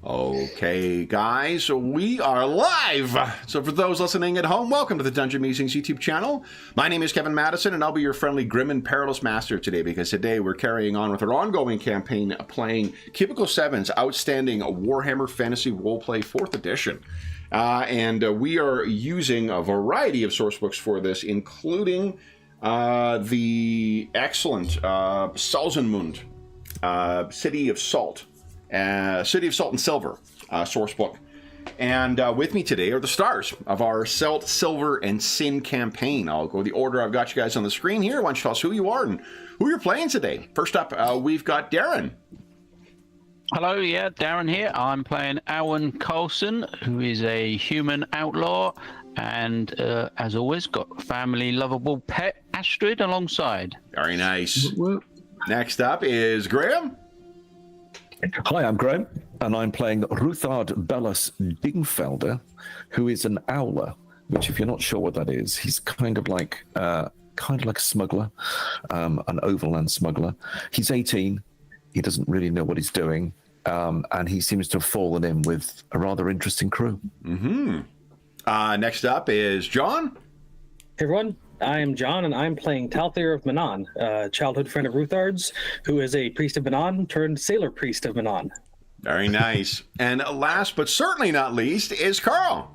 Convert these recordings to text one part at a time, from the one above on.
Okay, guys, so we are live. So for those listening at home, welcome to the Dungeon Musings YouTube channel. My name is Kevin Madison, and I'll be your friendly, grim, and perilous master today, because today we're carrying on with our ongoing campaign playing Cubicle 7's outstanding Warhammer Fantasy Roleplay 4th Edition. And we are using a variety of source books for this, including the excellent Salzenmund, City of Salt and Silver source book. And with me today are the stars of our Salt, Silver, and Sin campaign. I'll go the order I've got you guys on the screen here. Why don't you tell us who you are and who you're playing today? First up, we've got Darren. Hello, yeah, Darren here. I'm playing Owen Coulson, who is a human outlaw, and as always, got family lovable pet Astrid alongside. Very nice. Next up is Graham. Hi, I'm Graham, and I'm playing Ruthard Bellas Dingfelder, who is an owler. Which, if you're not sure what that is, he's kind of like a smuggler, an overland smuggler. He's 18. He doesn't really know what he's doing, and he seems to have fallen in with a rather interesting crew. Mm-hmm. Next up is John. Hey everyone, I am John, and I'm playing Talthir of Manon, a childhood friend of Ruthard's, who is a priest of Manon turned sailor priest of Manon. Very nice. And last but certainly not least is Carl.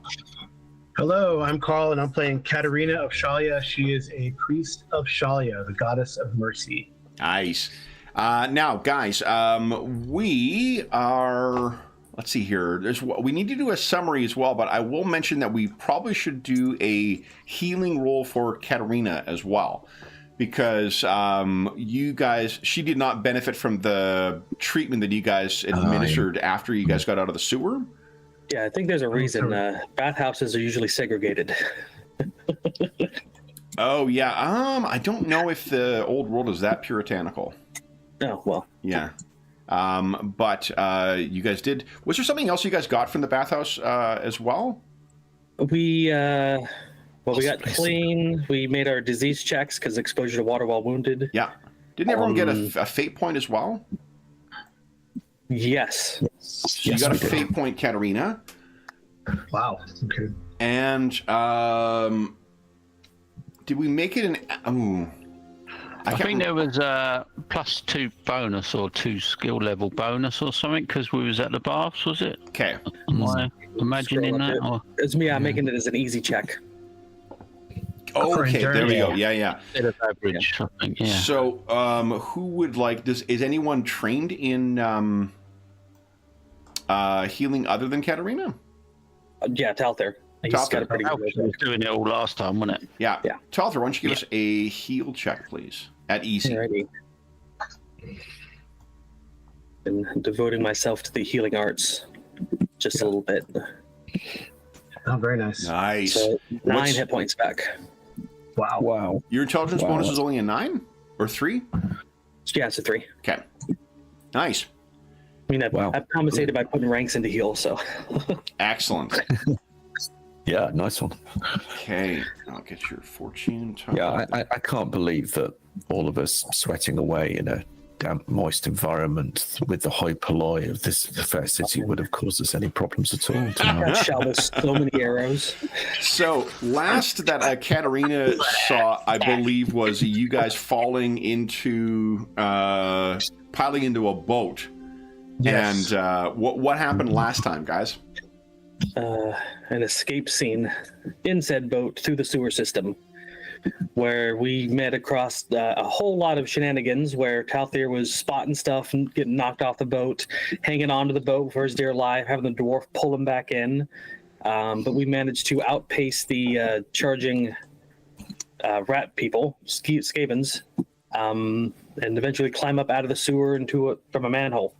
Hello, I'm Carl, and I'm playing Katerina of Shalia. She is a priest of Shalia, the goddess of mercy. Nice. Now, guys, we are... Let's see here. We need to do a summary as well, but I will mention that we probably should do a healing roll for Katerina as well, because you guys, she did not benefit from the treatment that you guys administered after you guys got out of the sewer. Yeah, I think there's a reason. Bathhouses are usually segregated. Oh, yeah. I don't know if the old world is that puritanical. Oh, well. Yeah. But you guys did... Was there something else you guys got from the bathhouse as well? We got clean. We made our disease checks because exposure to water while wounded. Yeah. Didn't everyone get a fate point as well? Yes. So you got a fate point, Katerina. Wow. Okay. And did we make it an... I think there was a +2 bonus or 2 skill level bonus or something because we was at the baths, was it? Okay. Am I imagining that? Or... It's me. I'm making it as an easy check. Okay, there we go. Yeah. Bit of average, I think, yeah. So, who would like this? Is anyone trained in healing other than Katerina? Yeah, Talthir. He's got a pretty good He was doing it all last time, wasn't it? Yeah. Talthir, why don't you give us a heal check, please? At easy. Alrighty. And devoting myself to the healing arts just a little bit. Oh, very nice. Nice. So 9 hit points back. Wow. Your intelligence bonus is only a 9? Or 3? Yeah, it's a 3. Okay. Nice. I mean, I've compensated by putting ranks into heal, so. Excellent. Yeah, nice one. Okay, I'll get your fortune. Yeah, I can't believe that all of us sweating away in a damp, moist environment with the high polloi of this fair city would have caused us any problems at all. Shot with so many arrows. So, last that Katerina saw, I believe, was you guys falling into, piling into a boat. Yes. And what happened last time, guys? An escape scene in said boat through the sewer system, where we met across a whole lot of shenanigans where Talthir was spotting stuff and getting knocked off the boat, hanging onto the boat for his dear life, having the dwarf pull him back in. But we managed to outpace the charging rat people, Skavens, and eventually climb up out of the sewer from a manhole.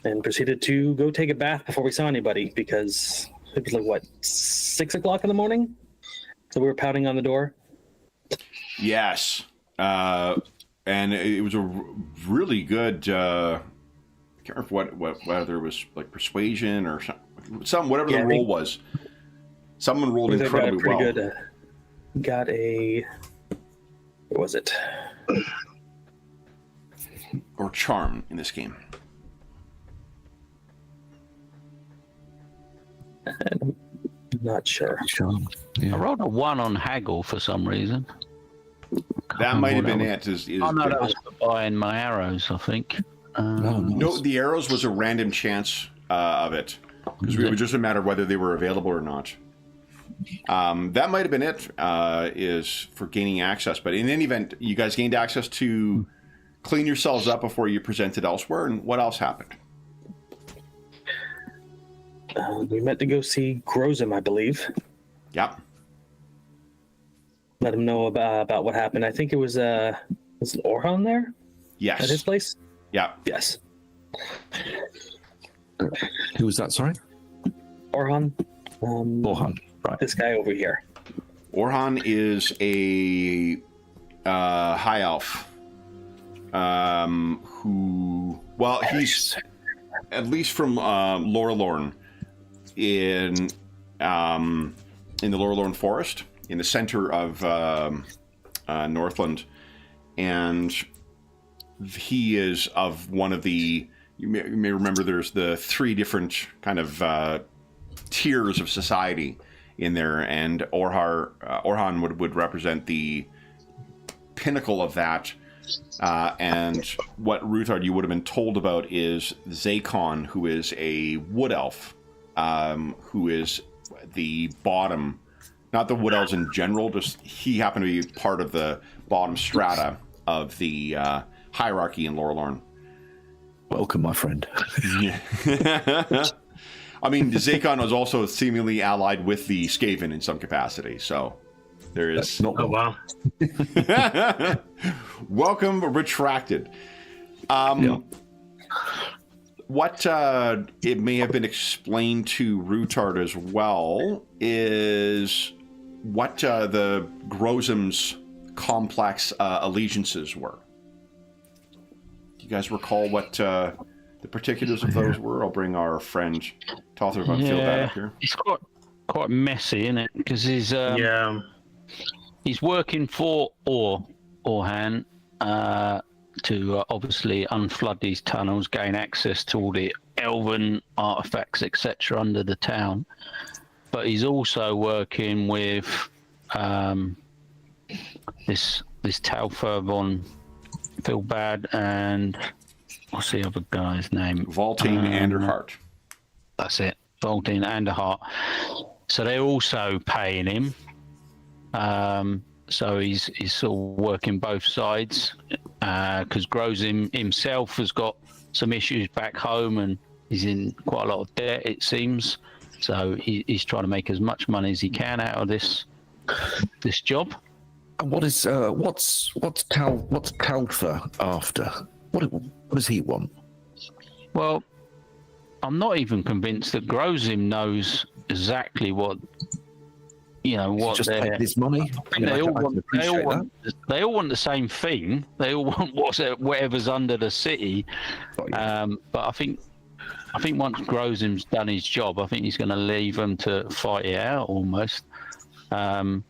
And proceeded to go take a bath before we saw anybody, because it was like, 6 o'clock in the morning? So we were pounding on the door? Yes. And it was a really good, I can't remember whether it was like persuasion or whatever the roll was. Someone rolled incredibly well. Good, got a, what was it? Or charm in this game. I'm not sure. Charmed. I Yeah. rolled a 1 on haggle for some reason. That might have been What it. Oh no, that was for buying my arrows, I think. No, the arrows was a random chance of it. Because it was just a matter of whether they were available or not. That might have been it, is for gaining access. But in any event, you guys gained access to clean yourselves up before you presented elsewhere. And what else happened? We meant to go see Grozem, I believe. Yep. Let him know about what happened. I think it was an Orhan there at his Yes. place. Yeah. Yes, Who was that? Sorry, Orhan. Orhan. Right. This guy over here. Orhan is a high elf who, well, he's at least from Lorelorn in the Lorelorn Forest in the center of Northland, and he is of one of the. You may remember there's the 3 different kind of tiers of society in there, and Orhan would represent the pinnacle of that. And what Ruthard you would have been told about is Zakon, who is a wood elf, who is the bottom, not the wood elves in general, just he happened to be part of the bottom strata of the hierarchy in Lorelorn. Welcome, my friend. Yeah. I mean, Zakon was also seemingly allied with the Skaven in some capacity, so there That's is. not Oh wow. Welcome, retracted. Yeah. What it may have been explained to Rutard as well is what the Grozem's complex allegiances were. Do you guys recall what the particulars of those were? I'll bring our friend Tother von Fieldbad up here. It's quite messy, isn't it? Because he's Yeah. he's working for Orhan to obviously unflood these tunnels, gain access to all the elven artifacts, etc., under the town. But he's also working with this Taufer von Fieldbad and what's the other guy's name? Voltaine Anderhart. That's it, Voltaine Anderhart. So they're also paying him. So he's sort of working both sides because Grozem himself has got some issues back home and he's in quite a lot of debt, it seems. So he's trying to make as much money as he can out of this job. And what's Talfa after? What does he want? Well, I'm not even convinced that Grozem knows exactly what what Just they're. take this money. I mean, They I all can want. They appreciate all that. want. They all want the same thing. They all want whatever's under the city. Got you. But I think once Grozem's done his job, I think he's going to leave them to fight it out almost. But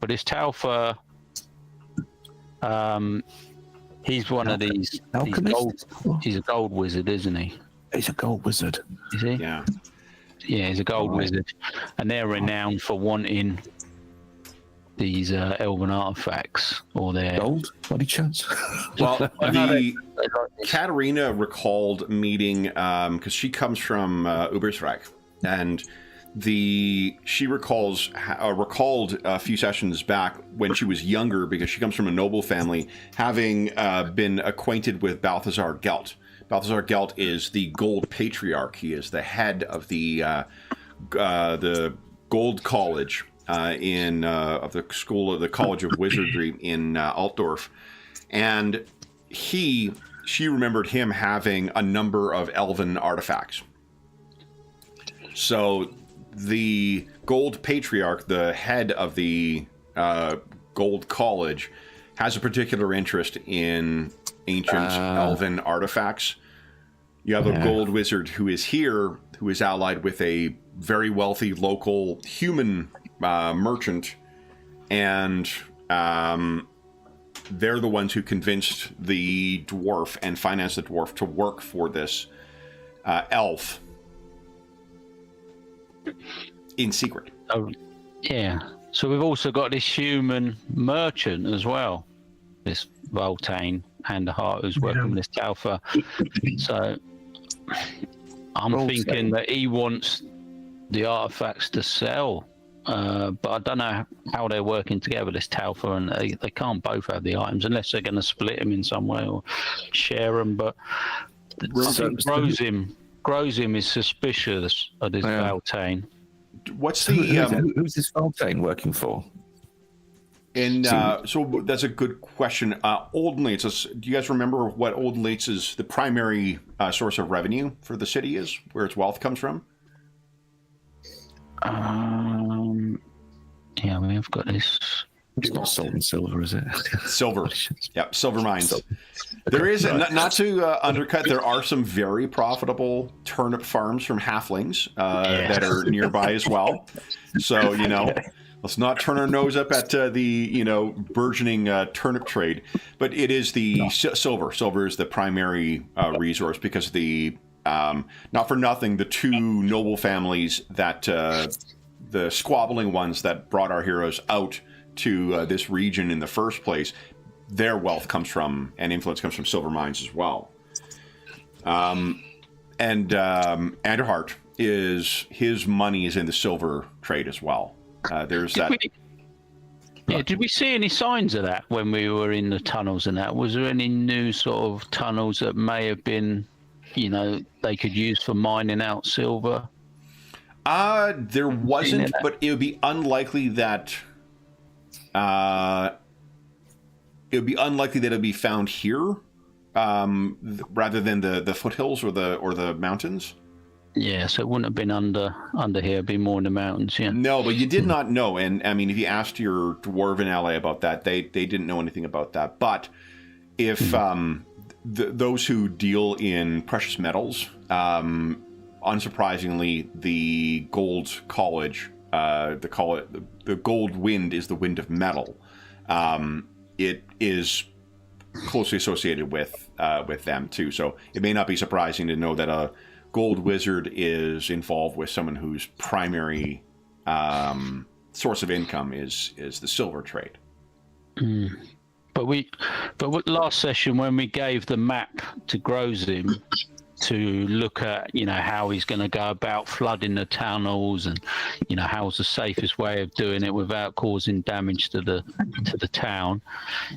this Taufer, he's one of these Alchemist? he's a gold wizard, isn't he? He's a gold wizard. Is he? Yeah. Yeah, he's a gold wizard, and they're renowned for wanting these elven artifacts or their Gold? Any chance? Well, No, the Katarina recalled meeting because she comes from Ubersreich, and she recalled a few sessions back when she was younger, because she comes from a noble family, having been acquainted with Balthazar Gelt. Balthazar Gelt is the Gold Patriarch. He is the head of the Gold College of the College of Wizardry in Altdorf, and she remembered him having a number of elven artifacts. So the Gold Patriarch, the head of the Gold College, has a particular interest in ancient elven artifacts. You have a gold wizard who is here, who is allied with a very wealthy local human merchant, and they're the ones who convinced the dwarf and financed the dwarf to work for this elf. in secret. Oh, yeah. So we've also got this human merchant as well, this Voltaine Anderhart who's working with this Talfa. So I'm thinking that he wants the artifacts to sell, but I don't know how they're working together, this Talfa, and they can't both have the items unless they're going to split them in some way or share them. But I think Grozim is suspicious of this Voltaine. What's the who's this Voltaine working for? And so that's a good question. Old Leeds, do you guys remember what Old Leeds' the primary source of revenue for the city is, where its wealth comes from? Yeah, we've got this. It's not salt and silver, is it? Silver. Yep, silver mines. There is, not to undercut, there are some very profitable turnip farms from halflings that are nearby as well. So, let's not turn our nose up at the, burgeoning turnip trade. But it is the silver. Silver is the primary resource because the, not for nothing, the two noble families that, the squabbling ones that brought our heroes out to this region in the first place, their wealth comes from, and influence comes from silver mines as well. And Anderhart his money is in the silver trade as well. There's that. Did we see any signs of that when we were in the tunnels and that? Was there any new sort of tunnels that may have been, they could use for mining out silver? There wasn't, but it would be unlikely that it'd be found here, rather than the foothills or the mountains. Yeah, so it wouldn't have been under here; it'd be more in the mountains. Yeah. No, but you did not know, and I mean, if you asked your dwarven ally about that, they didn't know anything about that. But if those who deal in precious metals, unsurprisingly, the Gold College, they call it the Gold Wind is the wind of metal. It is closely associated with them too. So it may not be surprising to know that a gold wizard is involved with someone whose primary source of income is the silver trade. But last session when we gave the map to Grozim to look at, how he's going to go about flooding the tunnels and, how's the safest way of doing it without causing damage to the town.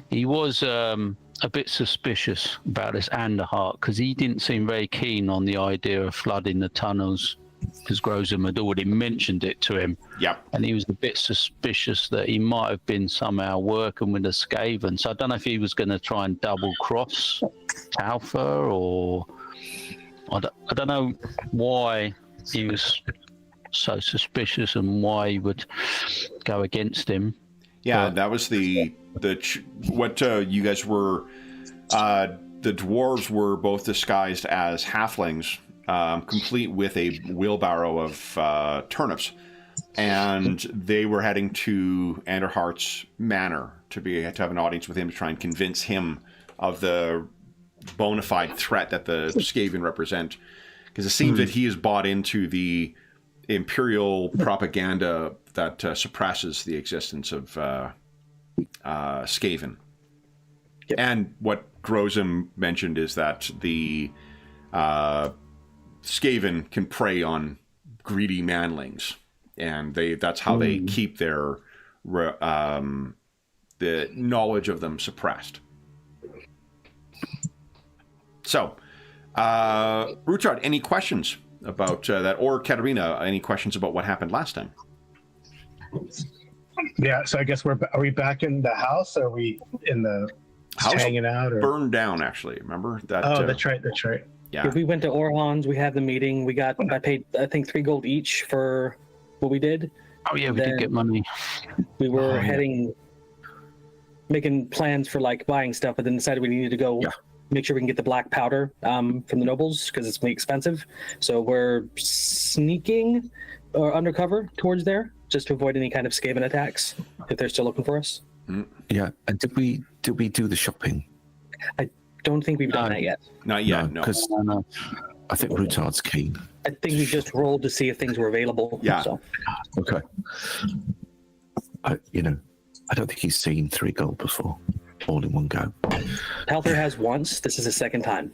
He was a bit suspicious about this Anderhart because he didn't seem very keen on the idea of flooding the tunnels because Grozim had already mentioned it to him. Yep. And he was a bit suspicious that he might have been somehow working with the Skaven. So I don't know if he was going to try and double cross Talfa or... I don't know why he was so suspicious and why he would go against him. Yeah, that was what you guys were. The dwarves were both disguised as halflings, complete with a wheelbarrow of turnips, and they were heading to Anderhart's manor to have an audience with him to try and convince him of the bona fide threat that the Skaven represent, because it seems that he has bought into the imperial propaganda that suppresses the existence of Skaven. Yep. And what Grozim mentioned is that the Skaven can prey on greedy manlings, and that's how they keep their the knowledge of them suppressed. So, Ruchard, any questions about that? Or Katerina, any questions about what happened last time? Yeah, so I guess are we back in the house? Or are we in the house hanging out? Or? Burned down, actually. Remember that? Oh, that's right. Yeah. We went to Orhan's. We had the meeting. I paid, I think, 3 gold each for what we did. Oh yeah, we did get money. We were making plans for buying stuff, but then decided we needed to go. Yeah. Make sure we can get the black powder from the nobles because it's really expensive. So we're sneaking or undercover towards there just to avoid any kind of Skaven attacks if they're still looking for us. Yeah, and did we do the shopping? I don't think we've done that yet. Not yet, no. I think Routard's keen. I think we just rolled to see if things were available. Yeah. So. Okay. I don't think he's seen 3 gold before, all in one go. Talther has once. This is his second time.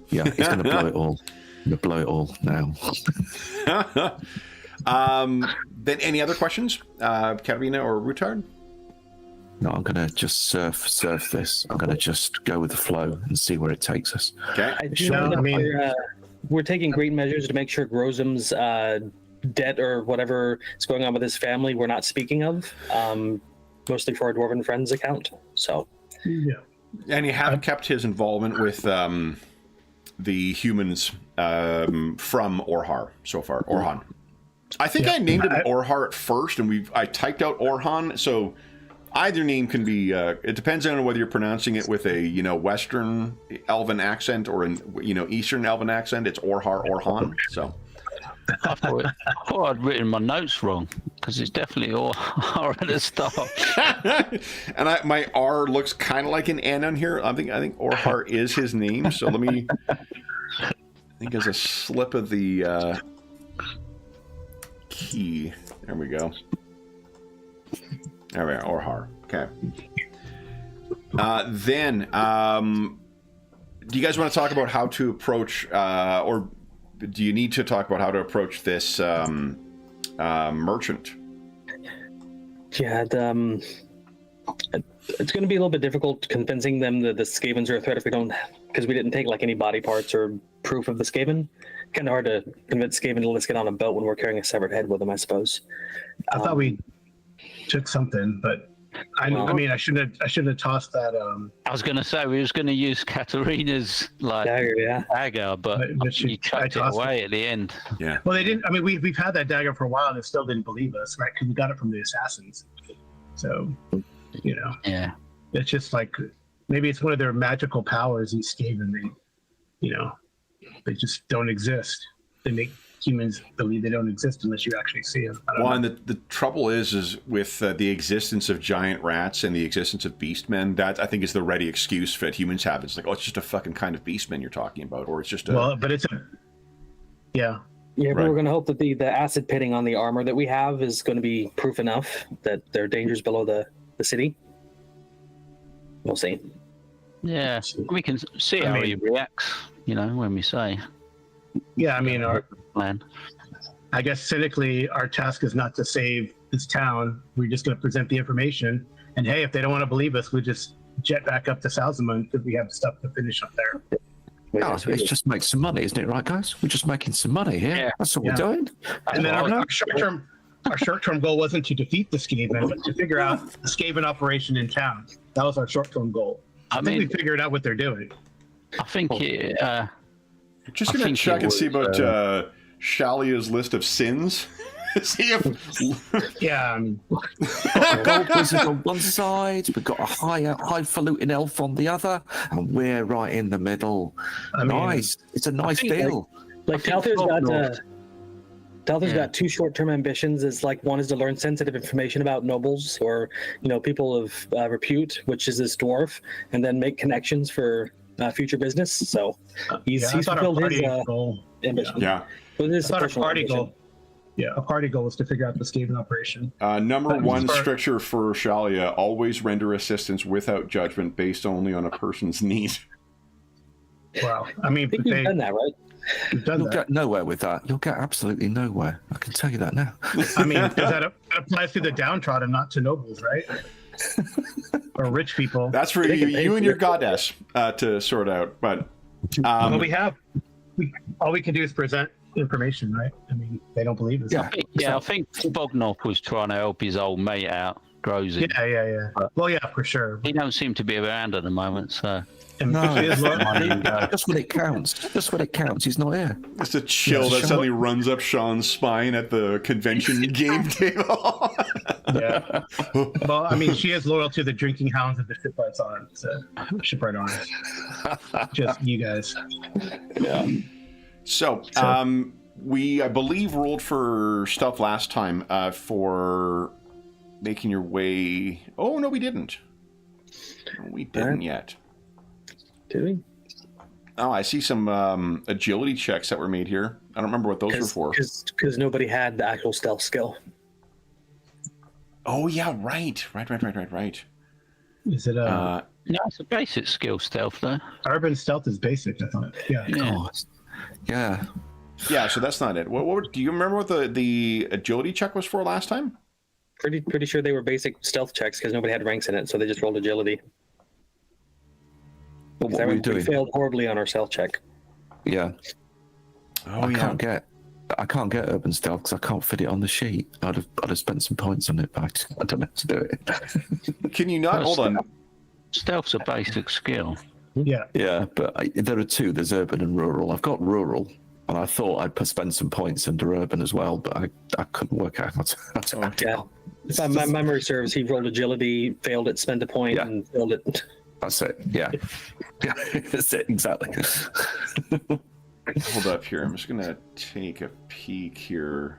Yeah, he's going to blow it all. Going to blow it all now. Then any other questions, Katarina or Routard? No, I'm going to just surf this. I'm going to just go with the flow and see where it takes us. Okay. I do know that we're taking great measures to make sure Grozum's debt or whatever is going on with his family we're not speaking of, mostly for our Dwarven Friends account. So, Yeah. And you have kept his involvement with the humans from Orhar so far. Orhan. I think I named him Orhar at first, and I typed out Orhan. So either name can be. It depends on whether you're pronouncing it with a Western Elven accent or an Eastern Elven accent. It's Orhar, Orhan. So. I thought I'd written my notes wrong because it's definitely all R at the start. And my R looks kind of like an N on here. I think Orhar is his name. So let me. I think there's a slip of the key. There we go. There we are. Orhar. Okay. Then, do you guys want to talk about how to approach, or do you need to talk about how to approach this merchant? Yeah, it's going to be a little bit difficult convincing them that the Skavens are a threat if we don't, because we didn't take like any body parts or proof of the Skaven. Kind of hard to convince Skaven to let's get on a boat when we're carrying a severed head with them, I suppose. I thought we took something, but I mean, I shouldn't have tossed that. I was going to say we was going to use Katarina's dagger, but you chucked it away at the end. Yeah. Well, they didn't. I mean, we've had that dagger for a while, and it still didn't believe us, right? Because we got it from the assassins. So, Yeah. it's just like maybe it's one of their magical powers. These Skaven, they just don't exist. They make humans believe they don't exist unless you actually see them. Well, and the trouble is with the existence of giant rats and the existence of beastmen, that I think is the ready excuse that humans have. It's like, oh, it's just a fucking kind of beastman you're talking about, or it's just a... Well, but it's a... Yeah. Yeah, but we're going to hope that the acid pitting on the armor that we have is going to be proof enough that there are dangers below the city. We'll see. Yeah, we can see how he reacts, when we say. Yeah, I mean, Plan. I guess cynically, our task is not to save this town. We're just going to present the information. And hey, if they don't want to believe us, we just jet back up to Salzamund because we have stuff to finish up there. Oh, it's just make some money, isn't it, right, guys? We're just making some money here. Yeah. That's what we're doing. And then our short-term goal wasn't to defeat the Skaven, but to figure out the Skaven operation in town. That was our short-term goal. I think we figured out what they're doing. I think just going to check and see about Shalia's list of sins. See if... Yeah, I mean... a gold wizard on one side, we've got a highfalutin elf on the other, and we're right in the middle. Nice. It's a nice deal. Like Talther's got 2 short-term ambitions. Is like one is to learn sensitive information about nobles or people of repute, which is this dwarf, and then make connections for future business. So he's fulfilled his ambition. Yeah. But this is a party goal. Yeah, a party goal is to figure out the Skaven operation. Number 1 stricture for Shalia: always render assistance without judgment, based only on a person's need. Wow, I mean, you've done that, right? You'll get nowhere with that. You'll get absolutely nowhere. I can tell you that now. I mean, that applies to the downtrodden, not to nobles, right? Or rich people. That's for you and your goddess to sort out. But well, all we can do is present information, right? I mean, they don't believe us. I think Bognov was trying to help his old mate out, Grozin. Yeah. Well, yeah, for sure. He don't seem to be around at the moment, so... No, just when it counts. Just when it counts, he's not here. It's a chill that suddenly runs up Sean's spine at the convention game table. Yeah. Well, I mean, she is loyal to the drinking hounds of the Shipwrights Arms. Shipwright Arms. Just you guys. Yeah. So, we, I believe, rolled for stuff last time for making your way... Oh, no, we didn't. We didn't yet. Did we? Oh, I see some agility checks that were made here. I don't remember what those were for. Because nobody had the actual stealth skill. Oh yeah, right. Is it No, it's a basic skill stealth, though. urban stealth is basic? I thought. Yeah. Yeah. Yeah. Yeah, so that's not it. What do you remember what the agility check was for last time? Pretty sure they were basic stealth checks because nobody had ranks in it, so they just rolled agility. Well, what were you doing? We failed horribly on our stealth check. Yeah. Oh I can't get urban stealth because I can't fit it on the sheet. I'd have spent some points on it, but I don't know how to do it. Can you not? Hold on. Stealth's a basic skill. Yeah. Yeah, but there are two. There's urban and rural. I've got rural, and I thought I'd spend some points under urban as well, but I couldn't work out how to add it Yeah. on. If my memory serves, he rolled agility, failed it, spent a point, Yeah. and failed it. That's it. Yeah. Yeah, that's it. Exactly. Hold up here. I'm just gonna take a peek here.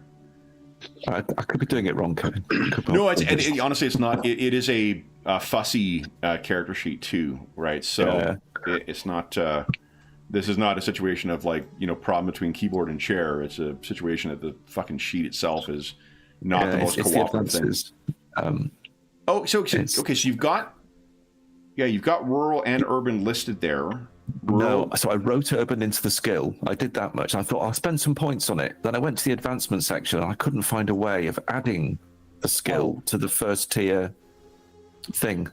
I could be doing it wrong, Kevin. No, honestly, it's not. It is a fussy character sheet too, right? So it's not. This is not a situation of like problem between keyboard and chair. It's a situation that the fucking sheet itself is not the most cooperative thing. So you've got rural and urban listed there. No, so I wrote urban into the skill. I did that much. I thought I'll spend some points on it. Then I went to the advancement section and I couldn't find a way of adding a skill to the first tier thing.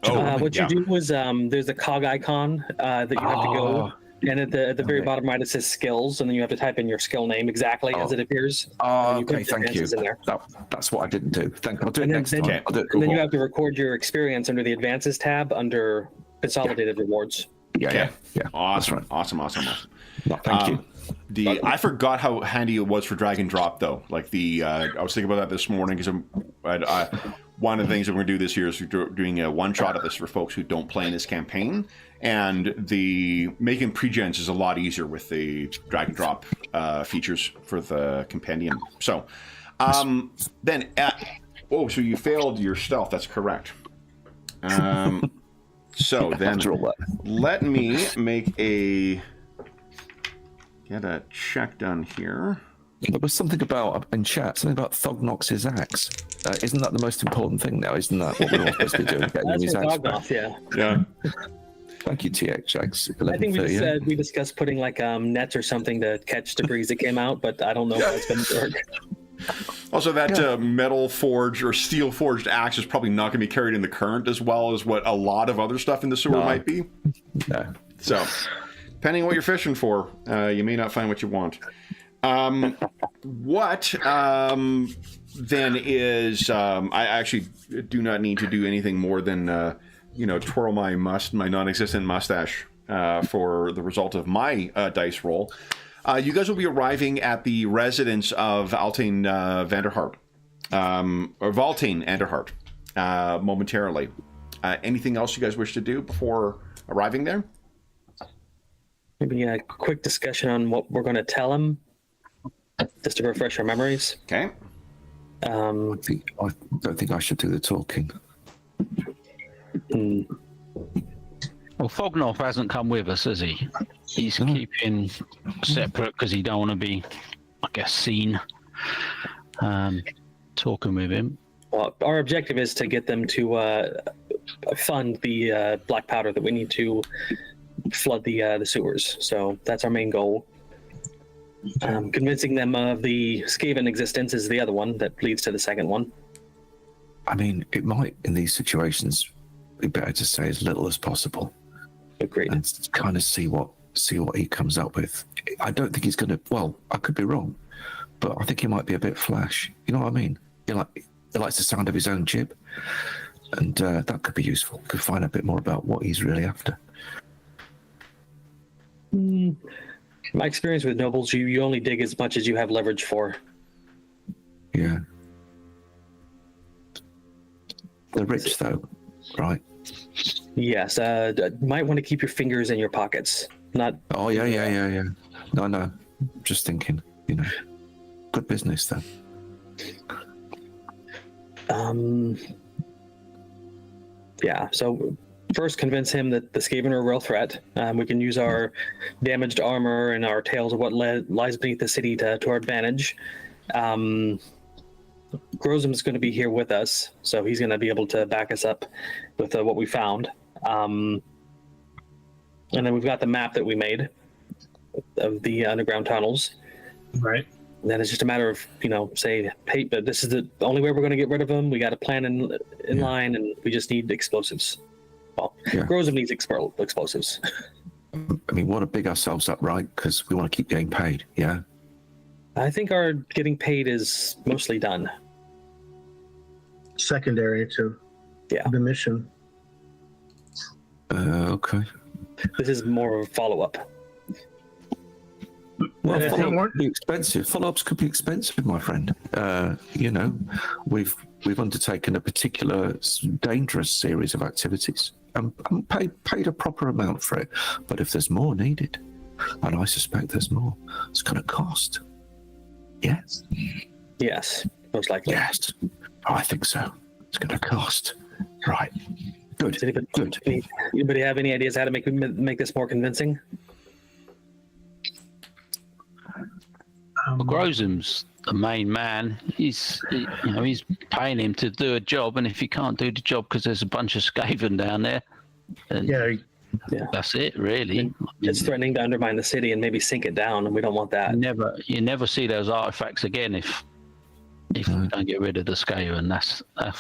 What you do was there's a cog icon that you have to go, and at the very bottom right it says skills, and then you have to type in your skill name exactly as it appears. Okay, thank you. In there. That's what I didn't do. I'll do it next time. Okay. I'll do it. And then you have to record your experience under the advances tab under consolidated rewards. Yeah. Awesome. That's right. Awesome. No, thank you. I forgot how handy it was for drag and drop though. Like I was thinking about that this morning because one of the things that we're gonna do this year is we're doing a one shot of this for folks who don't play in this campaign, and the making pre-gens is a lot easier with the drag and drop features for the compendium. So then so you failed your stealth. That's correct. So then let me get a check done here. There was something about in chat, something about Thognox's axe. Isn't that the most important thing now? Isn't that what we're all supposed to be doing? Getting his axe back? Yeah. Thank you, TXX. I think we discussed putting like nets or something to catch debris that came out, but I don't know if that's going to work. Also, that metal forged or steel forged axe is probably not going to be carried in the current as well as what a lot of other stuff in the sewer might be. No. So, depending on what you're fishing for, you may not find what you want. What then is I actually do not need to do anything more than twirl my non-existent mustache for the result of my dice roll. You guys will be arriving at the residence of Altane Vanderhart, or Valtane Vanderhart, momentarily. Anything else you guys wish to do before arriving there? Maybe a quick discussion on what we're going to tell him, just to refresh our memories. Okay. I don't think I should do the talking. Well, Fognoff hasn't come with us, has he? He's keeping separate because he don't want to be, I guess, seen talking with him. Well, our objective is to get them to fund the black powder that we need to flood the sewers. So that's our main goal. Convincing them of the Skaven existence is the other one that leads to the second one. I mean, it might, in these situations, be better to say as little as possible. Agreed. And kind of see what he comes up with. I don't think he's going to. Well, I could be wrong, but I think he might be a bit flash. You know what I mean? He likes the sound of his own jib, and that could be useful. Could find a bit more about what he's really after. My experience with nobles, you only dig as much as you have leverage for. Yeah. They're rich, though, right? Yes. Might want to keep your fingers in your pockets. Not. Oh yeah. No. Just thinking. Good business though. Yeah. So first convince him that the Skaven are a real threat. We can use our damaged armor and our tales of what lies beneath the city to our advantage. Grozum's going to be here with us, so he's going to be able to back us up with what we found. And then we've got the map that we made of the underground tunnels. Right. And then it's just a matter of, say, hey, but this is the only way we're going to get rid of them. We got a plan in line, and we just need explosives. Well, Grozum needs explosives. I mean, we want to big ourselves up, right? Because we want to keep getting paid, yeah? I think our getting paid is mostly done. Secondary to the mission. Okay. This is more of a follow-up. Well, follow-ups could be expensive. Follow-ups could be expensive, my friend. We've undertaken a particular dangerous series of activities and paid a proper amount for it. But if there's more needed, and I suspect there's more, it's going to cost. Yes. Yes, most likely. Yes, I think so. It's going to cost. Right. Good. Good. Anybody have any ideas how to make this more convincing? Well, Grozum's the main man. He's paying him to do a job, and if he can't do the job because there's a bunch of Skaven down there, then that's it, really. It's threatening to undermine the city and maybe sink it down, and we don't want that. You never see those artifacts again if we don't get rid of the Skaven. I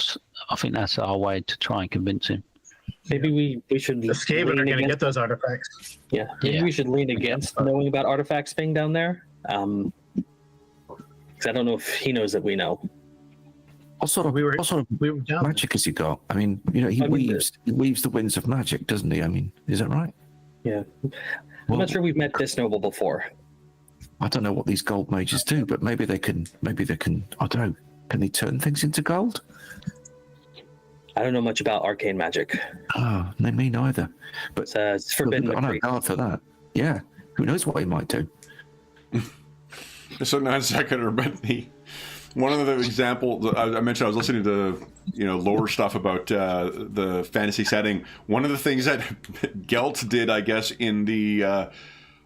think that's our way to try and convince him. Maybe we should. The Skaven are going to get those artifacts. Yeah, maybe we should lean against knowing about artifacts being down there. Because I don't know if he knows that we know. What sort of magic has he got? I mean, he weaves the winds of magic, doesn't he? I mean, is that right? Yeah. I'm not sure we've met this noble before. I don't know what these gold mages do, but maybe they can. I don't know. Can they turn things into gold? I don't know much about arcane magic. Oh, no, me neither. But it's forbidden. I know guard for that. Yeah. Who knows what he might do? So not a seconder, but one of the examples I mentioned, I was listening to lower stuff about the fantasy setting. One of the things that Gelt did, I guess, in one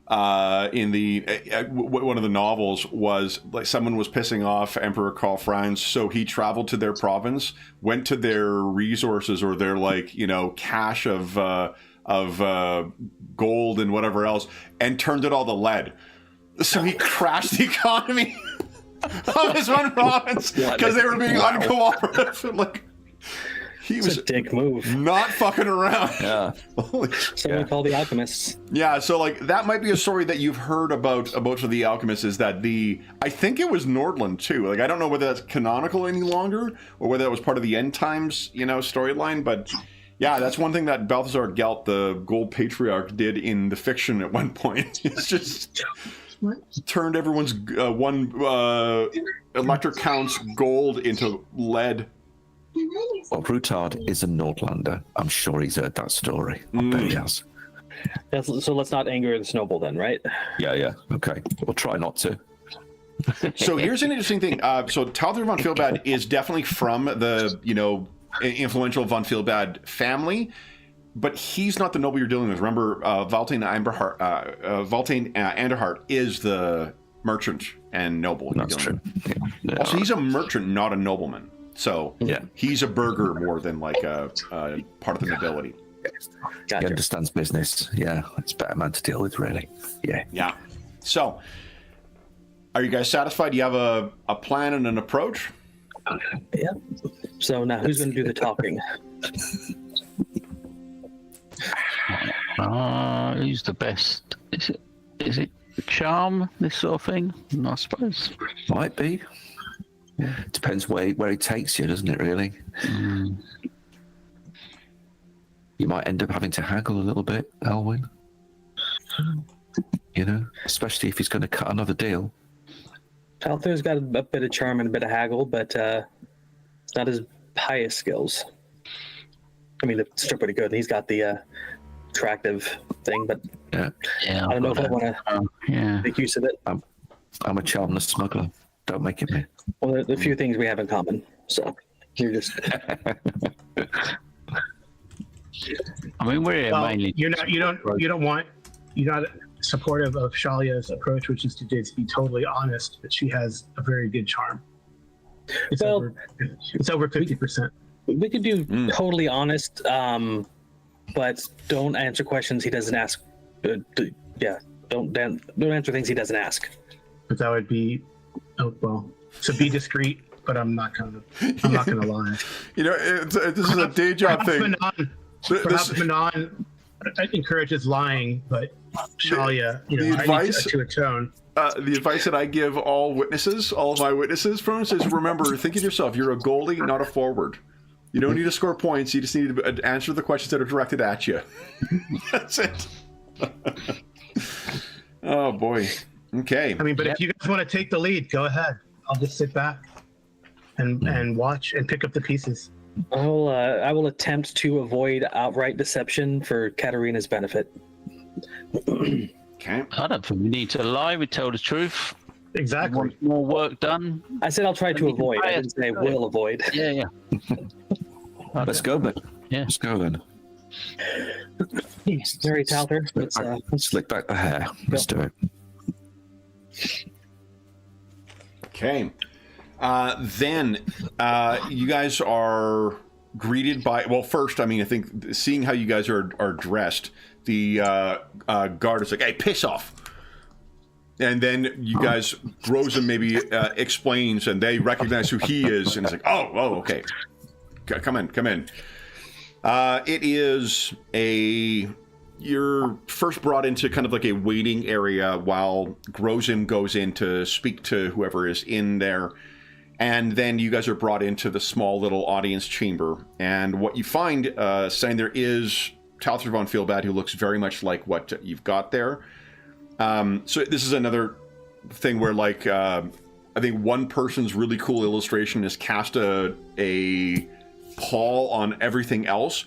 of the novels was like someone was pissing off Emperor Karl Franz, so he traveled to their province, went to their resources or their cache of gold and whatever else, and turned it all to lead. So he crashed the economy of his one province because they were being uncooperative. He was a dick move. Not fucking around. Yeah. Someone call the alchemists. Yeah, so that might be a story that you've heard about for the alchemists, is that I think it was Nordland too. I don't know whether that's canonical any longer or whether that was part of the end times, storyline, but yeah, that's one thing that Balthazar Gelt, the Gold Patriarch, did in the fiction at one point. It's just turned everyone's one electric count's gold into lead. Well, Rutard is a Nordlander. I'm sure he's heard that story. I bet he has. So let's not anger this noble then, right? Yeah. Okay. We'll try not to. So here's an interesting thing. So Talthar von Feelbad is definitely from the, influential von Feelbad family, but he's not the noble you're dealing with. Remember, Valtane Anderhart is the merchant and noble. That's true. Yeah. Also, he's a merchant, not a nobleman. So he's a burgher more than a part of the nobility. Gotcha. He understands business. Yeah, it's a better man to deal with, really. Yeah. Yeah. So, are you guys satisfied? Do you have a plan and an approach? Yeah. So now, who's going to do the talking? Who's the best? Is it charm? This sort of thing? I suppose. Might be. Yeah. Depends where he takes you, doesn't it, really? You might end up having to haggle a little bit, Elwyn. Especially if he's going to cut another deal. Althar's got a bit of charm and a bit of haggle, but it's not his highest skills. I mean, it's still pretty good. He's got the attractive thing, but yeah, I don't know if I want to make use of it. I'm a charmless smuggler. Don't make it me. Well, there's a few things we have in common, so you're just... I mean, we're here Well, mainly. you're not supportive of Shalia's approach, which is to just be totally honest, but she has a very good charm. It's Well, over 50%. We could do totally honest, but don't answer questions he doesn't ask. Don't answer things he doesn't ask. But that would be, so be discreet. But I'm not gonna lie. You know, this is a day job thing. Perhaps Manon encourages lying, but Shalia, the advice to atone. The advice that I give all of my witnesses, for instance, is remember, think of yourself. You're a goalie, not a forward. You don't need to score points. You just need to answer the questions that are directed at you. That's it. Oh boy. Okay. I mean, but if you guys want to take the lead, go ahead. I'll just sit back and watch and pick up the pieces. I will attempt to avoid outright deception for Katarina's benefit. Okay. I don't think we need to lie. We tell the truth. Exactly. Want more work done. I said I'll try to avoid. I didn't say will avoid. Yeah. Let's go then. Yeah. Let's go then. Mary Talter, let's Slick back the hair. Let's do it. Okay. Then you guys are greeted by, well, first, I mean, I think seeing how you guys are dressed, the guard is like, hey, piss off. And then you guys, Rosa maybe explains, and they recognize who he is, and it's like, oh, okay. Come in. It is you're first brought into kind of like a waiting area while Grozim goes in to speak to whoever is in there. And then you guys are brought into the small little audience chamber. And what you find saying there is Talthar von Feelbad, who looks very much like what you've got there. So this is another thing where, like, I think one person's really cool illustration is cast a pall on everything else.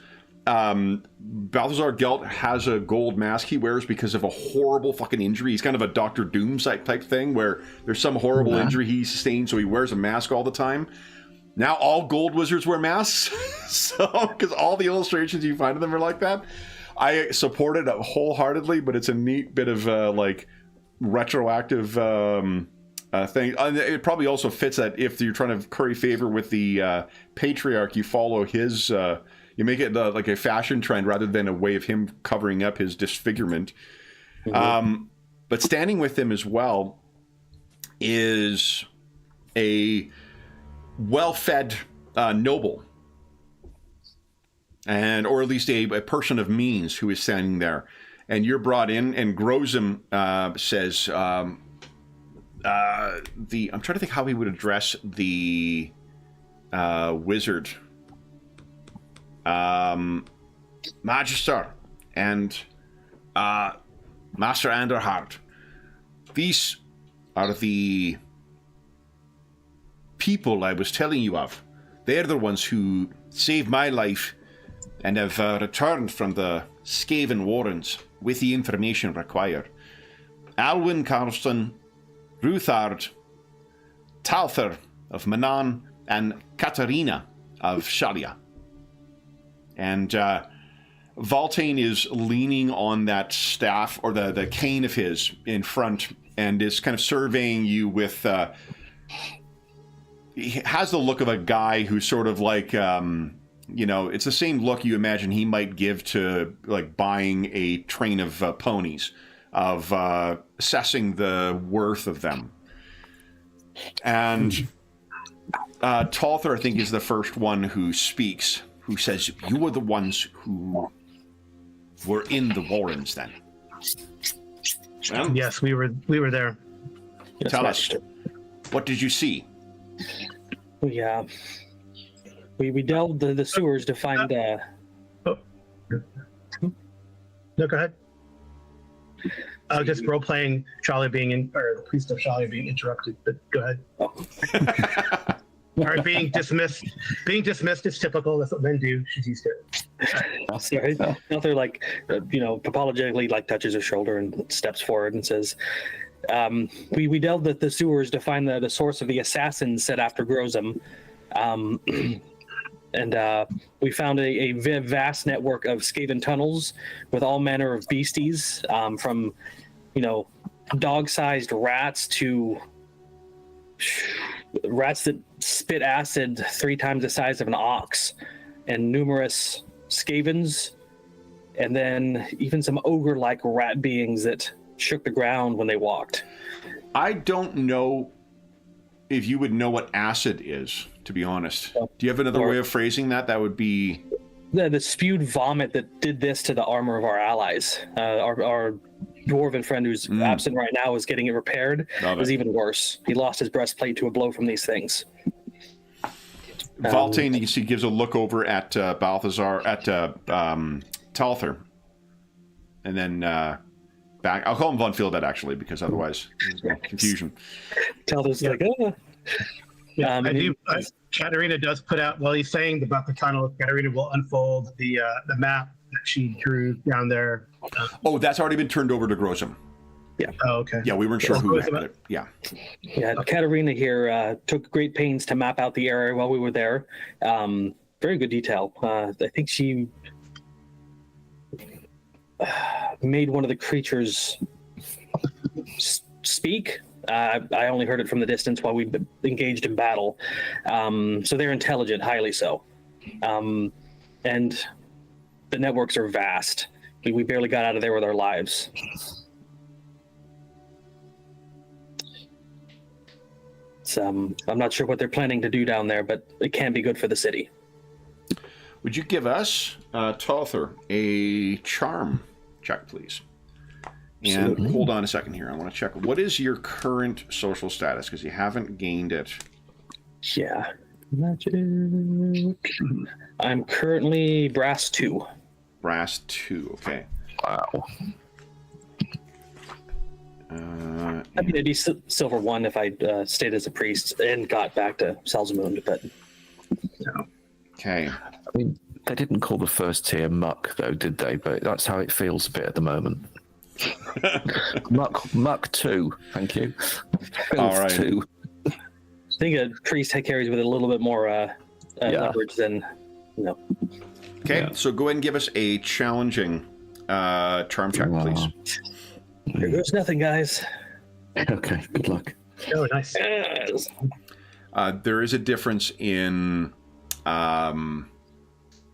Balthazar Gelt has a gold mask he wears because of a horrible fucking injury. He's kind of a Dr. Doom type thing where there's some horrible injury he sustained, so he wears a mask all the time. Now all gold wizards wear masks, so because all the illustrations you find of them are like that. I support it wholeheartedly, but it's a neat bit of like retroactive thing. And it probably also fits that if you're trying to curry favor with the patriarch, you follow his. You make it like a fashion trend rather than a way of him covering up his disfigurement. Mm-hmm. But standing with him as well is a well-fed noble, or at least a person of means who is standing there. And you're brought in, and Grozim says, I'm trying to think how he would address the wizard. Magister and Master Anderhard. These are the people I was telling you of. They're the ones who saved my life and have returned from the Skaven Warrens with the information required. Alwyn Karlsson, Ruthard, Talthar of Manan, and Katarina of Shalia. And Valtane is leaning on that staff, or the cane of his, in front, and is kind of surveying you with... he has the look of a guy who's sort of like, it's the same look you imagine he might give to, like, buying a train of ponies, of assessing the worth of them. And Talthar, I think, is the first one who speaks, who says, you were the ones who were in the Warrens then. Well, yes, we were there. Yes, tell Master. us, what did you see? We delved the sewers to find. No, go ahead. Just role playing Charlie or Priest of Charlie being interrupted, but go ahead. Or being dismissed. Being dismissed is typical. That's what men do. She's used to it. Sorry. Arthur, apologetically, touches her shoulder and steps forward and says, we delved the sewers to find the source of the assassins set after Grozim. And we found a vast network of Skaven tunnels with all manner of beasties, from, dog-sized rats to rats that spit acid 3 times the size of an ox, and numerous Skavens, and then even some ogre-like rat beings that shook the ground when they walked. I don't know if you would know what acid is, to be honest. Do you have another way of phrasing that? That would be... The spewed vomit that did this to the armor of our allies. Our dwarven friend who's absent right now is getting it repaired. It was even worse. He lost his breastplate to a blow from these things. Valtane, you can see, gives a look over at Balthazar, at Talther. And then back... I'll call him Von Fielded, actually, because otherwise there's confusion. Talther's like, oh... Yeah, Katerina does put out, while he's saying about the tunnel, Katerina will unfold the map that she drew down there. Oh, that's already been turned over to Grosum. Yeah. Oh, okay. Yeah, we weren't sure who had it. Yeah. Yeah, Katerina here took great pains to map out the area while we were there. Very good detail. I think she made one of the creatures speak. I only heard it from the distance while we engaged in battle. So they're intelligent, highly so. And the networks are vast. We barely got out of there with our lives. I'm not sure what they're planning to do down there, but it can be good for the city. Would you give us, Talther, a charm check, please? And Absolutely. hold on a second here. I want to check. What is your current social status? Because you haven't gained it. Yeah. Magic. I'm currently brass 2. Brass 2. Okay. Wow. I mean, it'd be silver 1 if I stayed as a priest and got back to Salzamund, but... Okay. I mean, they didn't call the first tier muck, though, did they? But that's how it feels a bit at the moment. Muck 2, thank you. All right. 2. I think a priest carries with it a little bit more leverage than, Okay, so go ahead and give us a challenging charm check, please. Here goes nothing, guys. Okay, good luck. Oh, nice. Yes. There is a difference in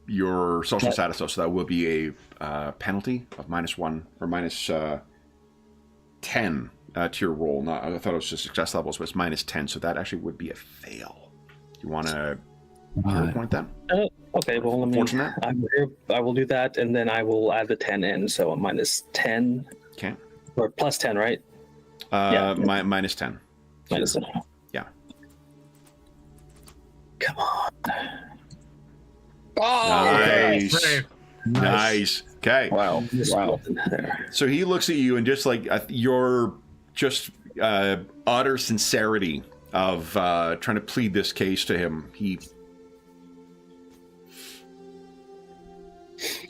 your social status, though, so that will be a penalty of -1 or -10 to your roll. Not, I thought it was just success levels, but it's -10, so that actually would be a fail. You want to point that? Okay, well, let me... Fortunate? I will do that, and then I will add the 10 in, so a -10. Okay. Or plus 10, right? Yeah. -10. -10. Yeah. Come on. Nice. Nice. Okay. Wow. Wow. There. So he looks at you and just like your just utter sincerity of trying to plead this case to him.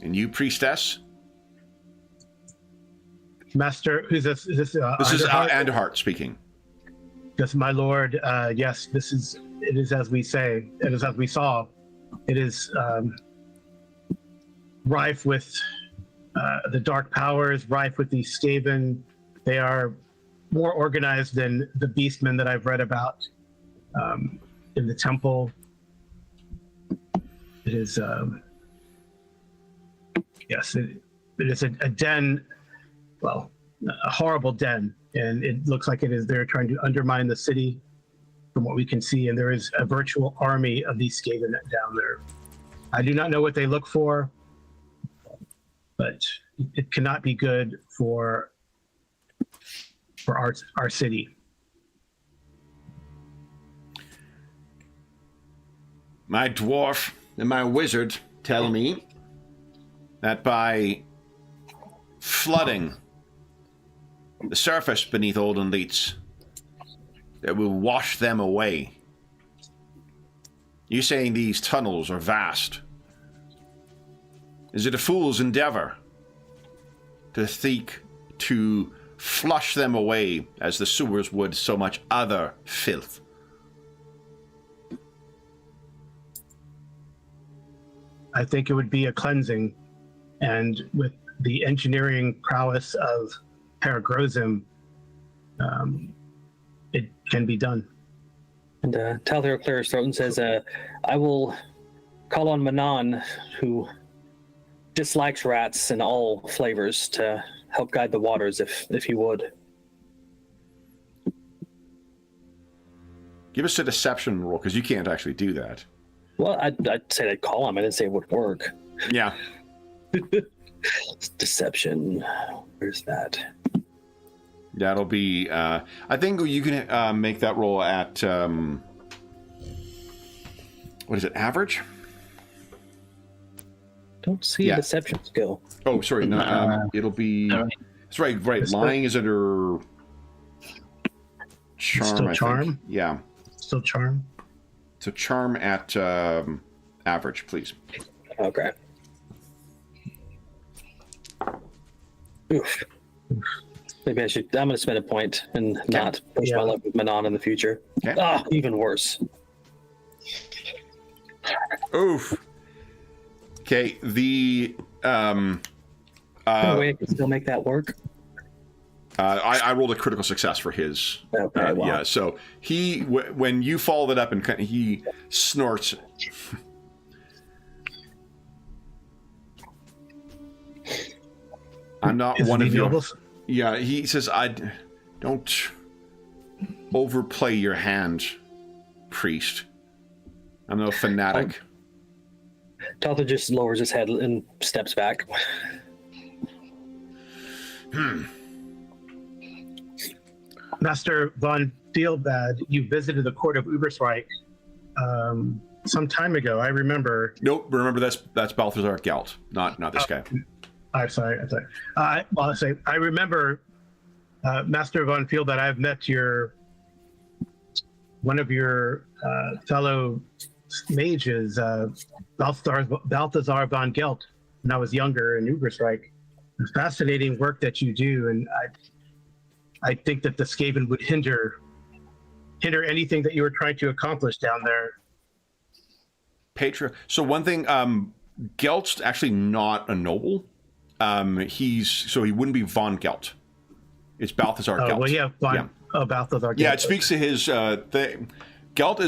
And you, priestess? Master, who's this? Is this Anderhart speaking. Yes, my lord. Yes, it is as we say. It is as we saw. It is rife with the dark powers, rife with these Skaven. They are more organized than the beastmen that I've read about in the temple. It is, yes, it is a den, well, a horrible den, and it looks like it is. They're trying to undermine the city from what we can see, and there is a virtual army of these Skaven down there. I do not know what they look for, but it cannot be good for our city. My dwarf and my wizard tell me that by flooding the surface beneath Olden Leets, that will wash them away. You saying these tunnels are vast? Is it a fool's endeavor to seek to flush them away as the sewers would so much other filth? I think it would be a cleansing, and with the engineering prowess of Paragrozim, it can be done. And Talthir clears his throat and says, I will call on Manon, who dislikes rats in all flavors, to help guide the waters, if you would. Give us a deception roll, because you can't actually do that. Well, I'd say I'd call him. I didn't say it would work. Yeah. Deception. Where's that? That'll be... I think you can make that roll at... what is it? Average? Don't see a deception skill. Oh, sorry. No, it'll be... That's right. Lying is under... Charm, Still I charm? think. Yeah. Still charm? So charm at average, please. Okay. Oof. Maybe I should... I'm going to spend a point and not push my luck with Manon in the future. Okay. Ah, even worse. Oof. Okay, the... No way I can still make that work. I rolled a critical success for his. Okay, wow. Yeah, so he, when you followed it up and he snorts. I'm not one of your... Yeah, he says, I don't overplay your hand, priest. I'm no fanatic. Talthir just lowers his head and steps back. Master von Feelbad, you visited the court of Ubersreich some time ago. I remember. Nope, remember that's Balthazar Gelt, not this guy. I'm sorry. I remember, Master von Feelbad. I've met one of your fellow mages, Balthazar von Gelt, when I was younger in Ubersreich. Fascinating work that you do, and I think that the Skaven would hinder anything that you were trying to accomplish down there. So one thing, Gelt's actually not a noble. He wouldn't be von Gelt. It's Balthazar Gelt. Well, yeah, Balthazar Gelt. Yeah, it speaks to his thing. Gelt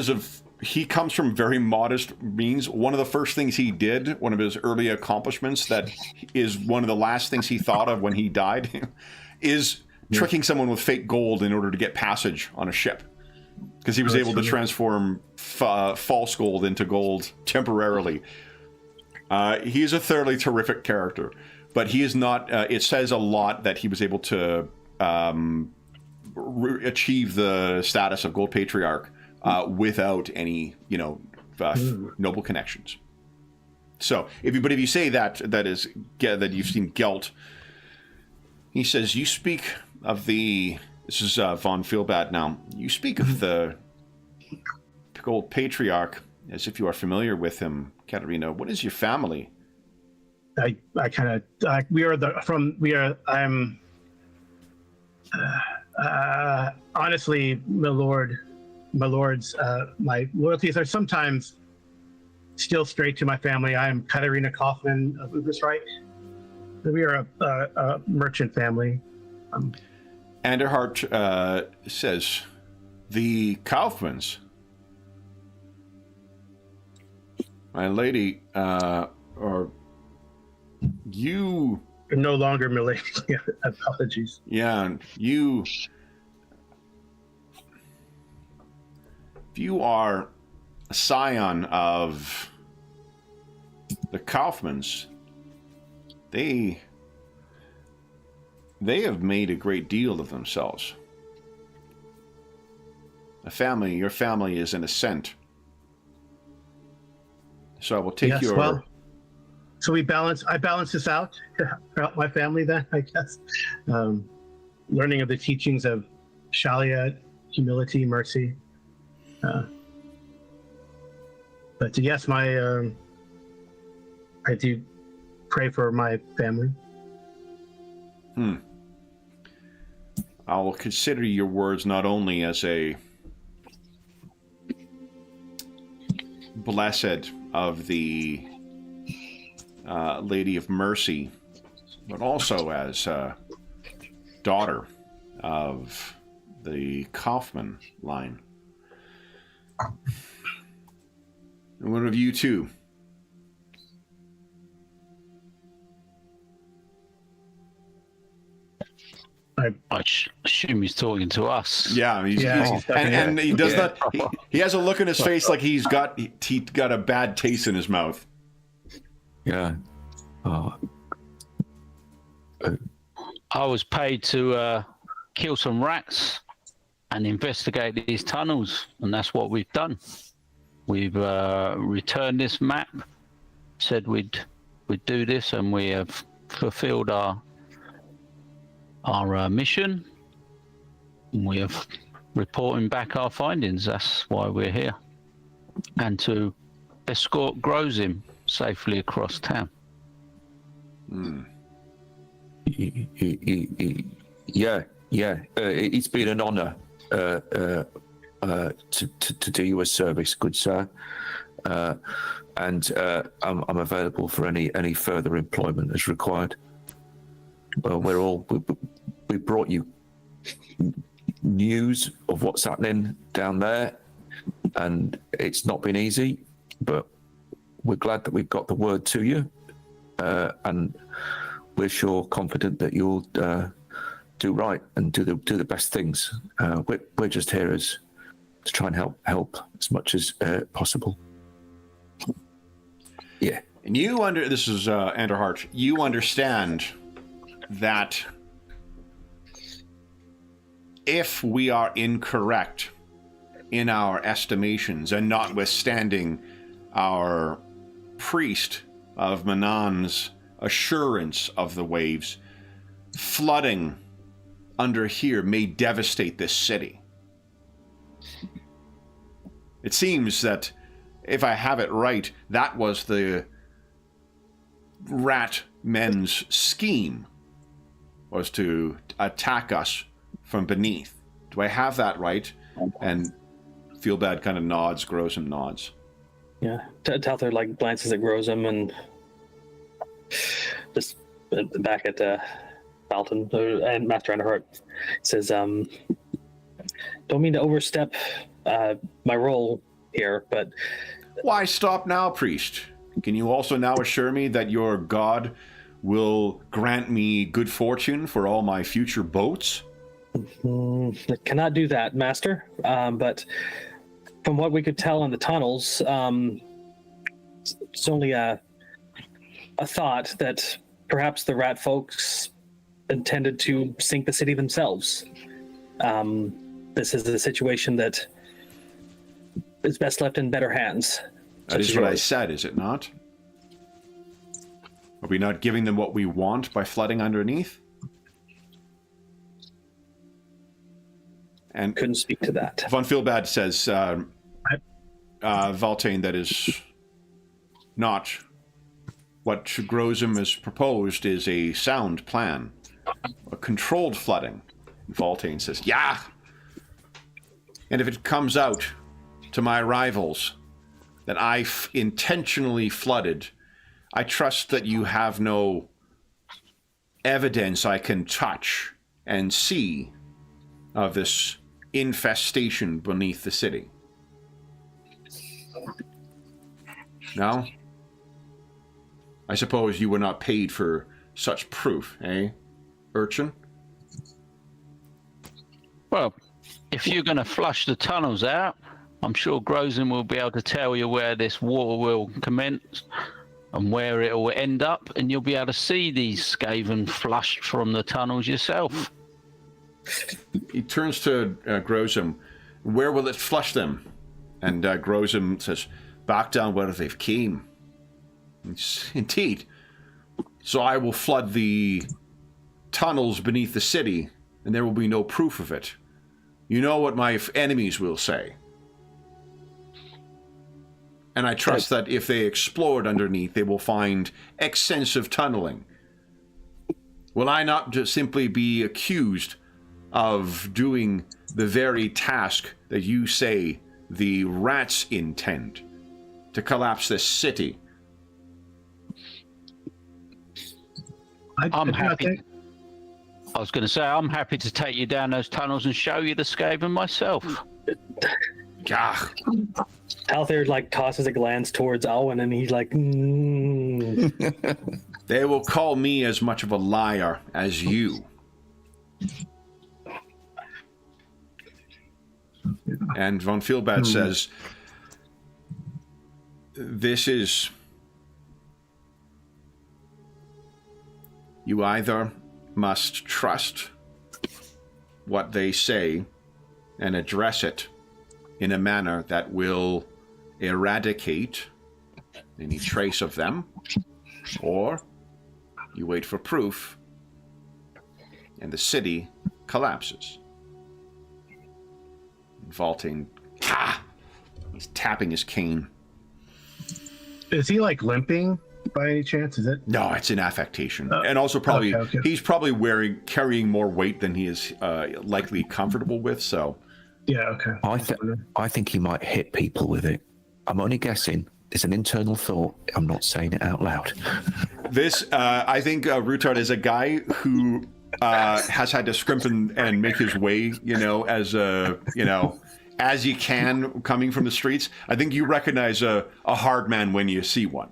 he comes from very modest means. One of the first things he did, one of his early accomplishments, that is one of the last things he thought of when he died, is tricking someone with fake gold in order to get passage on a ship, because he was able to transform false gold into gold temporarily. He is a thoroughly terrific character, but he is not. It says a lot that he was able to achieve the status of Gold Patriarch without any, noble connections. So, if you say that you've seen Gelt, he says, you speak of the... This is von Feelbad now. You speak of the Gold Patriarch as if you are familiar with him, Katerina. What is your family? Honestly, my lords, my loyalties are sometimes still straight to my family. I am Katerina Kaufman of Ubersreich. We are a merchant family. Anderhart says, the Kaufmans, my lady, are you... No longer my lady. Apologies. Yeah, you are a scion of the Kaufmans. They have made a great deal of themselves. Your family is in ascent. So I will take your... Well, so I balance this out throughout my family then, I guess. Learning of the teachings of Shalia, humility, mercy. But yes, I do pray for my family. I will consider your words not only as a blessed of the Lady of Mercy, but also as daughter of the Kaufman line. And one of you two. I assume he's talking to us. Yeah, he's and he does not. He has a look in his face like he got a bad taste in his mouth. Yeah. I was paid to kill some rats and investigate these tunnels, and that's what we've done. We've returned this map, said we'd do this, and we have fulfilled our mission. We have reporting back our findings. That's why we're here, and to escort Grozim safely across town. Yeah. It's been an honor to do you a service, good sir. And I'm available for any further employment as required. Well, we brought you news of what's happening down there, and it's not been easy, but we're glad that we've got the word to you, and we're sure confident that you'll do right and do the best things. We're just here to try and help as much as possible. Yeah. And this is Andrew Hart. You understand that if we are incorrect in our estimations, and notwithstanding our priest of Manan's assurance of the waves, flooding under here may devastate this city. It seems that, if I have it right, that was the rat men's scheme, was to attack us from beneath. Do I have that right? And Feel Bad kind of nods, Grozim nods. Yeah, Talthar glances at Grozim and just back at Dalton and Master Underheart says, "Don't mean to overstep my role here, but..." Why stop now, priest? Can you also now assure me that your god will grant me good fortune for all my future boats? I cannot do that, Master. But from what we could tell in the tunnels, it's only a thought that perhaps the rat folks intended to sink the city themselves. This is a situation that is best left in better hands. That is what I said, is it not? Are we not giving them what we want by flooding underneath? And couldn't speak to that. Von Feelbad says, Valtane, that is not what Grozim has proposed is a sound plan. A controlled flooding. Valtane says, yeah! And if it comes out to my rivals that I intentionally flooded, I trust that you have no evidence I can touch and see of this infestation beneath the city. No? I suppose you were not paid for such proof, eh, urchin? Well, if you're going to flush the tunnels out, I'm sure Grozim will be able to tell you where this water will commence and where it will end up, and you'll be able to see these Skaven flushed from the tunnels yourself. He turns to Grozim. Where will it flush them? And Grozim says, back down where they've came. Indeed. So I will flood the tunnels beneath the city, and there will be no proof of it. You know what my enemies will say. And I trust that if they explored underneath, they will find extensive tunneling. Will I not just simply be accused of doing the very task that you say the rats intend, to collapse this city? I'm do not happy. think- I was going to say, I'm happy to take you down those tunnels and show you the Skaven myself. Gah. Talthair like tosses a glance towards Alwyn, and he's like, They will call me as much of a liar as you. And von Feelbad says, this is... You either must trust what they say and address it in a manner that will eradicate any trace of them, or you wait for proof and the city collapses. Vaulting. He's tapping his cane. Is he like limping by any chance? Is it? No, it's an affectation. And also probably, okay. he's probably carrying more weight than he is likely comfortable with, so. Yeah, okay. I think he might hit people with it. I'm only guessing. It's an internal thought. I'm not saying it out loud. This, I think Rutard is a guy who has had to scrimp and make his way, as you can coming from the streets. I think you recognize a hard man when you see one.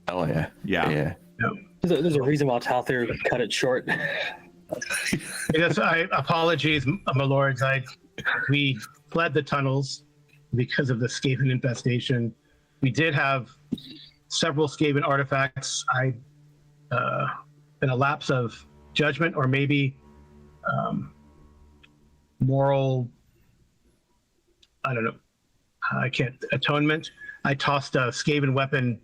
Oh, yeah. Yeah. there's a reason why Talthair cut it short. Yes, apologies, my lords. We fled the tunnels because of the Skaven infestation. We did have several Skaven artifacts. In a lapse of judgment, or maybe moral, I don't know, atonement. I tossed a Skaven weapon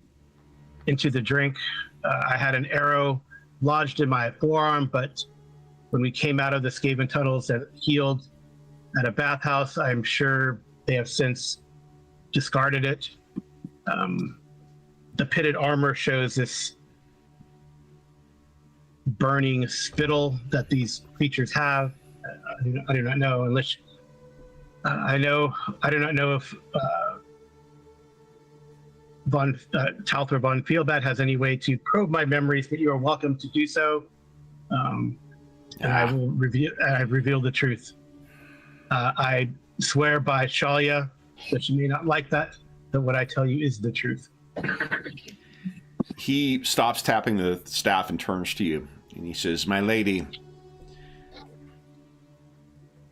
into the drink. I had an arrow lodged in my forearm, but when we came out of the Skaven tunnels that healed at a bathhouse, I'm sure they have since discarded it. The pitted armor shows this burning spittle that these creatures have. I do not know unless I do not know if Talthair von Feelbad has any way to probe my memories, but you are welcome to do so. And I will reveal the truth. I swear by Shalia that you may not like that what I tell you is the truth. He stops tapping the staff and turns to you, and he says, "My lady,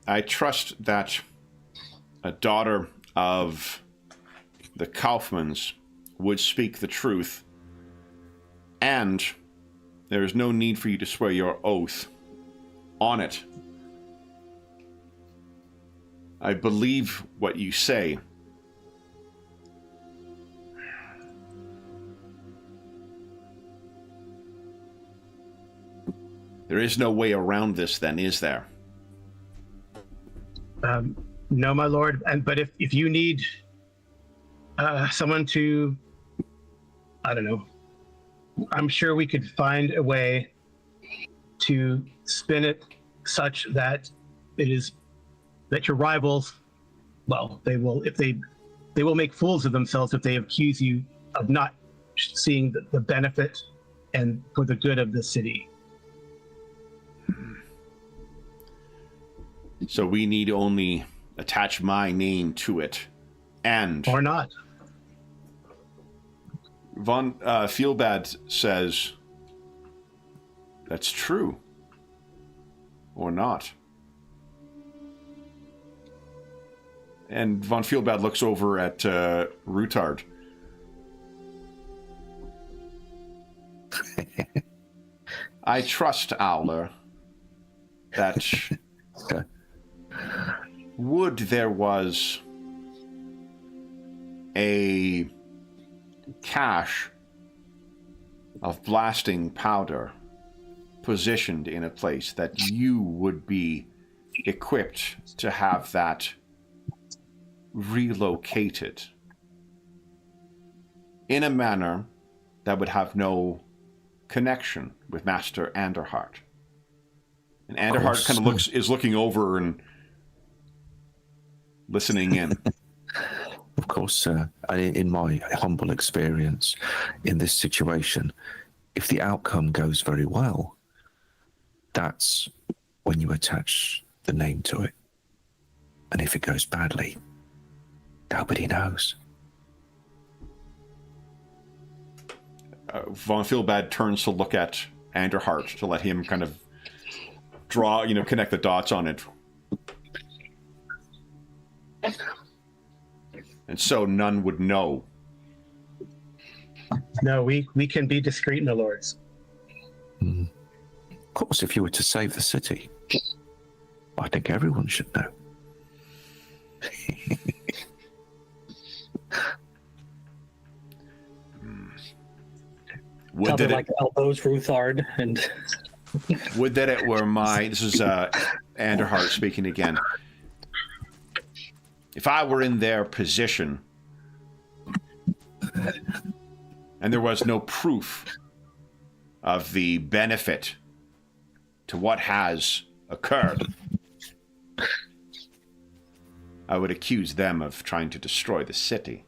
I trust that a daughter of the Kaufmans would speak the truth, and there is no need for you to swear your oath on it. I believe what you say. There is no way around this, then, is there?" No, my lord. But if you need someone to, I don't know, I'm sure we could find a way to spin it such that that your rivals, well, they will make fools of themselves if they accuse you of not seeing the benefit and for the good of the city. So we need only attach my name to it, and Or not. Von Feelbad says, "That's true, or not." And Von Feelbad looks over at Rutard. "I trust, Owler, that would there was a cache of blasting powder positioned in a place that you would be equipped to have that relocated in a manner that would have no connection with Master Anderhart." And Anderhart kind of is looking over and listening in. Of course, in my humble experience in this situation, if the outcome goes very well, That's when you attach the name to it. And if it goes badly, nobody knows. Von Feelbad turns to look at Anderhart to let him kind of draw, connect the dots on it. And so none would know. No, we can be discreet, my lords. Of course, if you were to save the city, I think everyone should know. Tell them like elbows Ruthard and would that it were my... This is Anderhart speaking again. If I were in their position and there was no proof of the benefit to what has occurred, I would accuse them of trying to destroy the city.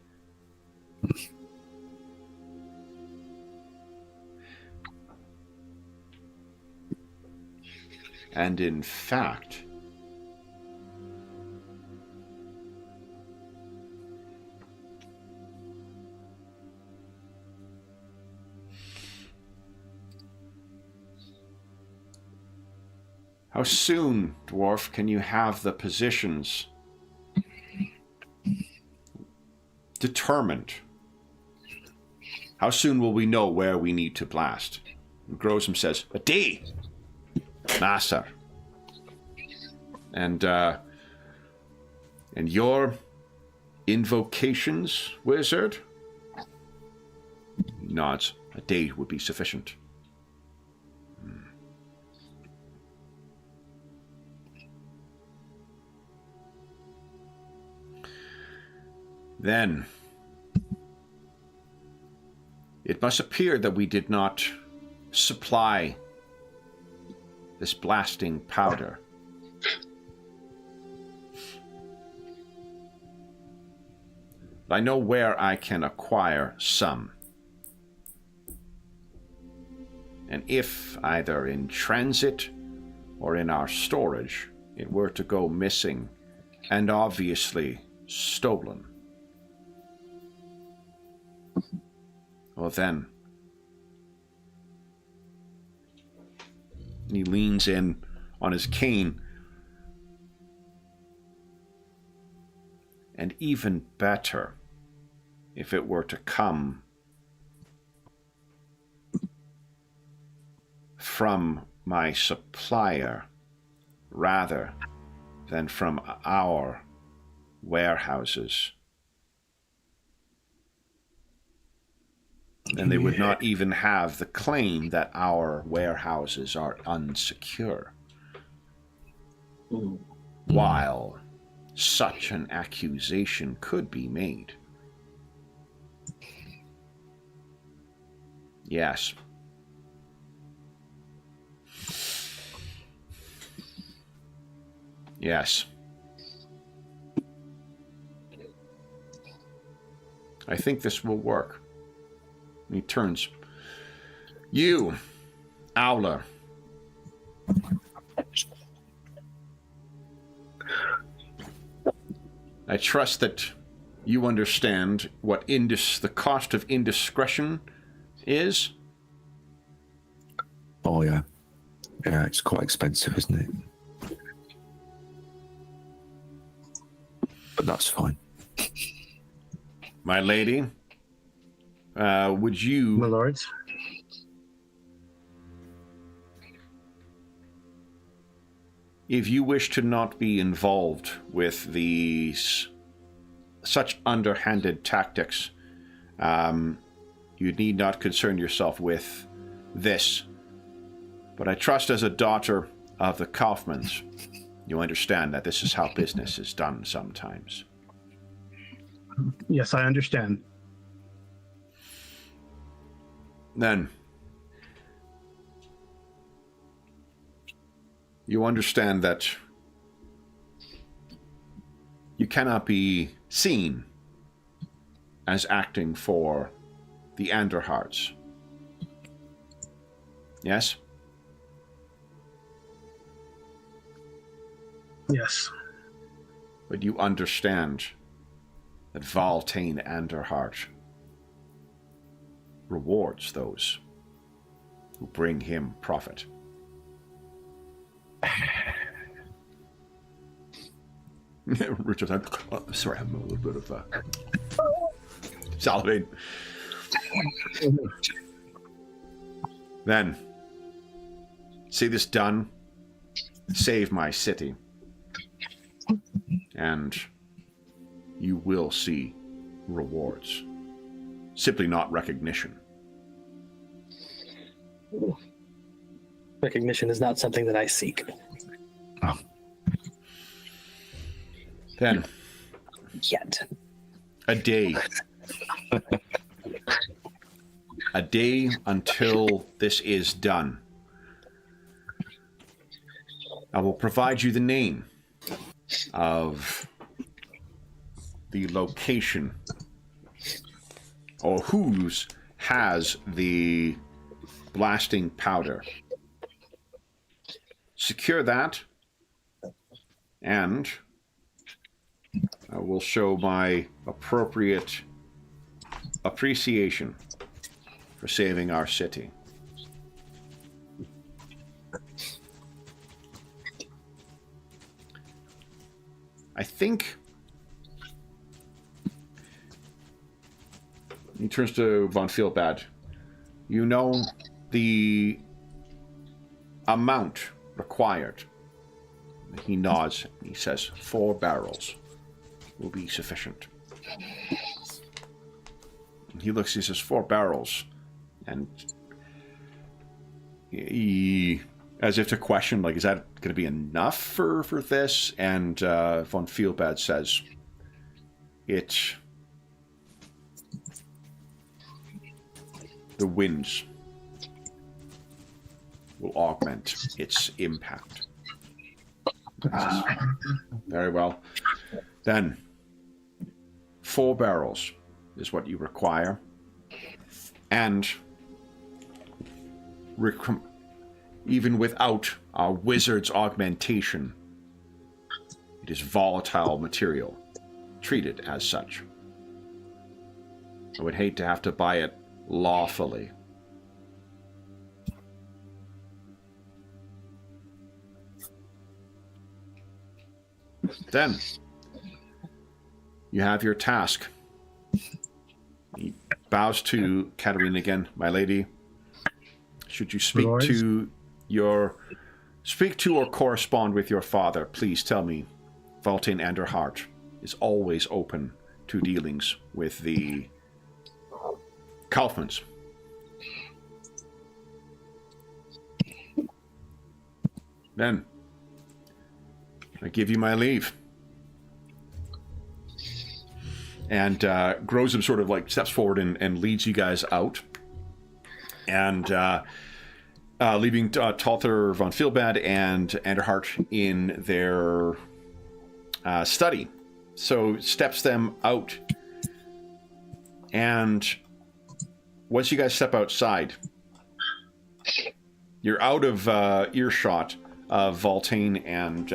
And in fact, how soon, Dwarf, can you have the positions determined? How soon will we know where we need to blast? And Grosum says, a day, master. And your invocations, wizard? He nods. A day would be sufficient. Then, it must appear that we did not supply this blasting powder. I know where I can acquire some. And if, either in transit or in our storage, it were to go missing and obviously stolen, well then, he leans in on his cane. And even better, if it were to come from my supplier rather than from our warehouses. And they would not even have the claim that our warehouses are unsecure. While such an accusation could be made. Yes. Yes. I think this will work. He turns. You, Owler. I trust that you understand what the cost of indiscretion is. Oh, yeah. Yeah, it's quite expensive, isn't it? But that's fine. My lady, would you... My lords? If you wish to not be involved with such underhanded tactics, you need not concern yourself with this. But I trust as a daughter of the Kaufmans, you understand that this is how business is done sometimes. Yes, I understand. Then, you understand that you cannot be seen as acting for the Anderharts. Yes? Yes. But you understand that Valtane Anderhart rewards those who bring him profit. Richard said, sorry, I'm a little bit of salivate. Then, see this done, save my city, and you will see rewards. Simply not recognition. Recognition is not something that I seek. Oh, Then, Yet. a day. A day until this is done. I will provide you the name of the location or whose has the blasting powder. Secure that, and I will show my appropriate appreciation for saving our city. I think he turns to Von Feelbad. You know the amount required. He nods. He says 4 barrels will be sufficient. He looks. He says 4 barrels, and he, as if to question, like, is that going to be enough for this? And Von Feelbad says, the winds will augment its impact. Very well. Then, 4 barrels is what you require. And even without our wizard's augmentation, it is volatile material, treated as such. I would hate to have to buy it lawfully. Then, you have your task. He bows to Katarina again. My lady, should you speak to or correspond with your father, please tell me Valtane Anderhart is always open to dealings with the Kaufmans. Then, I give you my leave. And Grozum sort of like steps forward and leads you guys out. And leaving Talther von Feelbad and Anderhart in their study. So steps them out. And once you guys step outside, you're out of earshot of Valtane and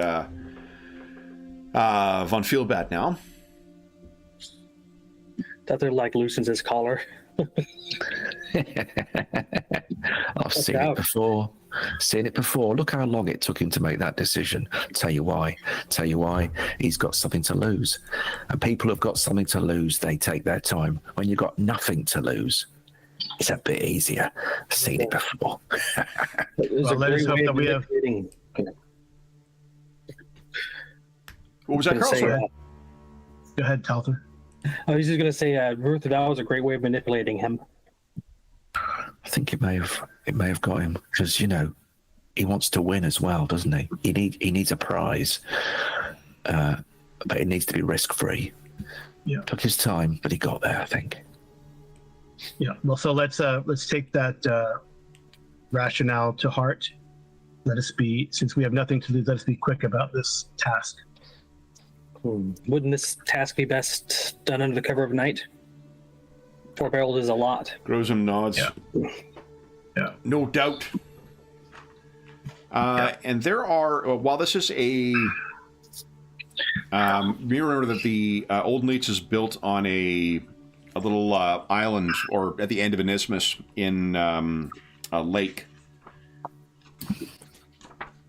von Feelbad now. That they're like loosens his collar. I've seen it before. Look how long it took him to make that decision. Tell you why. He's got something to lose. And people have got something to lose, they take their time. When you've got nothing to lose, it's a bit easier. I've seen it before. Well, let us hope that we have... What was that, Carl? Sorry. Go ahead, Talther. I was just going to say, Ruth, that was a great way of manipulating him. I think it may have got him because he wants to win as well, doesn't he? He needs a prize, but it needs to be risk free. Yeah, took his time, but he got there, I think. Yeah. Well, so let's take that rationale to heart. Since we have nothing to do, let us be quick about this task. Wouldn't this task be best done under the cover of night? 4 barrels is a lot. Grozum nods. Yeah. No doubt. And there are, while this is You remember that the Old Leech is built on a little island, or at the end of an isthmus in a lake.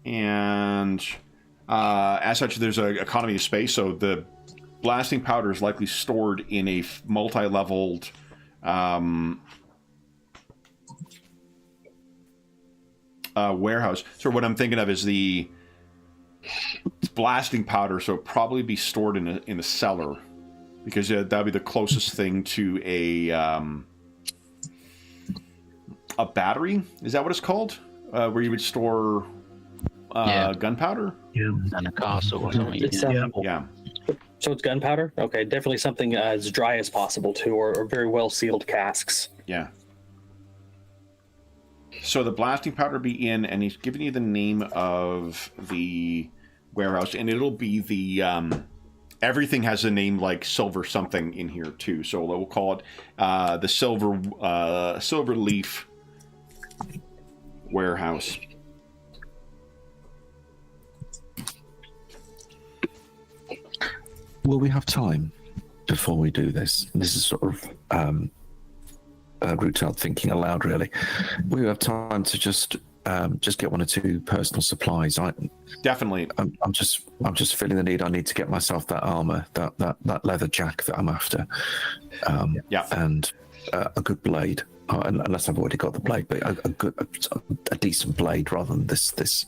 And as such, there's an economy of space, so the blasting powder is likely stored in a multi-leveled warehouse. So what I'm thinking of is it's blasting powder, so it'd probably be stored in a cellar, because that'd be the closest thing to a battery. Is that what it's called? Where you would store gunpowder? Yeah. And a castle or something. It's, Yeah. So it's gunpowder? Okay, definitely something as dry as possible, too, or very well sealed casks. Yeah. So the blasting powder be in, and he's giving you the name of the warehouse, and it'll be the everything has a name like Silver something in here too. So we'll call it the Silver Leaf Warehouse. Will we have time before we do this? This is sort of Rutel thinking aloud, really. We have time to just get one or two personal supplies. Definitely. I'm just feeling the need. I need to get myself that armor, that leather jacket that I'm after, and a good blade. Unless I've already got the blade, but a decent blade rather than this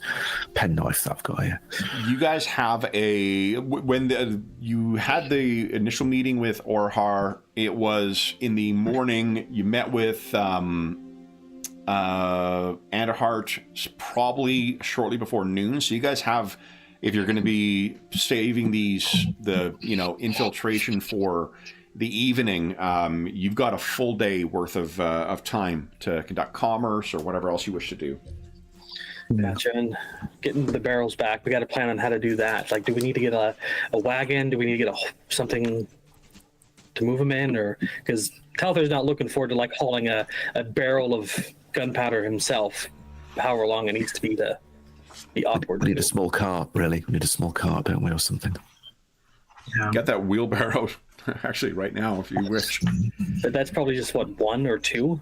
penknife that I've got here. You guys have when you had the initial meeting with Orhar, it was in the morning. You met with Anderhart probably shortly before noon. So you guys have, if you're going to be saving the infiltration for the evening, you've got a full day worth of time to conduct commerce or whatever else you wish to do. Gotcha. And getting the barrels back, we got to plan on how to do that. Like, do we need to get a wagon? Do we need to get something to move them in? Or because Talther's not looking forward to like hauling a barrel of gunpowder himself, however long it needs to be awkward. We need a small cart, really. We need a small cart, don't we, or something? Yeah. Get that wheelbarrow actually right now if you wish. But that's probably just what, one or two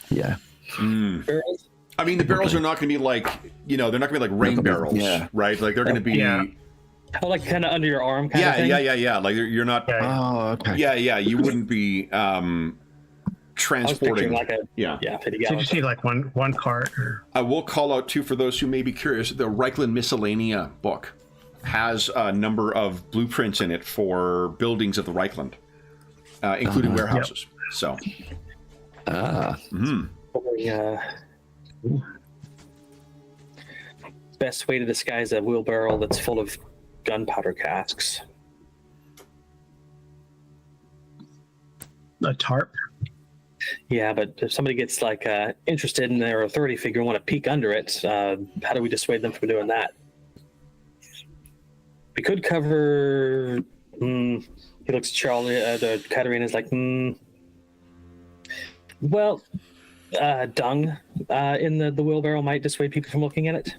Yeah. barrels. I mean, the barrels are not going to be like, they're not going to be like rain barrels, right? Like they're going to be, Oh, like kind of under your arm kind of thing? yeah. Like you're not, Oh, okay. yeah. You wouldn't be transporting. Like a, 50 So you just need like one cart. Or... I will call out too, for those who may be curious, the Reichland Miscellanea book has a number of blueprints in it for buildings of the Reichland, including warehouses. Yep. So, best way to disguise a wheelbarrow that's full of gunpowder casks. A tarp. Yeah, but if somebody gets like interested in their authority figure and want to peek under it, how do we dissuade them from doing that? We could cover. He looks at Charlie. Katarina's like, well, dung in the wheelbarrow might dissuade people from looking at it.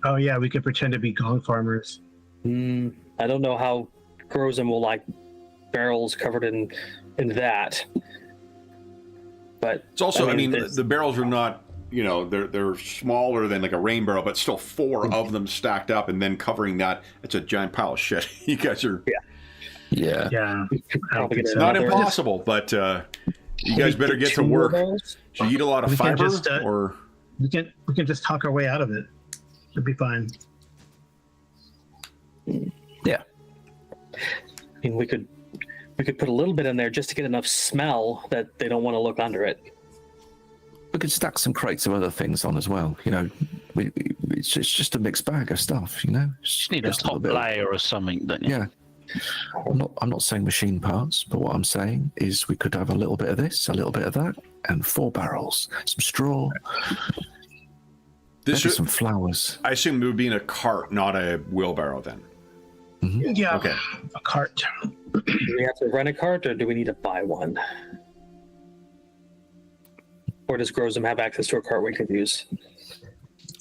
Oh yeah, we could pretend to be gong farmers. I don't know how Grozem will like barrels covered in that. But it's also, I mean the barrels are not, they're smaller than like a rain barrel, but still 4 of them stacked up and then covering that. It's a giant pile of shit. You guys are. Yeah. It's not impossible, but you guys better get to work. Do you eat a lot of fiber, or we can just talk our way out of it. It'll be fine. Yeah. I mean, we could put a little bit in there just to get enough smell that they don't want to look under it. We could stack some crates of other things on as well. It's just a mixed bag of stuff. Just need a top layer or something, don't you? Yeah. I'm not saying machine parts, but what I'm saying is we could have a little bit of this, a little bit of that, and 4 barrels, some straw, maybe some flowers. I assume it would be in a cart, not a wheelbarrow, then. Mm-hmm. Yeah. Okay. A cart. Do we have to rent a cart, or do we need to buy one? Or does Grozem have access to a cart we could use?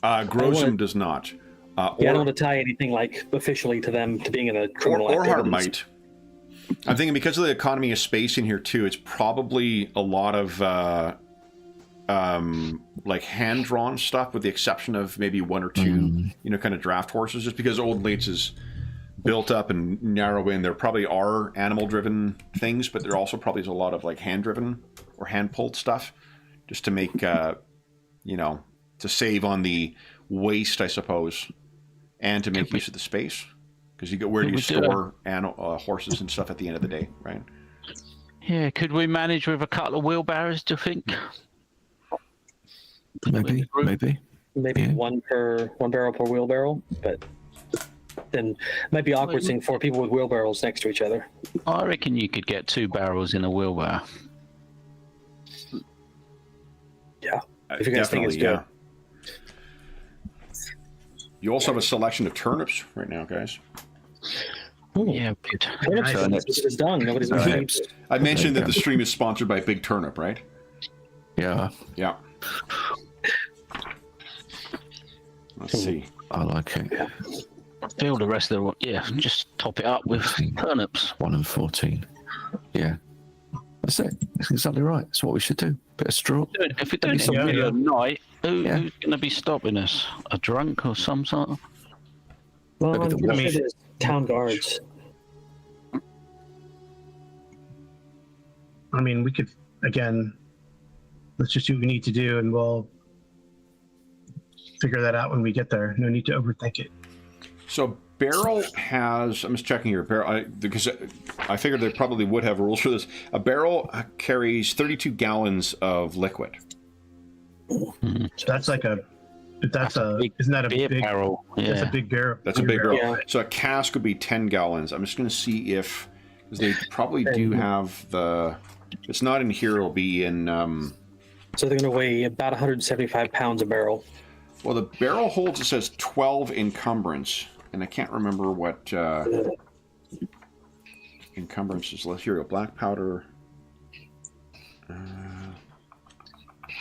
Grozem does not. I don't want to tie anything like officially to them to being in a criminal Orhar activities. might. I'm thinking because of the economy of space in here too, it's probably a lot of like hand-drawn stuff, with the exception of maybe one or two, kind of draft horses. Just because Old Lates is built up and narrow in, there probably are animal-driven things, but there also probably is a lot of like hand-driven or hand-pulled stuff, just to make, to save on the waste, I suppose, and to make use of the space. Because where do you store horses and stuff at the end of the day, right? Yeah, could we manage with a couple of wheelbarrows, do you think? Maybe. Maybe Yeah. one barrel per wheelbarrow, but then it might be awkward seeing 4 people with wheelbarrows next to each other. I reckon you could get 2 barrels in a wheelbarrow. Yeah, if you guys think it's good. You also have a selection of turnips right now, guys. Yeah, good. Turnips is done. Nobody's going Turnips. to I mentioned that the stream is sponsored by Big Turnip, right? Yeah, Yeah. Let's see. I like it. Fill the rest of just top it up with turnips. 1 and 14. Yeah. That's it. That's exactly right. That's what we should do. Bit of straw. If we're doing it in the middle of the night, who's going to be stopping us? A drunk or some sort of? Well, Maybe I'm the pretty wolf. sure there's town guards. I mean, we could, again, let's just do what we need to do, and we'll figure that out when we get there. No need to overthink it. So barrel has, I'm just checking here, because I figured they probably would have rules for this. A barrel carries 32 gallons of liquid. So that's like isn't that a beer big barrel? That's a Yeah. big barrel. That's a big barrel. Yeah. So a cask would be 10 gallons. I'm just going to see if, because they probably do have it's not in here, it'll be in, So they're going to weigh about 175 pounds a barrel. well, the barrel holds, it says 12 encumbrance, and I can't remember what encumbrance is. Let's hear a black powder. I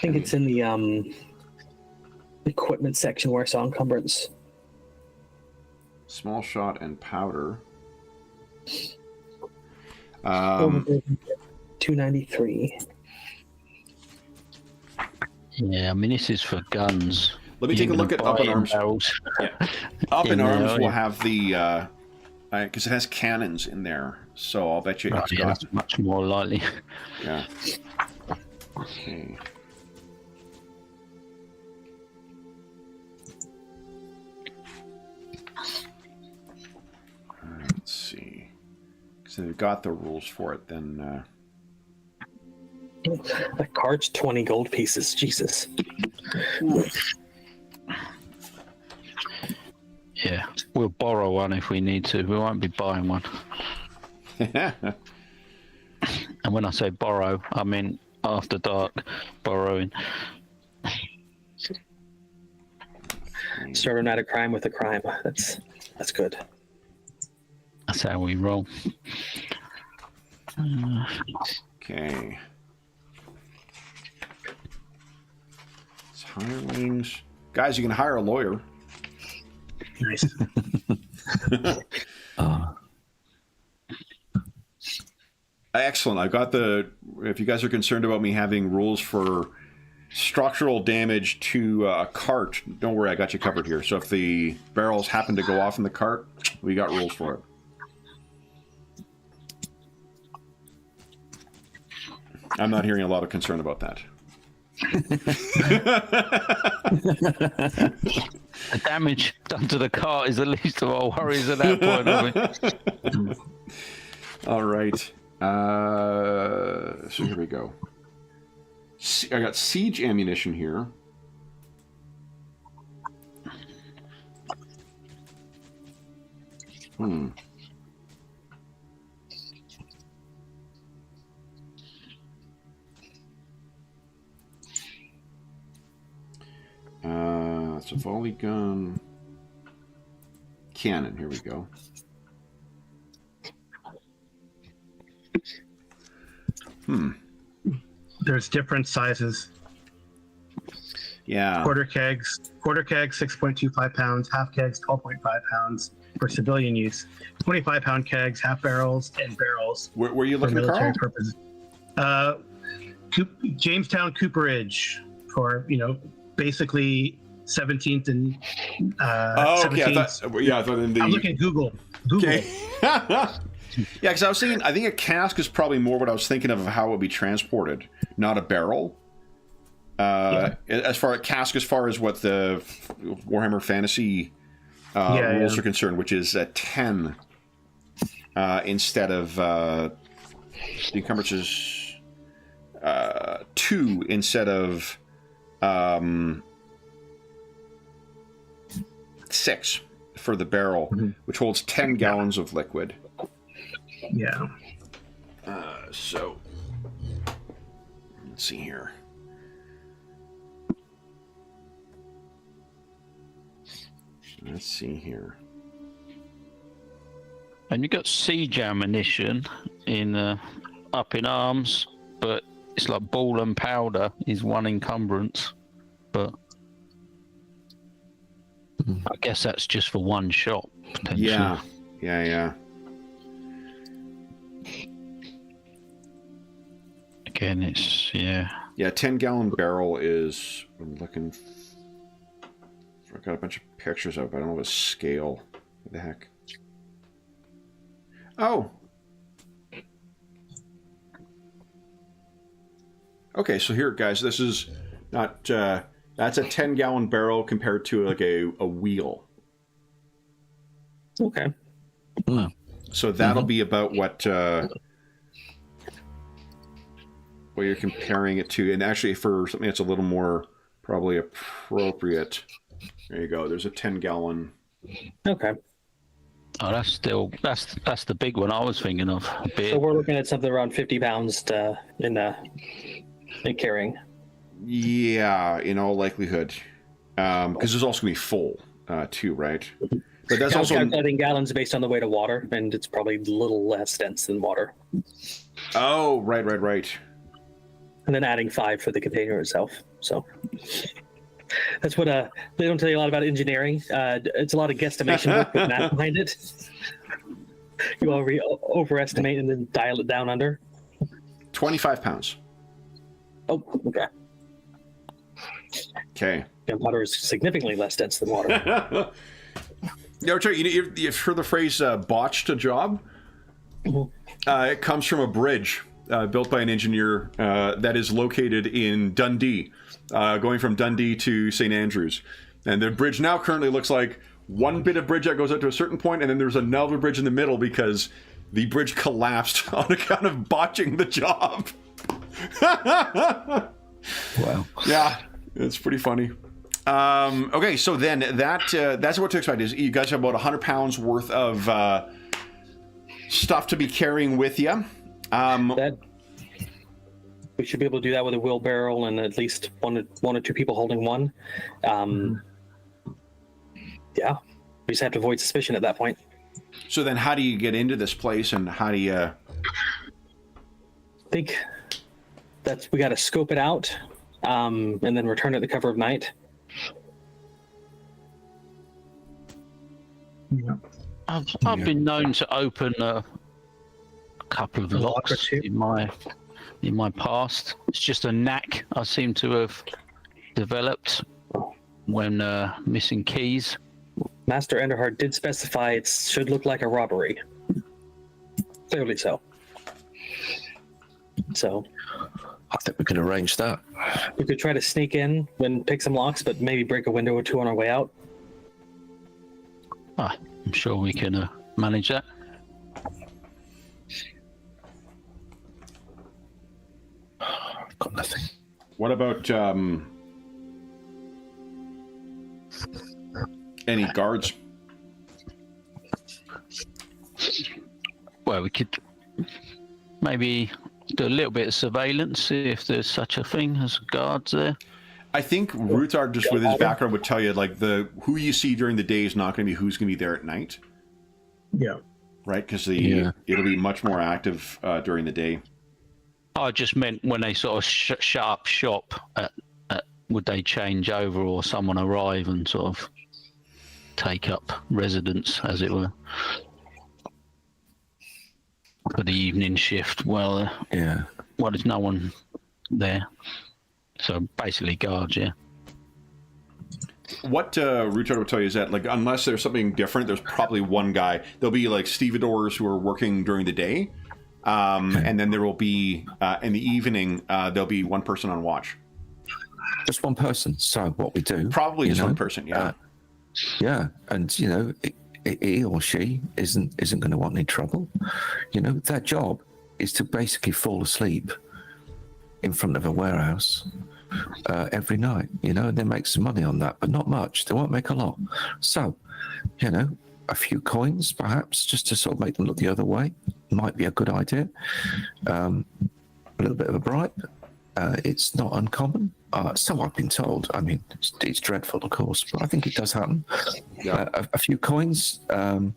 think it's in the equipment section where I saw encumbrance. Small shot and powder. 293. Yeah, I mean, this is for guns. Let me take a look at Up in Arms. Barrels. Yeah. Up in In there, Arms will yeah. have the, because it has cannons in there, so I'll bet you Right, it's yeah, got, that's much more likely. yeah. Okay. Let's see. So they've got the rules for it, then. That card's 20 gold pieces. Jesus. Yeah, we'll borrow one if we need to. We won't be buying one. And when I say borrow, I mean after dark borrowing. Start a night of crime with a crime. That's good. That's how we roll. Okay. It's hirelings. Guys, you can hire a lawyer. Nice. Excellent. I've got if you guys are concerned about me having rules for structural damage to a cart, don't worry, I got you covered here. So if the barrels happen to go off in the cart, we got rules for it. I'm not hearing a lot of concern about that. The damage done to the cart is the least of our worries at that point, I mean. All right. So here we go. I got siege ammunition here. It's a volley gun. Cannon, here we go. There's different sizes. Yeah. Quarter kegs 6.25 pounds, half kegs 12.5 pounds for civilian use, 25-pound kegs, half barrels, and barrels Where are you for looking, military Carl? purposes. Jamestown Cooperage for basically 17th and Oh, okay. 17th. I thought in the. I'm looking at Google. Okay. Yeah, because I was thinking, I think a cask is probably more what I was thinking of how it would be transported, not a barrel. As far as what the Warhammer Fantasy rules are concerned, which is 10 instead of the encumbrance is 2 instead of 6 for the barrel, which holds 10 gallons of liquid. Yeah. So let's see here. And you got siege ammunition in up in arms, but it's like ball and powder is one encumbrance. But I guess that's just for one shot, potentially. Yeah. Again, it's Yeah, 10-gallon barrel is. I'm looking. I've got a bunch of pictures of it, but I don't know what scale. What the heck? Oh. Okay, so here, guys, this is not. That's a 10-gallon barrel compared to like a wheel. Okay. So that'll be about what you're comparing it to, and actually for something that's a little more probably appropriate. There you go. There's a 10-gallon. Okay. Oh, that's the big one I was thinking of. So we're looking at something around 50 pounds in carrying. Yeah, in all likelihood, because there's also gonna be full too, right? But that's also calculating gallons based on the weight of water, and it's probably a little less dense than water. Oh, right. And then adding 5 for the container itself. So that's what they don't tell you a lot about engineering. It's a lot of guesstimation work with math behind it. You overestimate and then dial it down under. 25 pounds. Oh, okay. Okay. And water is significantly less dense than water. You've heard the phrase "botched a job." It comes from a bridge built by an engineer that is located in Dundee, going from Dundee to St. Andrews. And the bridge now currently looks like one bit of bridge that goes up to a certain point, and then there's another bridge in the middle because the bridge collapsed on account of botching the job. Wow. Yeah, it's pretty funny. Okay, so then that's what to expect is you guys have about 100 pounds worth of stuff to be carrying with you. We should be able to do that with a wheelbarrow and at least one or two people holding one. Yeah, we just have to avoid suspicion at that point. So then how do you get into this place, and how do you... I think we got to scope it out and then return at the cover of night. Yeah. I've been known to open a couple of locks lock or two. in my past. It's just a knack I seem to have developed when missing keys. Master Enderhard did specify it should look like a robbery. Clearly so. So I think we can arrange that. we could try to sneak in and pick some locks, but maybe break a window or two on our way out. I'm sure we can manage that. I've got nothing. What about any guards? Well, we could maybe do a little bit of surveillance, see if there's such a thing as guards there. I think Ruthard, just with his background, would tell you like who you see during the day is not going to be who's going to be there at night, Yeah. right? Because it'll be much more active during the day. I just meant when they sort of shut up shop at would they change over, or someone arrive and sort of take up residence, as it were, for the evening shift? Well, Yeah. well, there's no one there, so basically guards. Yeah. What Rutar would tell you is that, like, unless there's something different, there's probably one guy. There'll be like stevedores who are working during the day, and then there will be in the evening there'll be one person on watch. Just one person. So what we do? Probably you just know, one person. Yeah. Yeah, and he or she isn't going to want any trouble. Their job is to basically fall asleep in front of a warehouse every night. And they make some money on that, but not much. They won't make a lot. So, a few coins perhaps, just to sort of make them look the other way, might be a good idea. A little bit of a bribe. It's not uncommon. So I've been told. I mean, it's dreadful, of course, but I think it does happen. Yeah. A few coins, and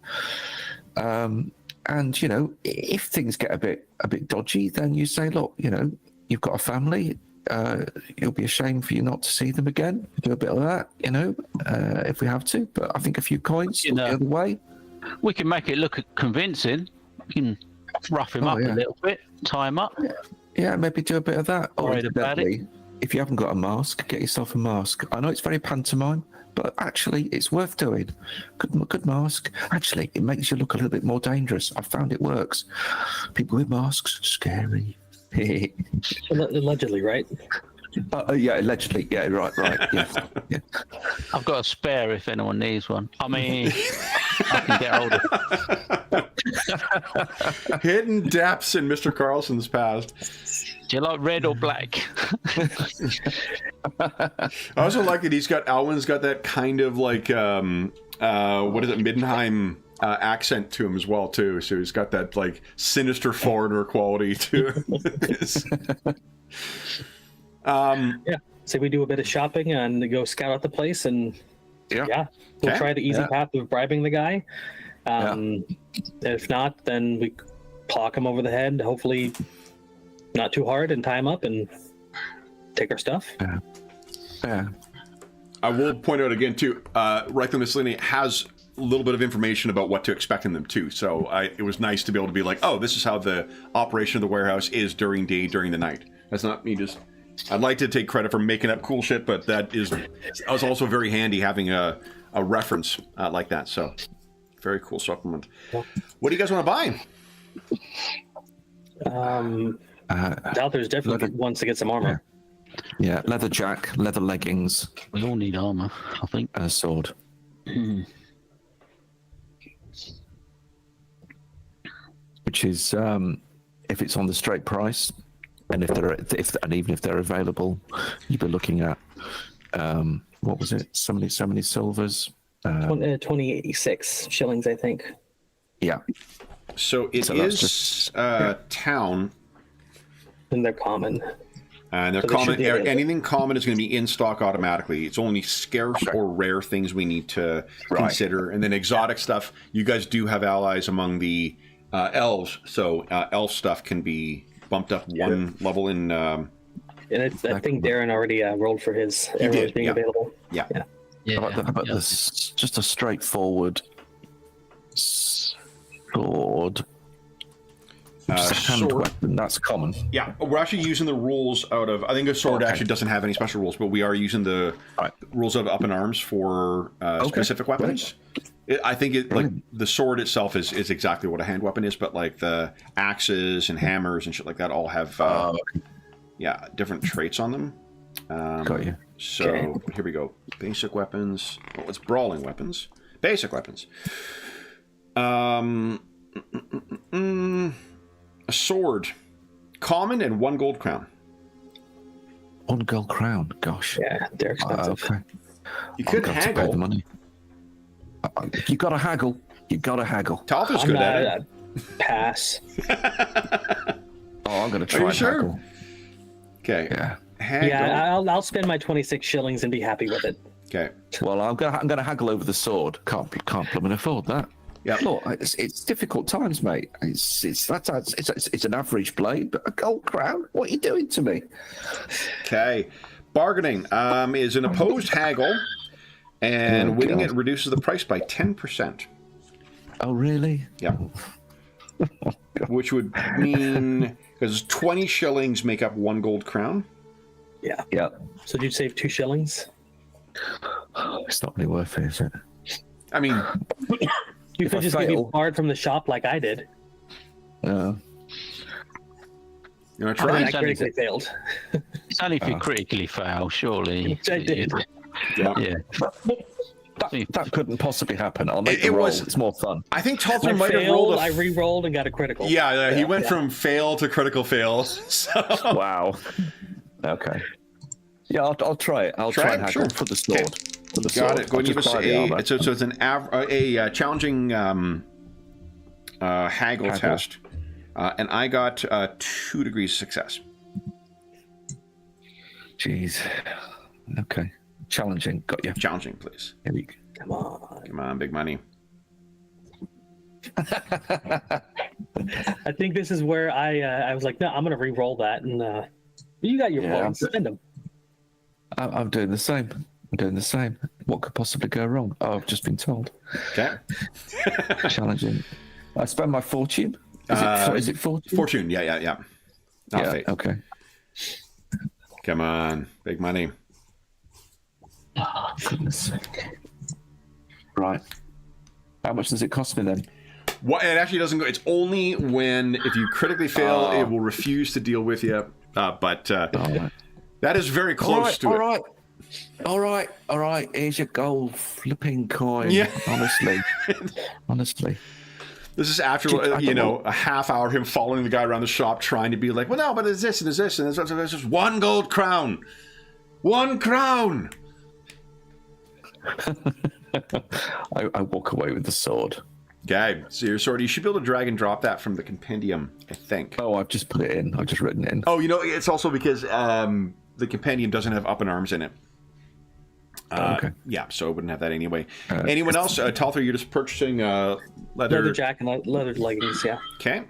if things get a bit dodgy, then you say, look, you've got a family. It'll be a shame for you not to see them again. Do a bit of that, if we have to. But I think a few coins the other way. We can make it look convincing. We can rough him up a little bit, tie him up. Yeah, maybe do a bit of that. Or Worried about it. incidentally, if you haven't got a mask, get yourself a mask. I know it's very pantomime, but actually it's worth doing. Good mask. Actually, it makes you look a little bit more dangerous. I've found it works. People with masks, scary. Allegedly, right? Yeah, allegedly. Yeah, right. Yeah. I've got a spare if anyone needs one. I mean, I can get older. Hidden depths in Mr. Carlson's past. Do you like red or black? I also like that Alwyn's got that kind of like what is it, Middenheim accent to him as well too. So he's got that like sinister foreigner quality to him. Yeah. So we do a bit of shopping and go scout out the place, and we'll Okay. try the easy path of bribing the guy. If not, then we clock him over the head. Hopefully, not too hard, and tie him up and take our stuff. Yeah. I will point out again too, Reichland Miscellany has a little bit of information about what to expect in them too. So it was nice to be able to be like, oh, this is how the operation of the warehouse is during day, during the night. That's not me just... I'd like to take credit for making up cool shit, but that was also very handy having a reference like that. So very cool supplement. What do you guys want to buy? Dalther's definitely wants to get some armor. Yeah, leather jack, leather leggings, We all need armor, I think. and a sword. Which is, if it's on the straight price, and even if they're available, you'd be looking at what was it? So many silvers. 2086 shillings, I think. Yeah. So it So that's is just- town. And they're common. And they're So they common. should be available. Anything common is going to be in stock automatically. It's only scarce or rare things we need to consider. And then exotic stuff. You guys do have allies among the elves, so elf stuff can be bumped up one level in. And I think Darren already rolled for his arrows being available. Yeah. Yeah. How about this? Just a straightforward sword. Just a hand Sword. weapon. That's common. Yeah, we're actually using the rules out of. I think a sword actually doesn't have any special rules, but we are using the rules of up in arms for specific weapons. I think the sword itself is exactly what a hand weapon is, but like the axes and hammers and shit like that all have different traits on them. Got you. So here we go. Basic weapons. Oh, it's brawling weapons. Basic weapons. A sword, common, and 1 gold crown. 1 gold crown. Gosh. Yeah, they're expensive. Okay. You I've could got to pay the haggle. money. You got to haggle. You got to haggle. Talther's good at it. Pass. Oh, I'm going to try you and sure? haggle. Okay. Yeah. Haggle. Yeah, I'll spend my 26 shillings and be happy with it. Okay. Well, I'm gonna haggle over the sword. Can't blooming afford that. Yeah. Look, it's difficult times, mate. It's an average blade, but a gold crown. What are you doing to me? Okay. Bargaining is an opposed haggle, and winning God. it reduces the price by 10%. Oh, really? Yeah. Which would mean, because 20 shillings make up 1 gold crown. Yeah. Yeah. So did you save 2 shillings? It's not really worth it, is it? I mean, You If could I just fail- be barred from the shop like I did. Yeah. you want to And try? I critically failed. It's only if you critically fail, surely. Which I did. Yeah. Yeah. That couldn't possibly happen. I'll make It the roll. was- It's more fun. I think I Talter might have rolled failed, a... I re-rolled and got a critical. Yeah, he went from fail to critical fail. So... Wow. Okay. Yeah, I'll try it. I'll Try try it? and haggle Sure. for the sword. Okay. For the Got sword. it. Go I'll and give just us buy the armor. so it's an challenging haggle test, and I got 2 degrees of success. Jeez. Okay. Challenging. Got you. Challenging, please. Here we go. Come on. Come on, big money. I think this is where I was like, no, I'm going to re-roll that. And you got your Yeah. points. Spend them. I'm doing the same. I'm doing the same. What could possibly go wrong? Oh, I've just been told. Okay. Challenging. I spend my fortune. Is it fortune? Fortune. Yeah. Not Yeah. fate. Okay. Come on, big money. Oh, goodness sake. Right. How much does it cost me then? What? It actually doesn't go. It's only when if you critically fail, Oh. it will refuse to deal with you. But All right. that is very close to it. All right. Here's your gold flipping coin. Yeah. Honestly. This is after a half hour of him following the guy around the shop, trying to be like, well, no, but it's this and it's this and it's just 1 gold crown. 1 crown. I walk away with the sword. Okay, so your sword, you should be able to drag and drop that from the compendium, I think. Oh, I've just put it in. I've just written it in. Oh, it's also because the compendium doesn't have up and arms in it. Okay. Yeah, so it wouldn't have that anyway. Anyone else? Talther, you're just purchasing Leather jacket and leather leggings, yeah. Okay.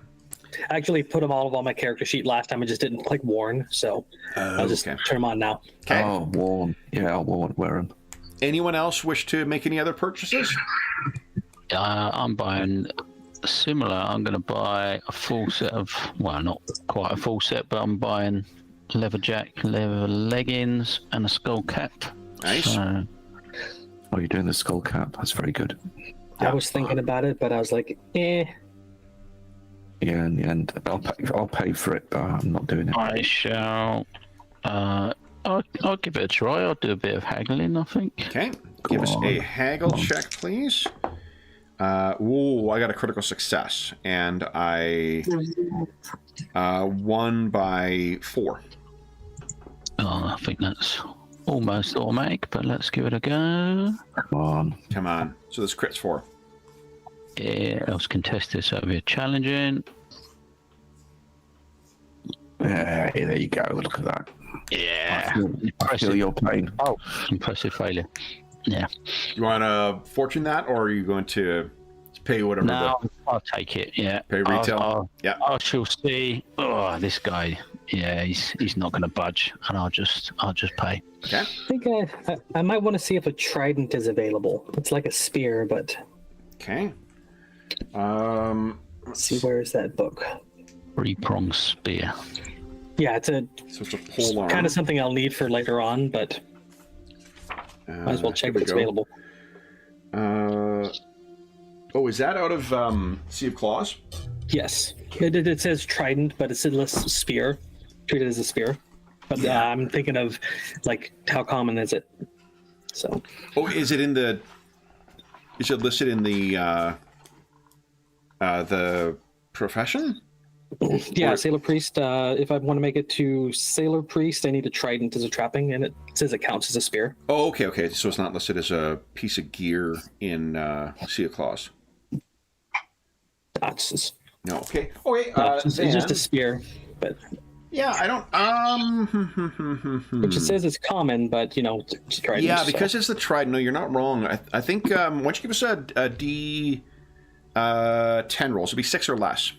I actually put them all on my character sheet last time. I just didn't click worn, so I'll just okay. turn them on now. Okay. Oh, worn. Yeah, I'll wear them. Anyone else wish to make any other purchases? I'm buying similar. I'm going to buy a full set of, well, not quite a full set, but I'm buying leather jacket, leather leggings, and a skull cap. Nice. So, Oh, you're doing the skull cap. That's very good. I was thinking about it, but I was like, eh. Yeah, in the end, I'll pay for it, but I'm not doing it. I shall. I'll give it a try. I'll do a bit of haggling, I think. Okay. Give us a haggle check, please. I got a critical success, and I won by 4. Oh, I think that's almost automatic, but let's give it a go. Come on. So this crit's 4. Yeah, else contested, so it'll be challenging. Yeah, there you go. Look at that. Yeah. I feel your pain. Oh, impressive failure. Yeah. You want to fortune that, or are you going to pay whatever? No, I'll take it. Yeah. Pay retail? I Yeah. shall see. Oh, this guy. Yeah, he's not going to budge, and I'll just pay. Okay. I think I might want to see if a trident is available. It's like a spear, but Okay. let's see, where is that book? 3-pronged spear. Yeah, it's So it's a pole arm. kind of something I'll need for later on, but might as well check if it's available. Is that out of Sea of Claws? Yes, it says trident, but it's a spear. Treat it as a spear. But I'm thinking of like how common is it? So. Oh, is it listed in the profession? Yeah, Or- sailor priest. If I want to make it to sailor priest, I need a trident as a trapping, and it says it counts as a spear. Oh, okay. So it's not listed as a piece of gear in Sea of Claws. It's just, No. Okay. Okay. it's just a spear, but yeah, I don't. which it says it's common, but it's a trident. Yeah, so. because it's the trident. No, you're not wrong. I think why don't you give us a D 10 roll? So it'll be 6 or less.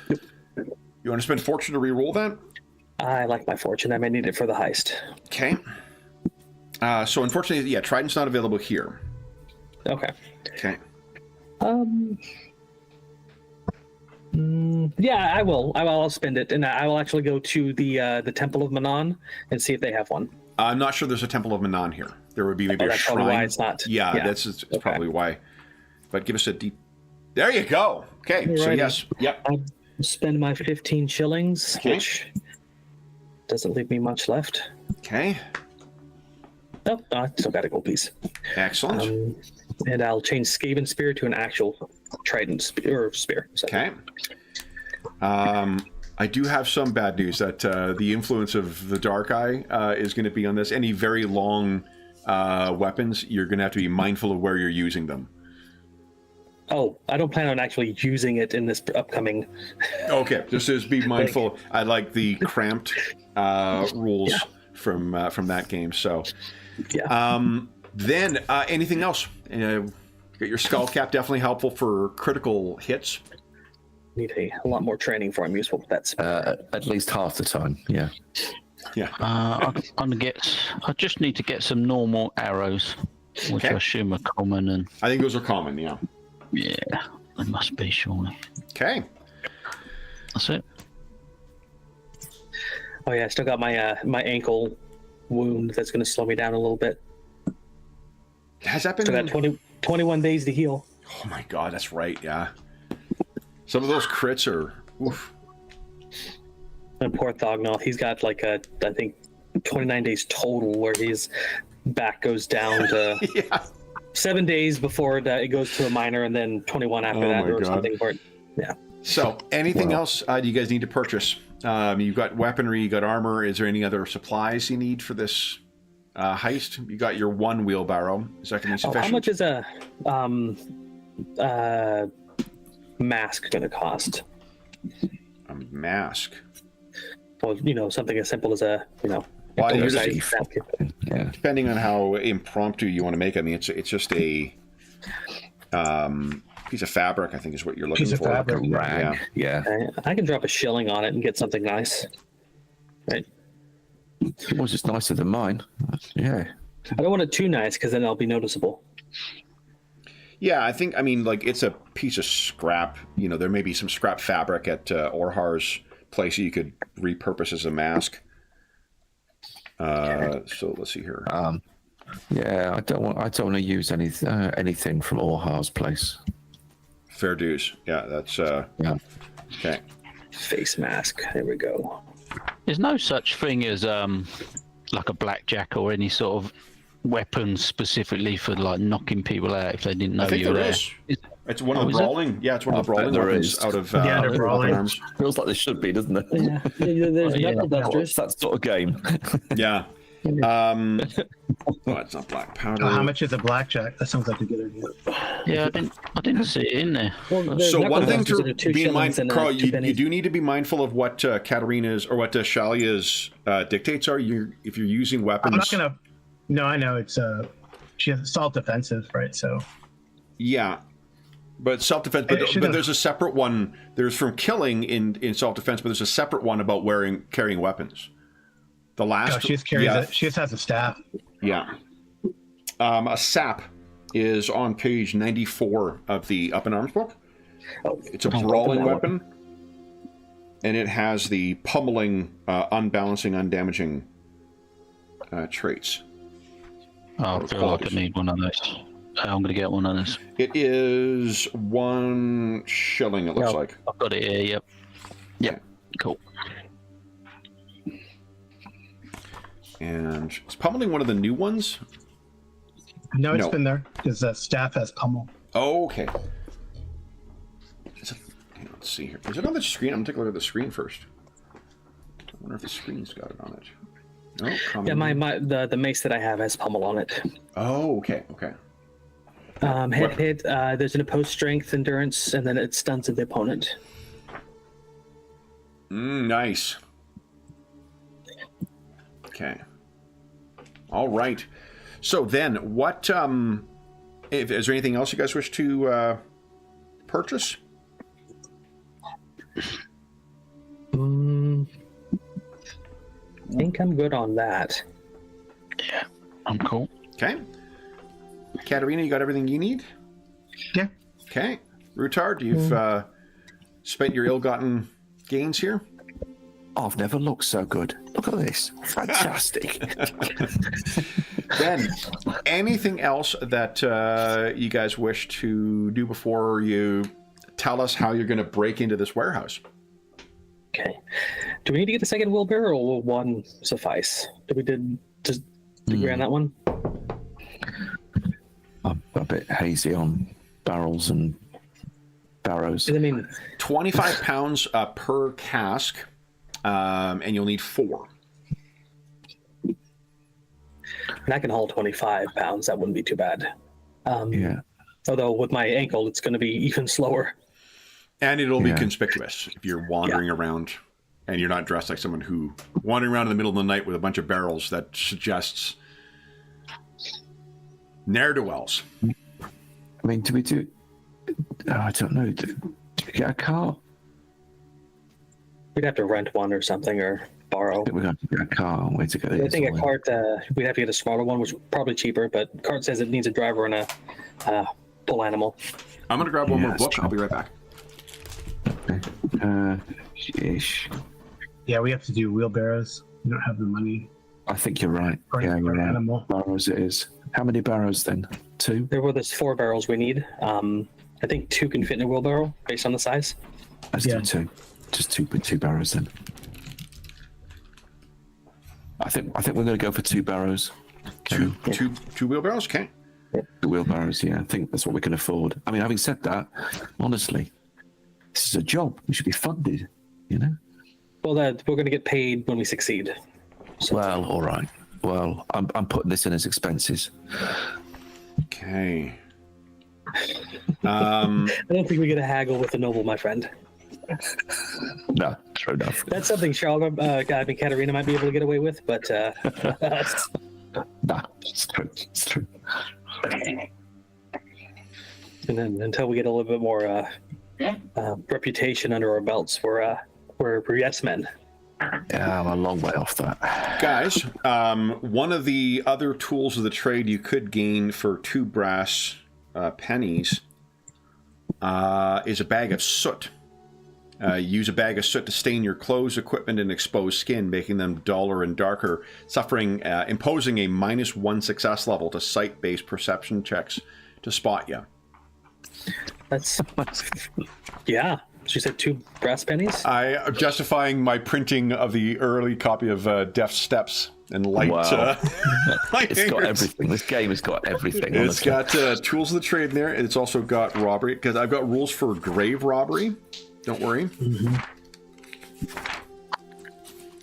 You want to spend fortune to re-roll that? I like my fortune. I may need it for the heist. Okay. So unfortunately, yeah, Trident's not available here. Okay. Okay. Yeah, I will. I'll spend it, and I will actually go to the Temple of Manon and see if they have one. I'm not sure there's a Temple of Manon here. There would be maybe a That's shrine. probably why it's not. Yeah, that's Okay. probably why. But give us a deep. There you go. Okay, so Alrighty. yes, yep. I'll spend my 15 shillings, Okay. which doesn't leave me much left. Okay, Oh, I still got a gold piece. excellent. And I'll change Skaven Spear to an actual trident spear. So. Okay. I do have some bad news that the influence of the Dark Eye is going to be on this. Any very long weapons, you're going to have to be mindful of where you're using them. Oh, I don't plan on actually using it in this upcoming. Okay, just be mindful. I like the cramped rules from that game. So, Yeah. then anything else? Got your skull cap, definitely helpful for critical hits. Need a lot more training before I'm useful with that. At least half the time, yeah. Yeah. I just need to get some normal arrows, which Okay. I assume are common, and I think those are common. Yeah. yeah, they must be surely. Okay. That's it. Oh yeah, I still got my my ankle wound that's going to slow me down a little bit. Has that been? Still got 21 days to heal. Oh my god, that's right. Yeah. Some of those crits are. Oof. And poor Thognoth, he's got like I think 29 days total where his back goes down to Yeah. 7 days before it goes to a minor, and then 21 after Oh that my or God. something. For it. Yeah. So, anything else you guys need to purchase? You've got weaponry, you got armor. Is there any other supplies you need for this heist? You got your one wheelbarrow. Is that going to be sufficient? How much is a mask going to cost? A mask. Well, something as simple as a Well, you're oversized just- napkin. Yeah. Depending on how impromptu you want to make it. I mean, it's just a piece of fabric, I think, is what you're looking Piece of for. fabric. Rag. Yeah. I can drop a shilling on it and get something nice. Right. Yours is nicer than mine. Yeah. I don't want it too nice because then I'll be noticeable. Yeah, I mean, like, it's a piece of scrap. There may be some scrap fabric at Orhar's place you could repurpose as a mask. So let's see here. Yeah, I don't want to use anything from Orhar's place. Fair dues. Yeah, that's Yeah. okay. Face mask. There we go. There's no such thing as like a blackjack or any sort of weapon specifically for like knocking people out if they didn't know I think you were there there. is. It's one of Oh, the is it? brawling. Yeah, it's one of the I bet brawling there weapons is. out of Yeah, they're Weapon brawling. Arms. Feels like there should be, doesn't it? Yeah. There's Yeah. knuckle What's dusters. that sort of game? Yeah. Oh, it's not black powder. How much is a blackjack? That sounds like a good idea. Yeah, I didn't see it in there. Well, there's So knuckle one thing dusters that are to 2 be in shillings mind, and Carl, 2 you pennies. do need to be mindful of what Katarina's or what Shalia's dictates are. If you're using weapons, I'm not gonna. No, I know it's she has assault defensive, right? So yeah, but self-defense. It But should've- there's a separate one. There's from killing in self-defense, but there's a separate one about carrying weapons. The last, no, she just carries yeah, it. She just has a staff. yeah. A sap is on page 94 of the Up in Arms book. Oh, It's a I'll brawling open that weapon, and it has the pummeling, unbalancing, undamaging traits. Oh, I feel like I need one of those. I'm going to get one of those. It is 1 shilling, it looks Yeah. like. I've got it here, yep. Yep, cool. And is pummeling one of the new ones? No, it's No. been there because the staff has pummel. Oh, okay. Let's see here. Is it on the screen? I'm going to take a look at the screen first. I wonder if the screen's got it on it. No, common. the mace that I have has pummel on it. Oh, okay, okay. Hit. There's an opposed strength, endurance, and then it stuns the opponent. Nice. Okay. All right. So then, what? Is there anything else you guys wish to purchase? I think I'm good on that. Yeah, I'm cool. Okay. Katerina, you got everything you need? Yeah. Okay. Rutard, you've spent your ill-gotten gains here? I've never looked so good. Look at this. Fantastic. Then, anything else that you guys wish to do before you tell us how you're going to break into this warehouse? Okay. Do we need to get the second wheelbarrow, or will one suffice? Did we just agree on that one? I'm a bit hazy on barrels and barrows. I mean, 25 pounds per cask, and you'll need 4. and I can haul 25 pounds. That wouldn't be too bad. Yeah. Although with my ankle, it's going to be even slower. And it'll be Yeah. conspicuous if you're wandering around and you're not dressed like someone who wandering around in the middle of the night with a bunch of barrels. That suggests ne'er-do-wells. I mean, do we do... I don't know. Do we get a car? We'd have to rent one or something, or borrow. I think we're going to get a car. Way to go. I think a cart, we'd have to get a smaller one, which is probably cheaper, but cart says it needs a driver and a pull animal. I'm going to grab one Yeah, more that's book. I'll be right back. Ish. Yeah, we have to do wheelbarrows. We don't have the money. I think you're right. For Yeah, you're an right. animal. Barrows it is. How many barrows then? 2? There's 4 barrels we need. I think 2 can fit in a wheelbarrow based on the size. Let's Yeah. do 2. Just 2 barrows then. I think we're going to go for 2 barrows. Two wheelbarrows? Okay. 2 wheelbarrows, yeah. I think that's what we can afford. I mean, having said that, honestly, this is a job. We should be funded, you know? Well, we're going to get paid when we succeed. Well, all right. Well, I'm putting this in as expenses. Okay. I don't think we get a haggle with the noble, my friend. No, true enough. That's something Charlotte, I mean, Katerina might be able to get away with, but No, it's true. It's true. and then until we get a little bit more reputation under our belts, we're yes men. Yeah, I'm a long way off that. Guys, one of the other tools of the trade you could gain for 2 brass pennies is a bag of soot. Use a bag of soot to stain your clothes, equipment, and exposed skin, making them duller and darker, imposing a -1 success level to sight-based perception checks to spot you. That's yeah. She said 2 brass pennies. I'm justifying my printing of the early copy of Death Steps and Light. Wow. Light It's got Fingers. everything. This game has got everything. It's honestly. got tools of the trade in there. It's also got robbery, because I've got rules for grave robbery. Don't worry.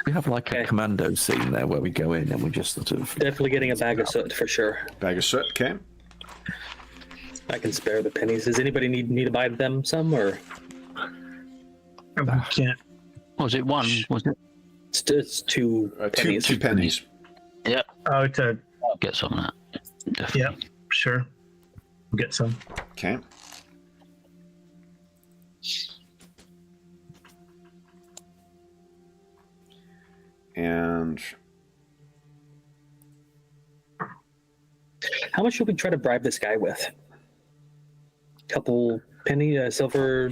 We have like a commando scene there where we go in and we just sort of... Definitely getting a bag of soot for sure. Bag of soot, okay. I can spare the pennies. Does anybody need to buy them some, or We can't. Was it 1? Was it? it's 2 pennies? Two pennies. Yep. Oh, it's a. I'll get some of that. Definitely. Yeah, sure. We'll get some. Okay. And How much should we try to bribe this guy with? Couple silver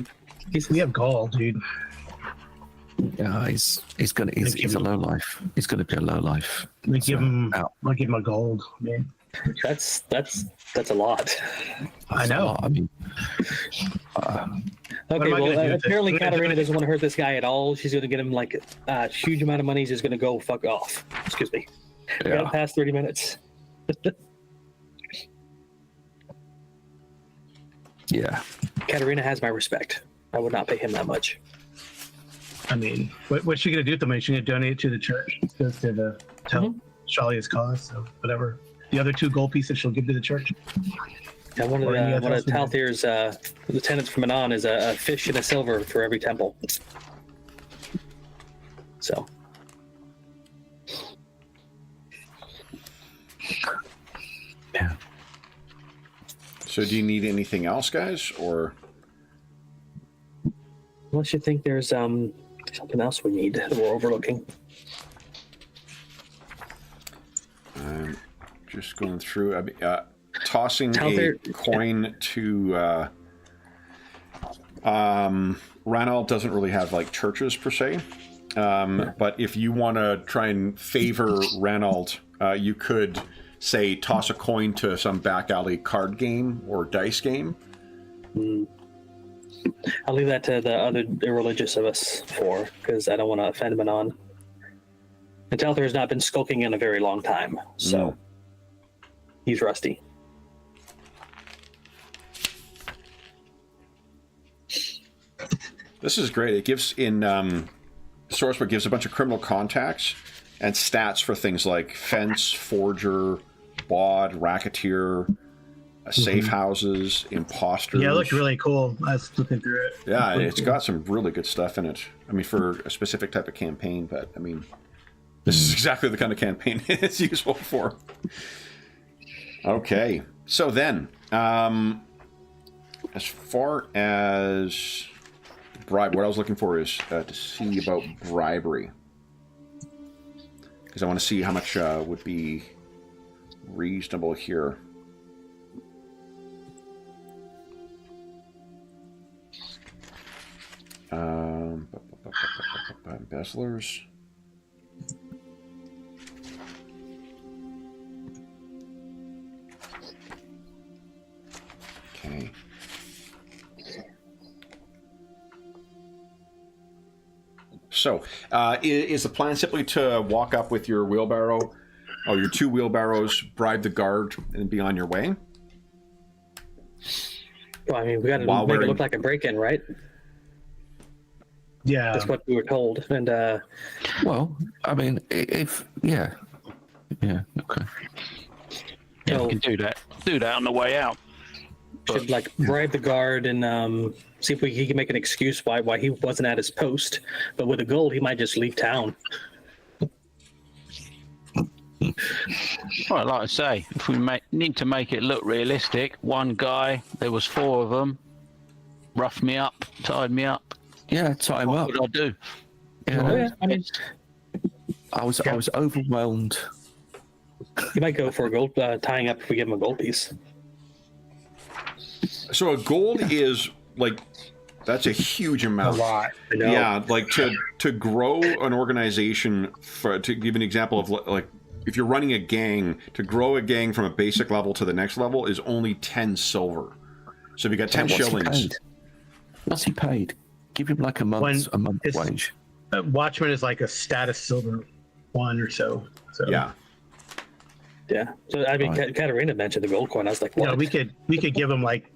pieces? We have gall, dude. Yeah, he's a low life. He's gonna be a low life. We give him. out. I'll give him a gold, man. That's a lot. I know. I mean, Okay, am I gonna do well, with it? apparently What am I Katerina gonna- doesn't want to hurt this guy at all. She's going to get him like a huge amount of money. He's just going to go fuck off. Excuse me. We got yeah. past 30 minutes. Yeah. Katerina has my respect. I would not pay him that much. I mean, what's she gonna do with the money? She's gonna donate it to the church. It goes to the help Shalia's cause, so whatever. The other 2 gold pieces she'll give to the church. And one of Or any other Talthir's lieutenants from Anon is a fish and a silver for every temple. So Yeah. so do you need anything else, guys? Or unless you think there's something else we need that we're overlooking. I'm just going through. I mean, tossing Talther- a coin to Ranald doesn't really have like churches per se, but if you want to try and favor Ranald, you could say toss a coin to some back alley card game or dice game. I'll leave that to the other irreligious of us four, because I don't want to offend Manon. And Talther has not been skulking in a very long time, so he's rusty. This is great. It gives in Sourcebook gives a bunch of criminal contacts and stats for things like fence, forger, bawd, racketeer, safe houses, imposters. Yeah, it looked really cool. I was looking through it. Yeah, Really it's cool. got some really good stuff in it. I mean, for a specific type of campaign, but I mean, this is exactly the kind of campaign it's useful for. Okay, so then, as far as bribe, what I was looking for is to see about bribery, because I want to see how much would be reasonable here. Embezzlers. Okay. So, is the plan simply to walk up with your wheelbarrow, or your 2 wheelbarrows, bribe the guard, and be on your way? Well, I mean, we got to While make it wearing- look like a break-in, right? Yeah. That's what we were told. And Well, I mean, if yeah, okay. Yeah, Oh. we can do that. Do that on the way out. should like bribe the guard and see if he can make an excuse why he wasn't at his post. But with the gold, he might just leave town. Well, like I say, if we need to make it look realistic, one guy, there was 4 of them, roughed me up, tied me up. Yeah, tie him up. What would I do? Yeah, Oh, yeah. I mean, I was overwhelmed. he might go for a gold tying up if we give him a gold piece. So a gold is like, that's a huge A amount. lot. I know. Yeah, like to grow an organization, to give an example of like, if you're running a gang, to grow a gang from a basic level to the next level is only 10 silver. So if you got 10 What's he shillings, paid? What's he paid? Give him like a month's it's- wage. Watchman is like a status silver 1 or so. So yeah. Yeah. So I mean, Right. Katarina mentioned the gold coin. I was like, you what? know, we could give him like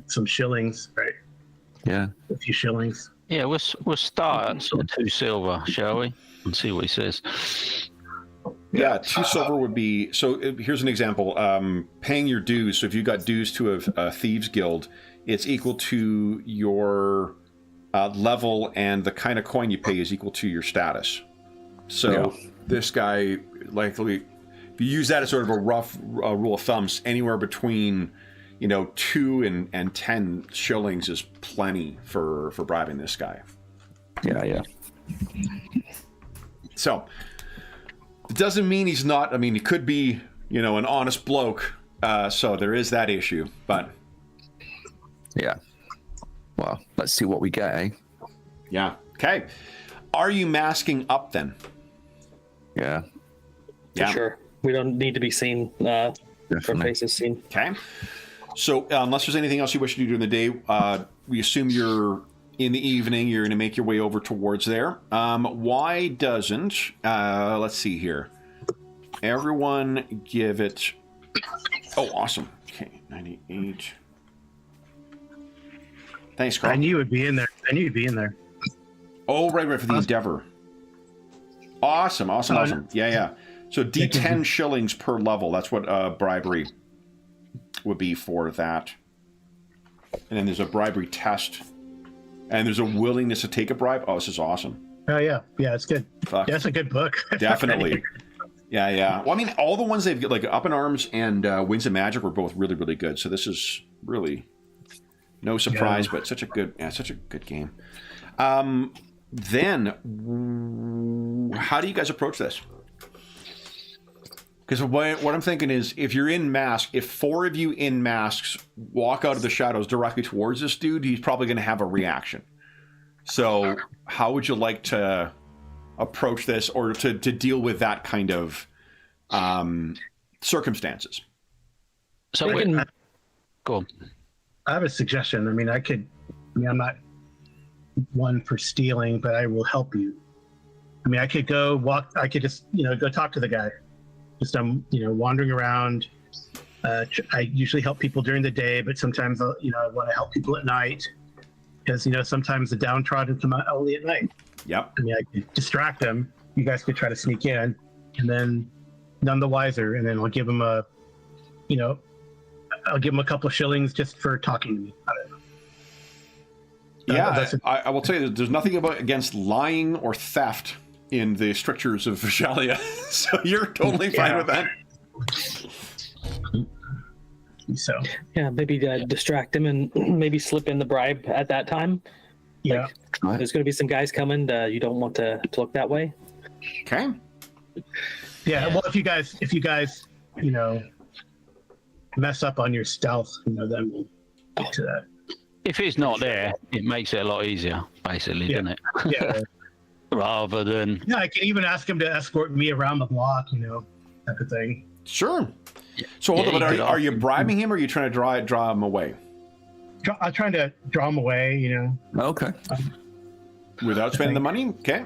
some shillings, right? Yeah. A few shillings. Yeah, we'll start at sort of 2 silver, shall we? And see what he says. Yeah, 2 silver would be, so here's an example, paying your dues. So if you got dues to a thieves guild, it's equal to your level, and the kind of coin you pay is equal to your status. So this guy, likely, if you use that as sort of a rough rule of thumb, anywhere between 2 and 10 shillings is plenty for bribing this guy. Yeah. So it doesn't mean he's not. I mean, he could be, an honest bloke. So there is that issue. But Yeah. Well, let's see what we get, eh? yeah, okay. Are you masking up then? Yeah. For Yeah. sure. We don't need to be seen. Our Definitely. faces seen. Okay. So unless there's anything else you wish to do during the day, we assume you're in the evening. You're going to make your way over towards there. Why doesn't? Let's see here. Everyone give it. Oh, awesome. Okay, 98. Thanks, Carl. I knew it'd be in there. Oh, right, for the Endeavor. Awesome. Yeah. So D10 shillings per level. That's what bribery would be for that. And then there's a bribery test. And there's a willingness to take a bribe. Oh, this is awesome. Oh yeah, it's good. Fuck. Yeah, it's a good book. Definitely. Yeah. Well, I mean, all the ones they've got, like Up in Arms and Wings of Magic, were both really, really good. So this is really no surprise, but such a good game. Then, how do you guys approach this? Because what I'm thinking is, if you're in mask, if 4 of you in masks walk out of the shadows directly towards this dude, he's probably going to have a reaction. So how would you like to approach this, or to deal with that kind of circumstances? So go on. I have a suggestion. I mean, I'm not one for stealing, but I will help you. I mean, I could just, go talk to the guy. Just wandering around. I usually help people during the day, but sometimes I want to help people at night, because sometimes the downtrodden come out only at night. Yep. I mean, I could distract them. You guys could try to sneak in, and then none the wiser. And then I'll give them a couple of shillings just for talking to me. I don't know. Yeah, I will tell you, there's nothing against lying or theft in the strictures of Vishalia, so you're totally fine with that. So Yeah, maybe distract him and maybe slip in the bribe at that time. yeah, Like, there's going to be some guys coming. You don't want to look that way. Okay. yeah. Well, if you guys mess up on your stealth, then we'll get to that. If he's not there, it makes it a lot easier, basically, Yeah. doesn't it? Yeah. Rather than Yeah, I can even ask him to escort me around the block, type of thing. Sure. So hold Yeah, on, but you could are you bribing him, or are you trying to draw him away? I'm trying to draw him away, Okay. Without spending the money? Okay.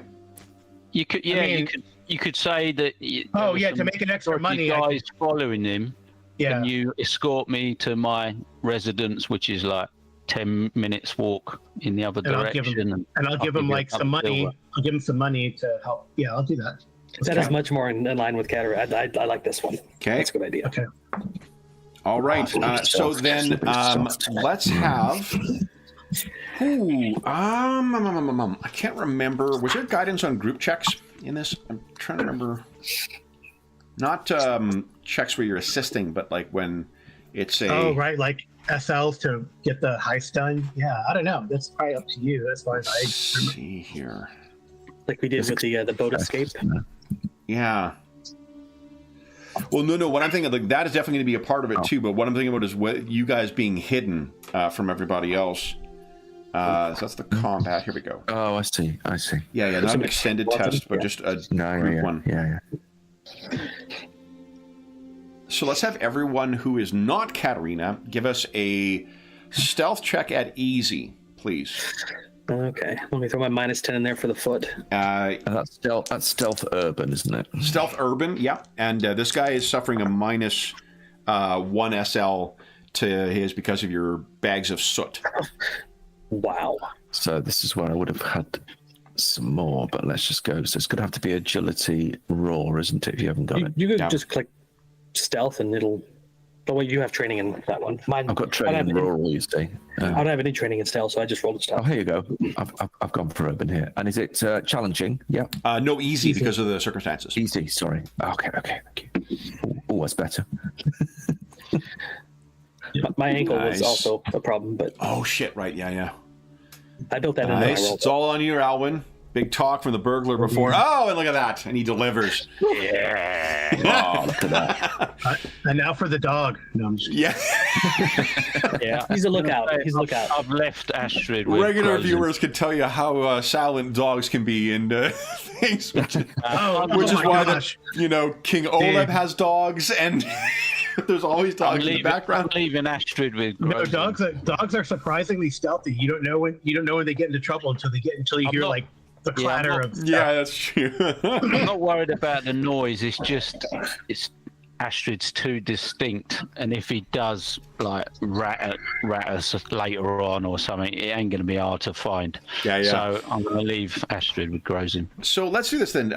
you could, you could say that. To make an extra money, guys following him. Yeah. Can you escort me to my residence, which is like 10 minutes walk in the other And I'll give direction? him- And I'll give him like some money. I'll give him some money to help. Yeah, I'll do that. That is much more in line with Cataract. I like this one. Okay. That's a good idea. Okay. All right. So then let's have. I can't remember. Was there guidance on group checks in this? I'm trying to remember. Not checks where you're assisting, but like when it's a. Oh, right. Like SLs to get the heist done. Yeah, I don't know. That's probably up to you as far as I remember. See here. Like we did with the boat escape. Yeah. Well, no. What I'm thinking, like, that is definitely going to be a part of it too. But what I'm thinking about is you guys being hidden from everybody else. So that's the combat. Here we go. Oh, I see. Yeah. Not an extended test, but just a group one. Yeah. So let's have everyone who is not Katarina give us a stealth check at easy, please. Okay, let me throw my -10 in there for the foot. That's stealth urban, isn't it? Stealth urban, yeah. And this guy is suffering a -1 SL to his because of your bags of soot. Wow. So this is where I would have had some more, but let's just go. So it's going to have to be agility raw, isn't it, if you haven't got it? You could Yeah. just click stealth and it'll. Oh, well, you have training in that one. Mine. I've got training in rural, you see. I don't have any training in stealth, so I just rolled a Oh, stealth. here you go. I've gone for urban here. And is it challenging? Yeah. No, easy because of the circumstances. Easy, sorry. Okay, thank you. Oh, that's better. My ankle was Nice. also a problem, but Oh, shit, right, yeah. I built that in when I Nice. rolled. It's all on you, Alwyn. Big talk from the burglar before. Oh, and look at that. And he delivers. Oh, look at that. And now for the dog. No, I'm just Yeah. Yeah, he's a lookout. He's a lookout. I've left Astrid with Regular Rosen. viewers can tell you how silent dogs can be in things, which is oh why my the, gosh. King Oleb has dogs, and there's always dogs in the background. I'm leaving Astrid with No, Rosen. dogs are surprisingly stealthy. You don't know when they get into trouble until you hear not- like the Yeah, I'm clatter not- of stuff. Yeah, that's true. I'm not worried about the noise. It's Astrid's too distinct, and if he does like rat us later on or something, it ain't going to be hard to find. Yeah. So I'm going to leave Astrid with Grozen. So let's do this then.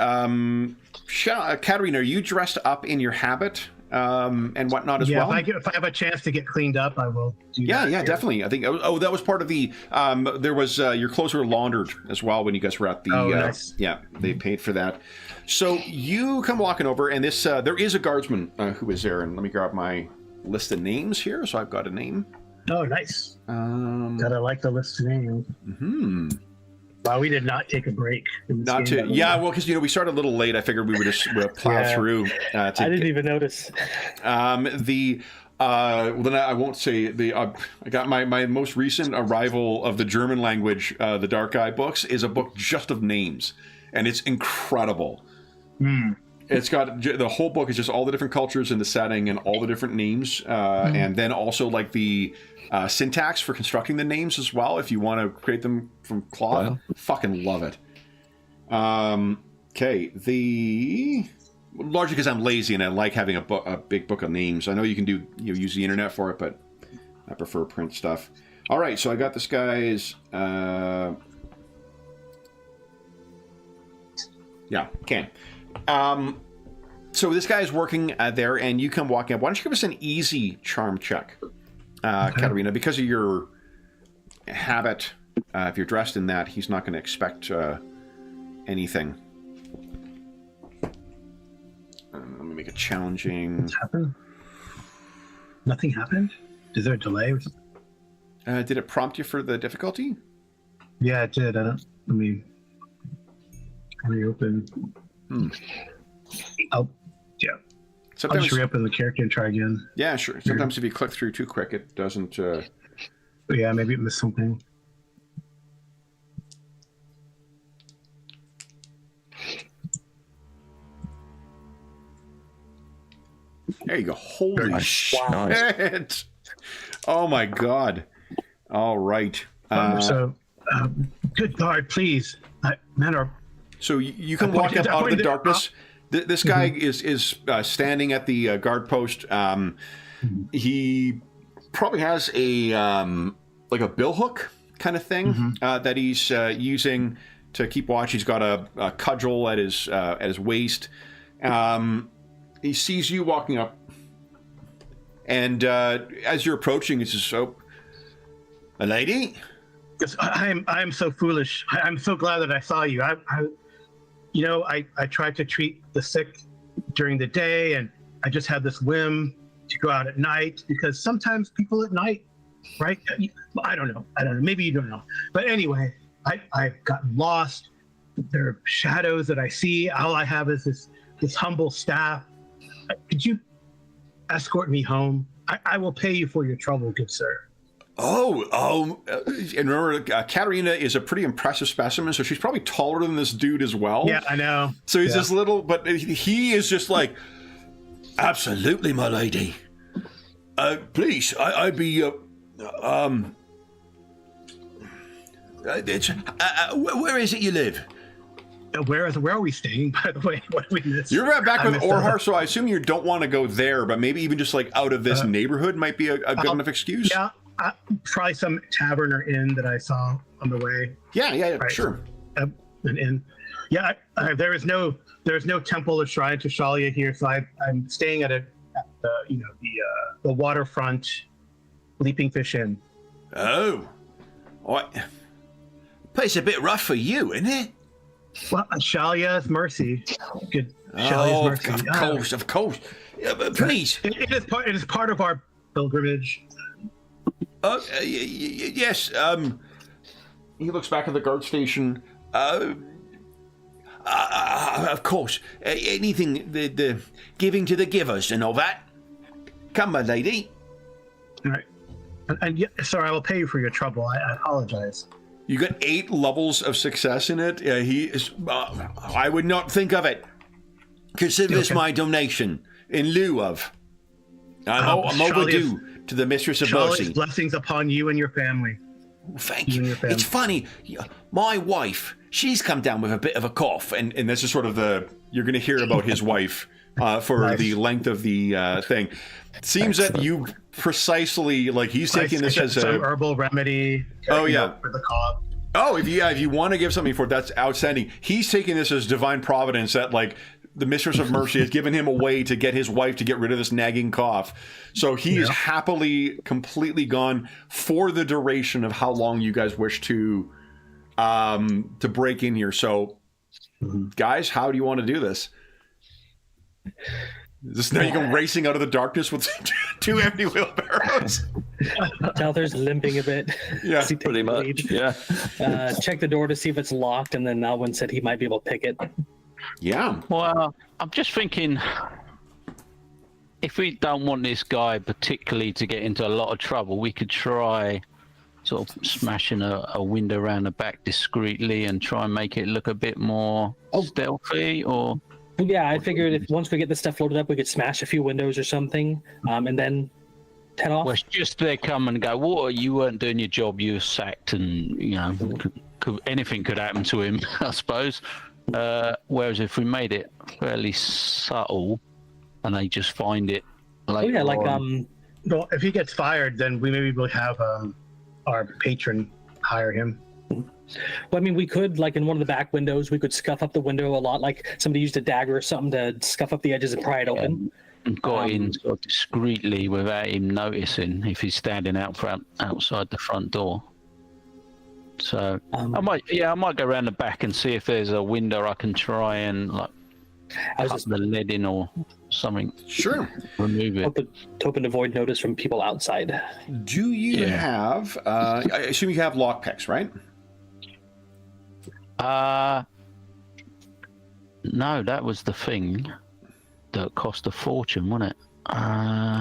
Katarina, are you dressed up in your habit and whatnot as well? If I have a chance to get cleaned up, I will do Yeah, that. definitely. I think. Oh, that was part of the. There was your clothes were laundered as well when you guys were at the. Oh, nice. Yeah, they paid for that. So you come walking over, and this there is a guardsman who is there, and let me grab my list of names here. So I've got a name. Oh, nice. Gotta like the list of names. Wow, we did not take a break. In this Not game. to, yeah, well, because we started a little late. I figured we would just plow Yeah. through. I didn't even notice. Well, then I won't say the. I got my most recent arrival of the German language, the Dark Eye books, is a book just of names, and it's incredible. It's got the whole book is just all the different cultures in the setting and all the different names, and then also like the syntax for constructing the names as well. If you want to create them from cloth, Wow. fucking love it. Okay, largely because I'm lazy and I like having a big book of names. I know you can use the internet for it, but I prefer print stuff. All right, so I got this guy's. Yeah, can. So this guy is working there, and you come walking up. Why don't you give us an easy charm check, Katarina? Because of your habit, if you're dressed in that, he's not going to expect anything. Let me make it challenging. What's happened? Nothing happened? Is there a delay? Did it prompt you for the difficulty? Yeah, it did. Let me reopen. Oh, yeah. I'll Sometimes, just reopen the character and try again. yeah, sure. Sometimes if you click through too quick, it doesn't. But yeah, maybe it missed something. There you go. Holy Nice. shit! Oh my god! All right. Good guard, please. So you can walk up out of the darkness. This guy is standing at the guard post. He probably has a like a billhook kind of thing that he's using to keep watch. He's got a cudgel at his waist. He sees you walking up, and as you're approaching, he says, "So, a lady." Yes, I'm so foolish. I'm so glad that I saw you. I tried to treat the sick during the day, and I just had this whim to go out at night because sometimes people at night, right? I don't know. Maybe you don't know. But anyway, I've gotten lost. There are shadows that I see. All I have is this humble staff. Could you escort me home? I will pay you for your trouble, good sir. And remember, Katarina is a pretty impressive specimen, so she's probably taller than this dude as well. Yeah, I know. So he's this little, but he is just like, absolutely, my lady. Please, I'd be, where is it you live? Where are we staying, by the way? What did we miss? You're right back with missed Orhar, out. so I assume you don't want to go there, but maybe even just like out of this neighborhood might be a good enough excuse. Yeah, probably some tavern or inn that I saw on the way. Yeah, Right. sure. An inn. Yeah, there is no temple or shrine to Shalia here, so I'm staying at the waterfront Leaping Fish Inn. Oh, what? Place a bit rough for you, isn't it? Well, Shalia's mercy. Good. Shalia's mercy. Of course. Yeah, but please. It is part of our pilgrimage. Yes. He looks back at the guard station. Of course. Anything, the giving to the givers and all that. Come, my lady. All right. And yeah, sir, I will pay you for your trouble. I apologize. You got 8 levels of success in it. He is. I would not think of it. Consider this my donation in lieu of. I'm overdue to the Mistress of Shalia's Mercy. blessings upon you and your family. Thank You and you. your family. It's funny. My wife, she's come down with a bit of a cough, and this is sort of you're going to hear about his wife for Nice. the length of the thing. It seems that you precisely he's taking this as some a. herbal remedy. Oh, yeah. For the cough. Oh, if you want to give something for it, that's outstanding. He's taking this as divine providence that the Mistress of Mercy has given him a way to get his wife to get rid of this nagging cough. So he is happily completely gone for the duration of how long you guys wish to break in here. So, guys, how do you want to do this? Just now you go racing out of the darkness with 2 empty wheelbarrows. Talther's limping a bit. Yeah, as he takes Pretty the much. lead. Yeah. Check the door to see if it's locked, and then Alwyn said he might be able to pick it. Yeah. Well, I'm just thinking, if we don't want this guy particularly to get into a lot of trouble, we could try sort of smashing a window around the back discreetly and try and make it look a bit more stealthy, or... Yeah, I figured if once we get this stuff loaded up, we could smash a few windows or something, and then head off. Well, it's just they come and go, "What? You weren't doing your job. You were sacked," and anything could happen to him, I suppose. Whereas if we made it fairly subtle, and they just find it, later on. Well, if he gets fired, then we maybe will have our patron hire him. Well, I mean, we could, like in one of the back windows, we could scuff up the window a lot, like somebody used a dagger or something to scuff up the edges and pry it open. And got in sort of discreetly without him noticing if he's standing outside the front door. So I might go around the back and see if there's a window I can try and cut the lead in or something. Sure. Remove it. Hoping to avoid notice from people outside. Do you have? I assume you have lockpicks, right? No, that was the thing that cost a fortune, wasn't it?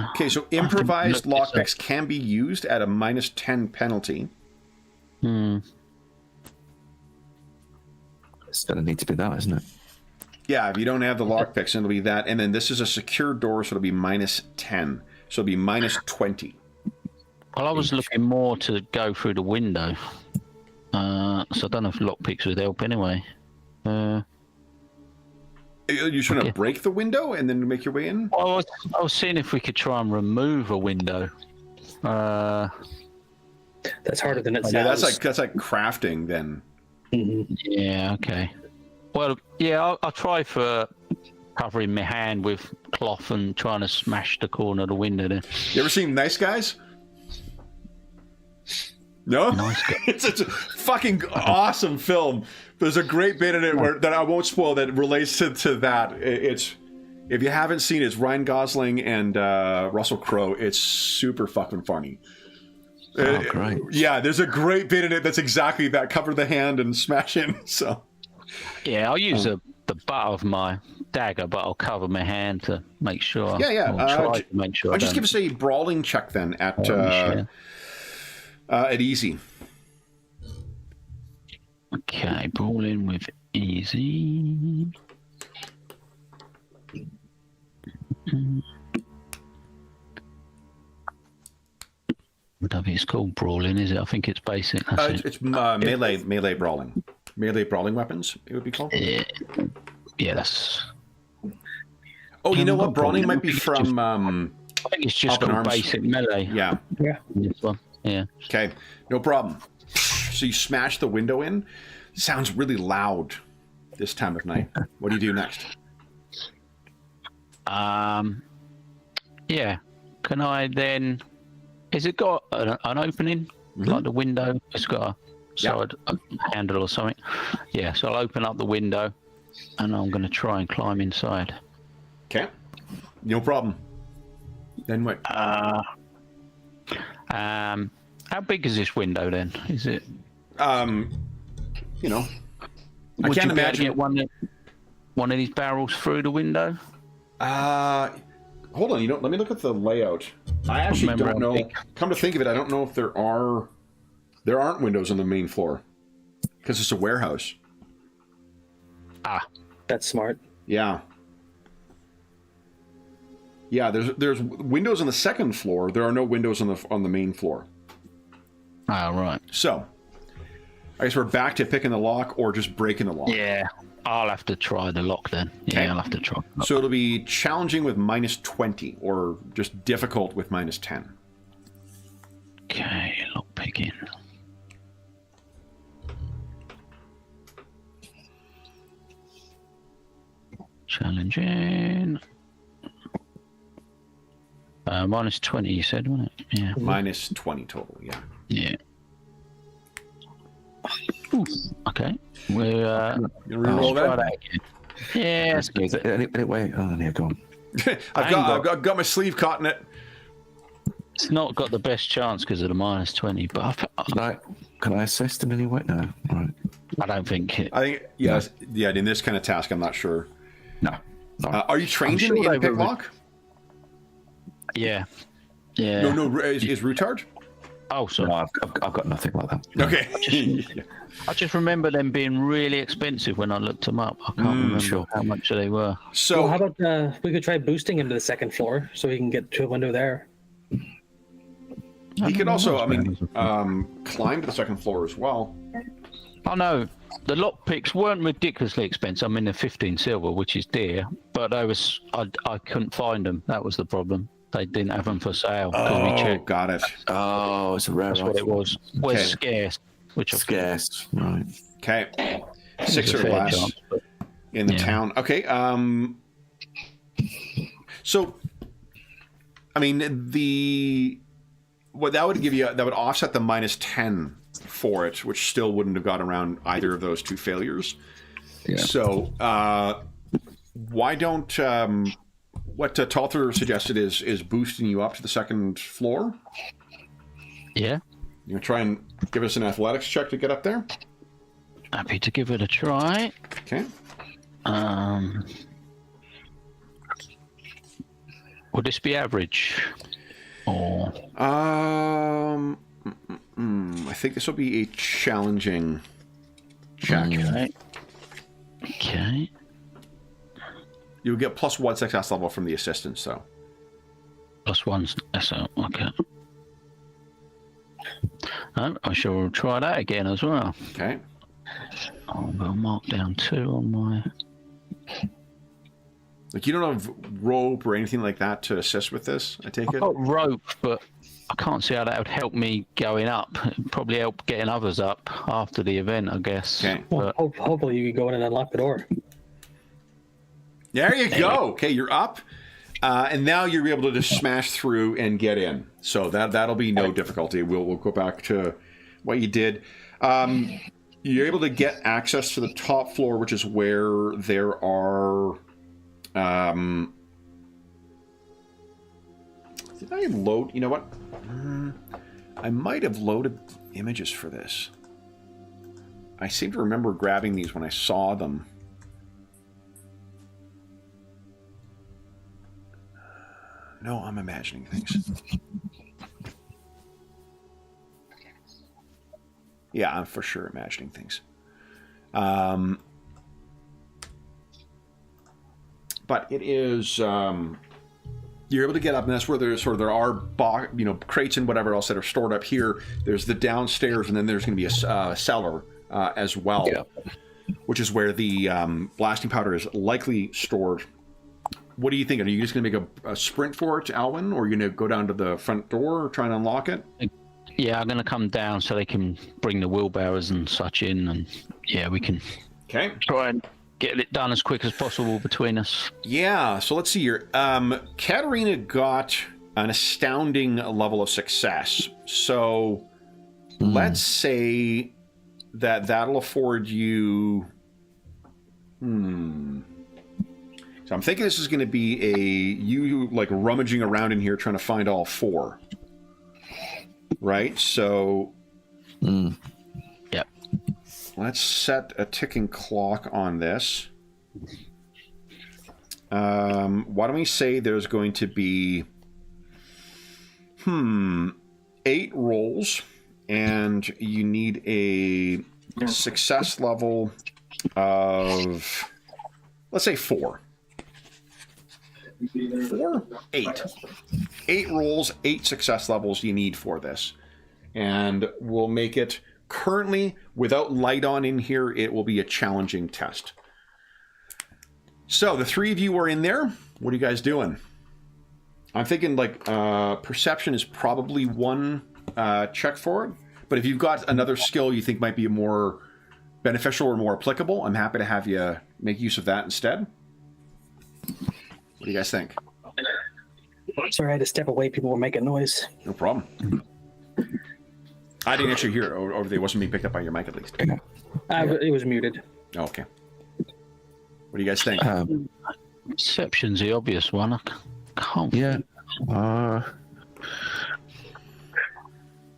Okay, so improvised lockpicks can be used at a -10 penalty. It's going to need to be that, isn't it? Yeah, if you don't have the lockpicks, it'll be that. And then this is a secure door, so it'll be -10. So it'll be -20. Well, I was looking more to go through the window. So I don't know if lockpicks would help anyway. You just want to break the window and then make your way in? Well, I was seeing if we could try and remove a window. That's harder than it sounds. Yeah, that's like crafting then. Yeah, okay. Well, yeah, I'll try for covering my hand with cloth and trying to smash the corner of the window then. You ever seen Nice Guys? No? Nice Guys. It's a fucking awesome film. There's a great bit in it that I won't spoil that relates to that. It's, if you haven't seen it, it's Ryan Gosling and Russell Crowe. It's super fucking funny. Oh, great. Yeah, there's a great bit in it that's exactly that. Cover the hand and smash in. So. Yeah, I'll use the butt of my dagger, but I'll cover my hand to make sure. Yeah. Try to make sure. I'll just give us a brawling check then at easy. Okay, brawling with easy. It's called brawling, is it? I think it's basic. It's melee brawling. Melee brawling weapons, it would be called. Yeah, that's. Oh, you know what? Brawling might be from. I think it's just called basic melee. Yeah. This one. Yeah. Okay, no problem. So you smash the window in. Sounds really loud this time of night. What do you do next? Yeah. Can I then? Has it got an opening like the window? It's got a side handle or something. Yeah. So I'll open up the window, and I'm going to try and climb inside. Okay. No problem. Then what? How big is this window then? Is it? You know, I Would can't you be able to imagine get one of these barrels through the window. Hold on. Let me look at the layout. I actually don't know. Come to think of it, I don't know if there aren't windows on the main floor because it's a warehouse. That's smart. Yeah. Yeah, there's windows on the second floor. There are no windows on the main floor. Right. So, I guess we're back to picking the lock or just breaking the lock. Yeah, I'll have to try the lock then. Yeah, I'll have to try. So it'll be challenging with -20 or just difficult with -10. Okay, lock picking. Challenging. -20, you said, wasn't it? Yeah. -20 total, yeah. Yeah. Ooh, okay. We're you reroll that? Yeah, that's good. Anyway, yeah, go on. I've got my sleeve caught in it. It's not got the best chance because of the -20, but Can I assist in any way? No. All right. I don't think it. I think yeah. In this kind of task, I'm not sure. No. Are you trained I'm in sure pick lock? Yeah. No. Is Rutard? Oh, sorry. No, I've got nothing like that. Okay. I just remember them being really expensive when I looked them up. I can't remember how much they were. So Well, how about we could try boosting him to the second floor so he can get to a window there? he could also, climb to the second floor as well. Oh no, the lockpicks weren't ridiculously expensive. I mean, they're 15 silver, which is dear, but I couldn't find them. That was the problem. They didn't have them for sale. We checked. Got it. Oh, it's a rare. That's what it was. Was Okay. scarce, which Scarce. Right. Okay. was 6 a or fair less chance, but in the yeah. town. Okay. So, I mean, that would give you, that would offset the -10 for it, which still wouldn't have got around either of those two failures. Yeah. So, why don't what Talther suggested is boosting you up to the second floor. Yeah, You try and give us an athletics check to get up there. happy to give it a try. Okay. Would this be average? Or I think this will be a challenging check. okay. You'll get +1 success level from the assistance, though. +1. So okay. I shall try that again as well. Okay. I'll go mark down 2 on my. Like, you don't have rope or anything like that to assist with this, I take I've it? got rope, but I can't see how that would help me going up. It'd probably help getting others up after the event, I guess. Okay. Well, But hopefully you can go in and unlock the door. There you go. Okay, you're up. And now you're able to just smash through and get in. So that'll be no difficulty. We'll go back to what you did. You're able to get access to the top floor, which is where there are... did I load? You know what? I might have loaded images for this. I seem to remember grabbing these when I saw them. No, I'm imagining things. Yeah, I'm for sure imagining things. But it is... you're able to get up, and that's where there are crates and whatever else that are stored up here. There's the downstairs, and then there's going to be a cellar as well, which is where the blasting powder is likely stored. What are you thinking? Are you just going to make a sprint for it, Alwyn, or are you going to go down to the front door or try and unlock it? yeah, I'm going to come down so they can bring the wheelbarrows and such in, and yeah, we can try and get it done as quick as possible between us. Yeah, so let's see here. Katerina got an astounding level of success. So let's say that'll afford you... So I'm thinking this is going to be you like rummaging around in here trying to find all 4. Right? So... Yep. Let's set a ticking clock on this. Why don't we say there's going to be 8 rolls, and you need a success level of, let's say 4. 4? 8. 8 rolls, 8 success levels you need for this. And we'll make it currently, without light on in here, it will be a challenging test. So the 3 of you are in there. What are you guys doing? I'm thinking like perception is probably one check for it. But if you've got another skill you think might be more beneficial or more applicable, I'm happy to have you make use of that instead. What do you guys think? Sorry, I had to step away. People were making noise. No problem. I didn't actually hear it over there. It wasn't being picked up by your mic, at least. It was muted. Oh, okay. What do you guys think? Perception's the obvious one. I can't. Yeah.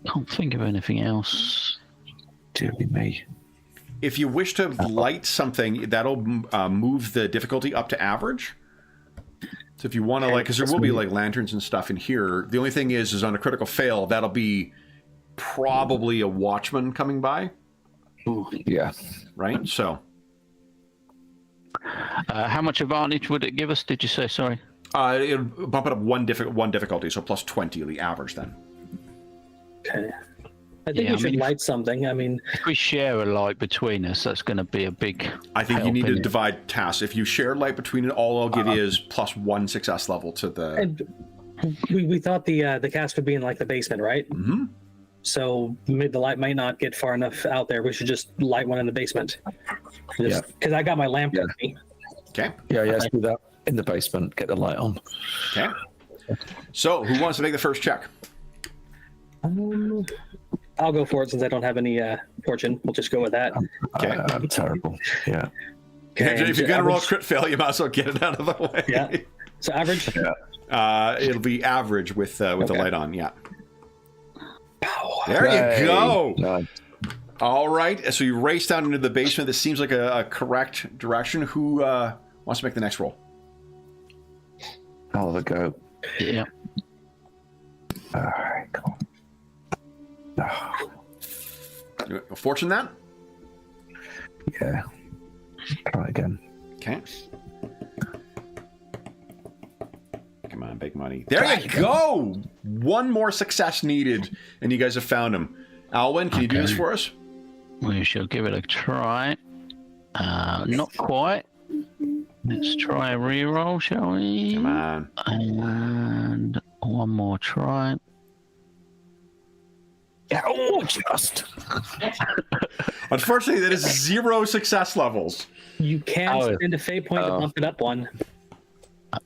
Can't think of anything else. Dearly me. If you wish to light something, that'll move the difficulty up to average. So if you want to, like, because there will be like lanterns and stuff in here. The only thing is on a critical fail, that'll be probably a watchman coming by. Yeah. Right. So. How much advantage would it give us? Did you say? Sorry. It'll bump it up one difficulty, so plus 20, the average then. Okay. I think we should light something. I mean, if we share a light between us, that's going to be a big. I think you need to help, divide tasks. If you share light between it, all I'll give you is plus 1 success level to the. And we thought the cast would be in like the basement, right? Mm-hmm. So the light might not get far enough out there. We should just light one in the basement. Because I got my lamp with me. Okay. Yeah, let's do that in the basement. Get the light on. Okay. So, who wants to make the first check? I'll go for it since I don't have any fortune. We'll just go with that. Okay. I'm terrible. Yeah. Okay, if you're going to roll a crit fail, you might as well get it out of the way. Yeah. So average? It'll be average with the light on, yeah. Pow. There you go. Nice. All right, so you race down into the basement. This seems like a correct direction. Who wants to make the next roll? I'll have a go. Yeah. All right, come on. You want fortune that? Yeah. Try again. Okay. Come on, big money. There you go! One more success needed, and you guys have found him. Alwyn, can you do this for us? We shall give it a try. Not quite. Let's try a reroll, shall we? Come on. And one more try. Oh, just. Unfortunately, that is 0 success levels. You can spend a fate point to bump it up one.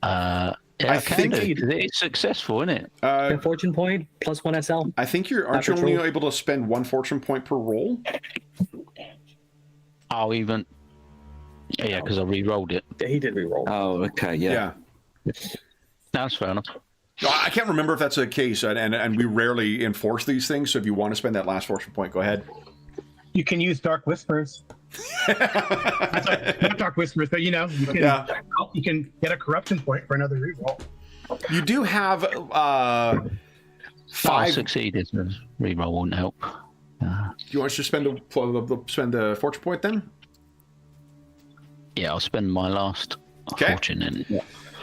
Yeah, I think it's successful, isn't it? A fortune point plus 1 SL. I think aren't you only able to spend 1 fortune point per roll? Oh, even. Yeah, because I re-rolled it. Yeah, he did re-roll. Oh, okay, yeah. That's fair enough. I can't remember if that's the case, and we rarely enforce these things, so if you want to spend that last fortune point, go ahead. You can use Dark Whispers. Not Dark Whispers, but you can get a corruption point for another reroll. You do have 5... I succeeded, so re-roll won't help. Do you want us to spend the fortune point then? Yeah, I'll spend my last fortune in.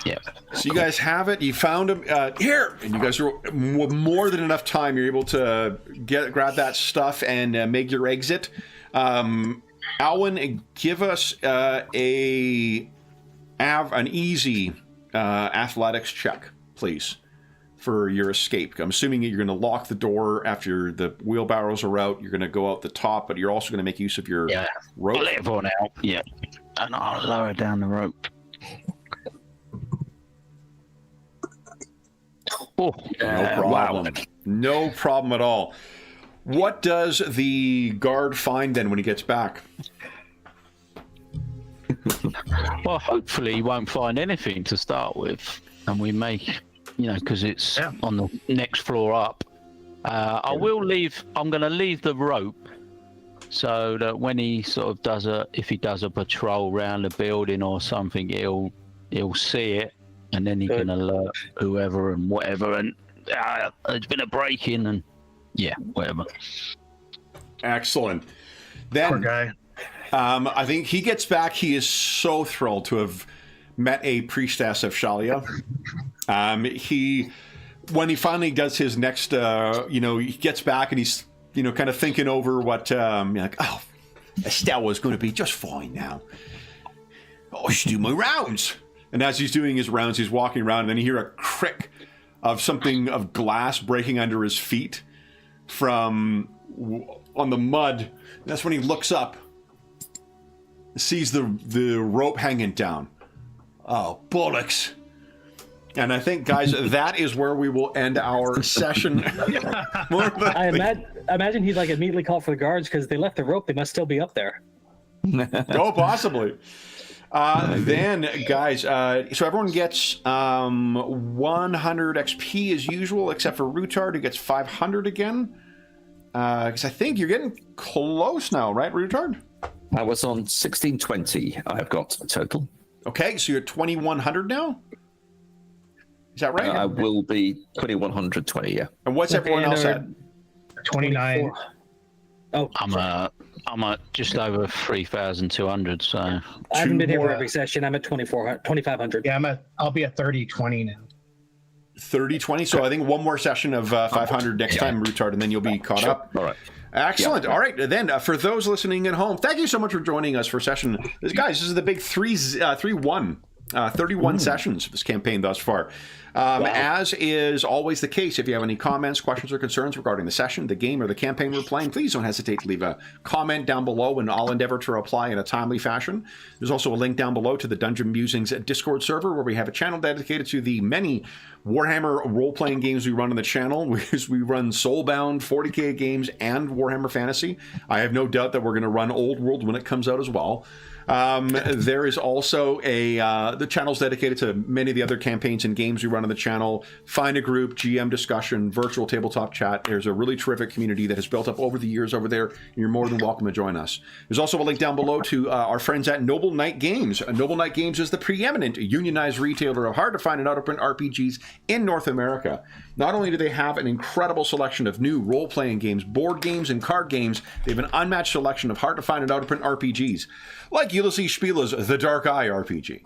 Yeah. So you guys have it. You found him here, and you guys are with more than enough time. You're able to grab that stuff and make your exit. Alwyn, give us an easy athletics check, please, for your escape. I'm assuming you're going to lock the door after the wheelbarrows are out. You're going to go out the top, but you're also going to make use of your rope. I'll let everyone out. Yeah, and I'll lower down the rope. Oh, no problem. Wow. No problem at all. What does the guard find then when he gets back? Well, hopefully he won't find anything to start with, and we make, because it's on the next floor up. I will leave. I'm going to leave the rope so that when he sort of if he does a patrol around the building or something, he'll see it. And then he can alert whoever and whatever, and there's been a break-in, and whatever. Excellent. Then, poor guy. I think he gets back. He is so thrilled to have met a priestess of Shalia. When he finally does his next, he gets back and he's, kind of thinking over what, Estelle was going to be just fine now. I should do my rounds. And as he's doing his rounds, he's walking around, and then you hear a crick of something of glass breaking under his feet on the mud. And that's when he looks up, sees the rope hanging down. Oh, bollocks. And I think, guys, that is where we will end our session. I imagine he'd immediately call for the guards because they left the rope. They must still be up there. Oh, possibly. Then, guys, so everyone gets 100 XP as usual, except for Rutard, who gets 500 again. Because I think you're getting close now, right, Rutard? I was on 1620. I've got a total. Okay, so you're at 2100 now? Is that right? I will be 2120, yeah. And what's everyone else at? 29. Oh, I'm at just over 3,200. So I haven't been here for more. every session. I'm at 2,500. Yeah, I'll be at 30-20 now. 30-20, so I think one more session of 500 next time, Rutard, and then you'll be caught up. All right. Excellent. All right, then for those listening at home, thank you so much for joining us for session. Guys, this is the big 31 sessions of this campaign thus far. As is always the case, if you have any comments, questions, or concerns regarding the session, the game, or the campaign we're playing, please don't hesitate to leave a comment down below, and I'll endeavor to reply in a timely fashion. There's also a link down below to the Dungeon Musings Discord server, where we have a channel dedicated to the many Warhammer role-playing games we run on the channel. We run Soulbound, 40k games, and Warhammer Fantasy. I have no doubt that we're going to run Old World when it comes out as well. There is also the channel's dedicated to many of the other campaigns and games we run on the channel. Find a group, GM discussion, virtual tabletop chat. There's a really terrific community that has built up over the years over there, and you're more than welcome to join us. There's also a link down below to our friends at Noble Knight Games. Noble Knight Games is the preeminent unionized retailer of hard-to-find and out-of-print RPGs in North America. Not only do they have an incredible selection of new role-playing games, board games, and card games, they have an unmatched selection of hard-to-find and out-of-print RPGs, like Ulysses Spiela's The Dark Eye RPG.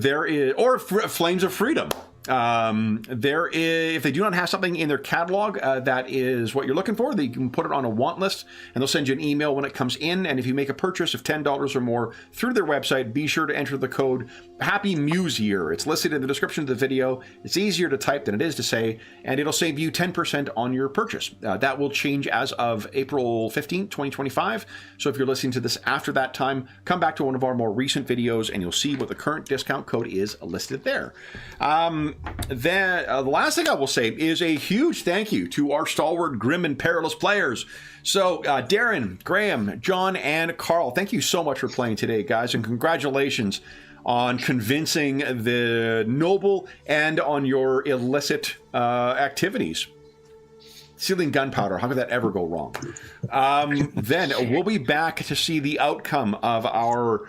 There is, or Flames of Freedom. There is, if they do not have something in their catalog that is what you're looking for, they can put it on a want list, and they'll send you an email when it comes in. And if you make a purchase of $10 or more through their website, be sure to enter the code Happy Muse Year. It's listed in the description of the video. It's easier to type than it is to say, and it'll save you 10% on your purchase. That will change as of April 15th, 2025. So if you're listening to this after that time, come back to one of our more recent videos, and you'll see what the current discount code is listed there. Then the last thing I will say is a huge thank you to our stalwart, grim, and perilous players. So Darren, Graham, John, and Carl, thank you so much for playing today, guys, and congratulations on convincing the noble and on your illicit activities. Stealing gunpowder, how could that ever go wrong? Then we'll be back to see the outcome of our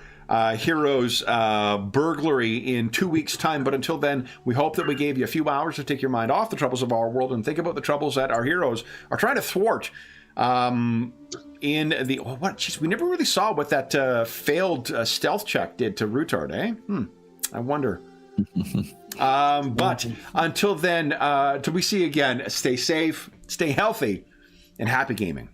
heroes' burglary in 2 weeks' time. But until then, we hope that we gave you a few hours to take your mind off the troubles of our world and think about the troubles that our heroes are trying to thwart. In the we never really saw what that failed stealth check did to Rutard, eh? I wonder. But until then, till we see you again, stay safe, stay healthy, and happy gaming.